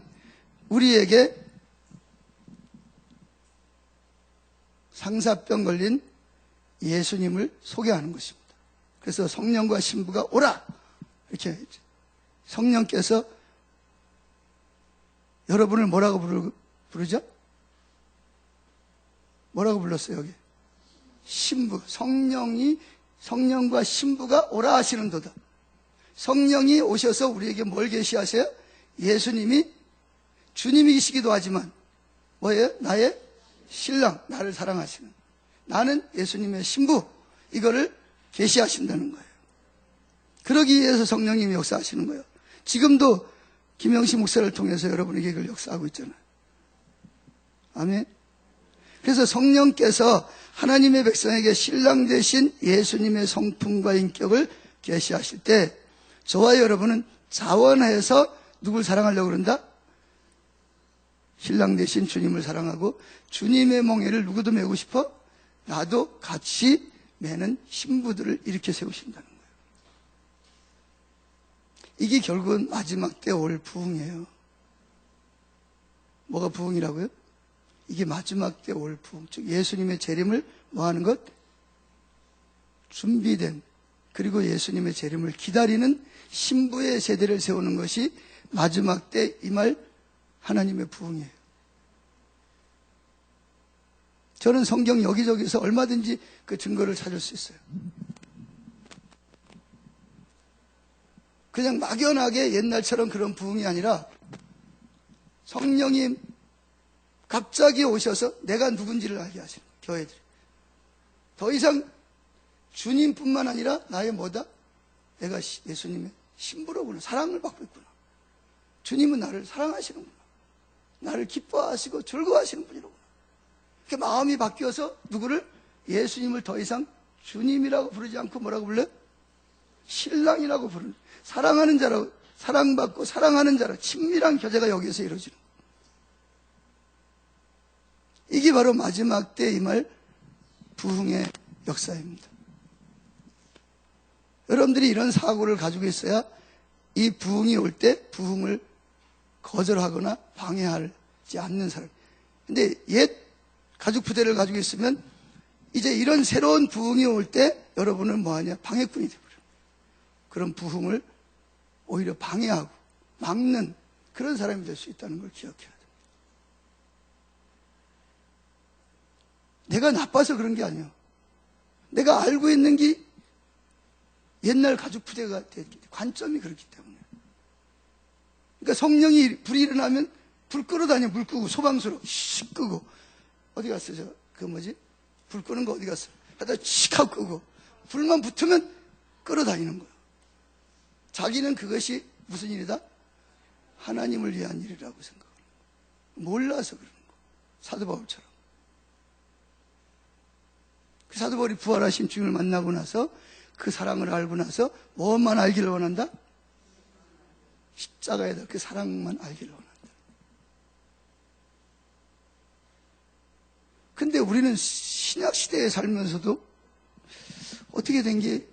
우리에게 상사병 걸린 예수님을 소개하는 것입니다. 그래서 성령과 신부가 오라! 이렇게 했죠. 성령께서 여러분을 뭐라고 부르죠? 뭐라고 불렀어요, 여기? 신부. 성령과 신부가 오라 하시는도다. 성령이 오셔서 우리에게 뭘 계시하세요? 예수님이 주님이시기도 하지만 뭐예요? 나의 신랑, 나를 사랑하시는, 나는 예수님의 신부, 이거를 계시하신다는 거예요. 그러기 위해서 성령님이 역사하시는 거예요. 지금도 김영식 목사를 통해서 여러분에게 이걸 역사하고 있잖아요. 아멘. 그래서 성령께서 하나님의 백성에게 신랑 되신 예수님의 성품과 인격을 계시하실 때 저와 여러분은 자원해서 누굴 사랑하려고 그런다? 신랑 되신 주님을 사랑하고 주님의 몽해를 누구도 메고 싶어? 나도 같이 매는 신부들을 일으켜 세우신다는 거예요. 이게 결국은 마지막 때 올 부흥이에요. 뭐가 부흥이라고요? 이게 마지막 때 올 부흥, 즉 예수님의 재림을 뭐하는 것? 준비된, 그리고 예수님의 재림을 기다리는 신부의 세대를 세우는 것이 마지막 때 임할 하나님의 부흥이에요. 저는 성경 여기저기서 얼마든지 그 증거를 찾을 수 있어요. 그냥 막연하게 옛날처럼 그런 부흥이 아니라 성령이 갑자기 오셔서 내가 누군지를 알게 하시는 거예요. 교회들이 더 이상 주님뿐만 아니라 나의 뭐다? 내가 예수님의 신부로구나. 사랑을 받고 있구나. 주님은 나를 사랑하시는구나. 나를 기뻐하시고 즐거워하시는 분이로구나. 그 마음이 바뀌어서 누구를? 예수님을 더 이상 주님이라고 부르지 않고 뭐라고 불러요? 신랑이라고 부르는, 사랑하는 자라고, 사랑받고 사랑하는 자라, 친밀한 교제가 여기에서 이루어지는 거예요. 이게 바로 마지막 때 임할 부흥의 역사입니다. 여러분들이 이런 사고를 가지고 있어야 이 부흥이 올 때 부흥을 거절하거나 방해하지 않는 사람. 근데 옛 가죽 부대를 가지고 있으면 이제 이런 새로운 부흥이 올 때 여러분은 뭐하냐? 방해꾼이 되어버려요. 그런 부흥을 오히려 방해하고 막는 그런 사람이 될 수 있다는 걸 기억해야 돼요. 내가 나빠서 그런 게 아니에요. 내가 알고 있는 게 옛날 가죽 부대가 됐기 때문에, 관점이 그렇기 때문에. 그러니까 성령이 불이 일어나면 불 끌어다녀. 물 끄고 소방수로 씩 끄고. 어디 갔어? 불 끄는 거 어디 갔어? 하다 씩 하고 끄고. 불만 붙으면 끌어다니는 거예요. 자기는 그것이 무슨 일이다? 하나님을 위한 일이라고 생각하는 거예요. 몰라서 그러는 거예요. 사도 바울처럼. 그 사도 바울이 부활하신 주님을 만나고 나서 그 사랑을 알고 나서 뭐만 알기를 원한다? 십자가에다 그 사랑만 알기를 원한다. 근데 우리는 신약 시대에 살면서도 어떻게 된 게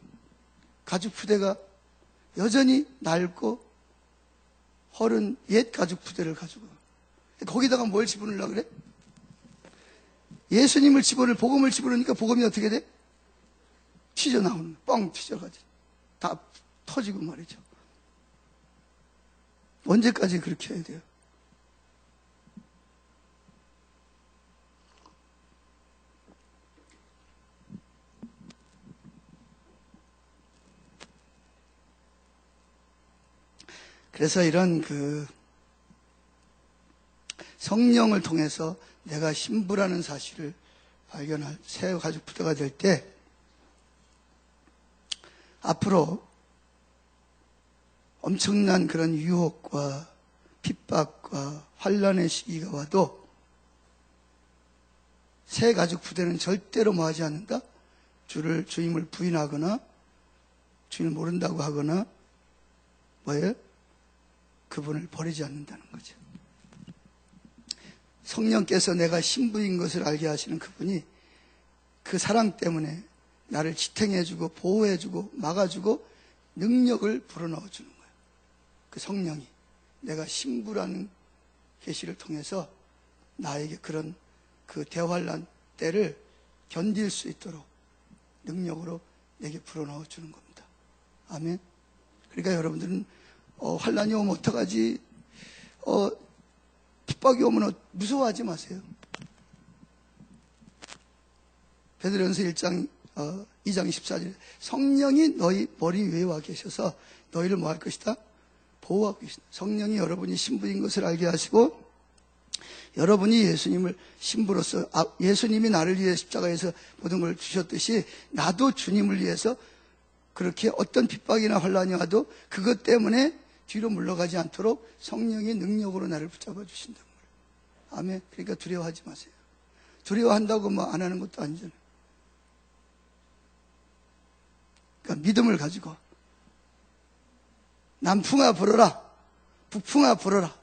가죽 부대가 여전히 낡고 허른 옛 가죽 부대를 가지고 거기다가 뭘 집어넣으려고 그래? 예수님을 복음을 집어넣으니까 복음이 어떻게 돼? 튀져나오는, 뻥 튀져가지고 다 터지고 말이죠. 언제까지 그렇게 해야 돼요? 그래서 이런 성령을 통해서 내가 신부라는 사실을 발견할 새 가죽 부대가 될 때 앞으로 엄청난 그런 유혹과 핍박과 환란의 시기가 와도 새 가죽 부대는 절대로 뭐 하지 않는다? 주임을 부인하거나 주인을 모른다고 하거나 뭐예요? 그분을 버리지 않는다는 거죠. 성령께서 내가 신부인 것을 알게 하시는 그분이 그 사랑 때문에 나를 지탱해주고 보호해주고 막아주고 능력을 불어넣어주는 거예요. 그 성령이 내가 신부라는 계시를 통해서 나에게 그런 그 대환란 때를 견딜 수 있도록 능력으로 내게 불어넣어주는 겁니다. 아멘. 그러니까 여러분들은 환란이 오면 어떡하지? 핍박이 오면 무서워하지 마세요. 베드로전서 2장 14절에 성령이 너희 머리 위에 와 계셔서 너희를 뭐 할 것이다? 보호하고 계신다. 성령이 여러분이 신부인 것을 알게 하시고 여러분이 예수님을 신부로서 예수님이 나를 위해 십자가에서 모든 걸 주셨듯이 나도 주님을 위해서 그렇게 어떤 핍박이나 환란이 와도 그것 때문에 뒤로 물러가지 않도록 성령의 능력으로 나를 붙잡아 주신다는 거예요. 아멘. 그러니까 두려워하지 마세요. 두려워한다고 뭐 안 하는 것도 아니잖아요. 그러니까 믿음을 가지고 남풍아 불어라, 북풍아 불어라.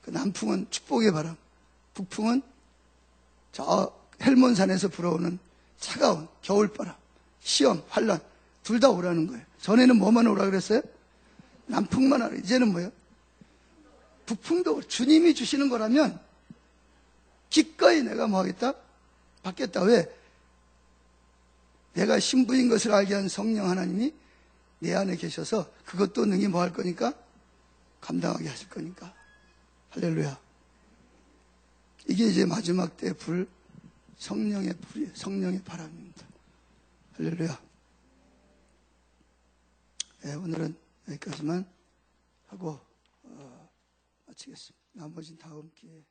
그 남풍은 축복의 바람, 북풍은 저 헬몬산에서 불어오는 차가운 겨울바람, 시험, 환란 둘 다 오라는 거예요. 전에는 뭐만 오라 그랬어요? 남풍만 오라. 이제는 뭐예요? 북풍도 주님이 주시는 거라면 기꺼이 내가 뭐 하겠다? 받겠다. 왜? 내가 신부인 것을 알게 한 성령 하나님이 내 안에 계셔서 그것도 능히 뭐 할 거니까? 감당하게 하실 거니까. 할렐루야. 이게 이제 마지막 때 성령의 불이에요. 성령의 바람입니다. 할렐루야. 네, 오늘은 여기까지만 하고 마치겠습니다. 나머지는 다음 기회에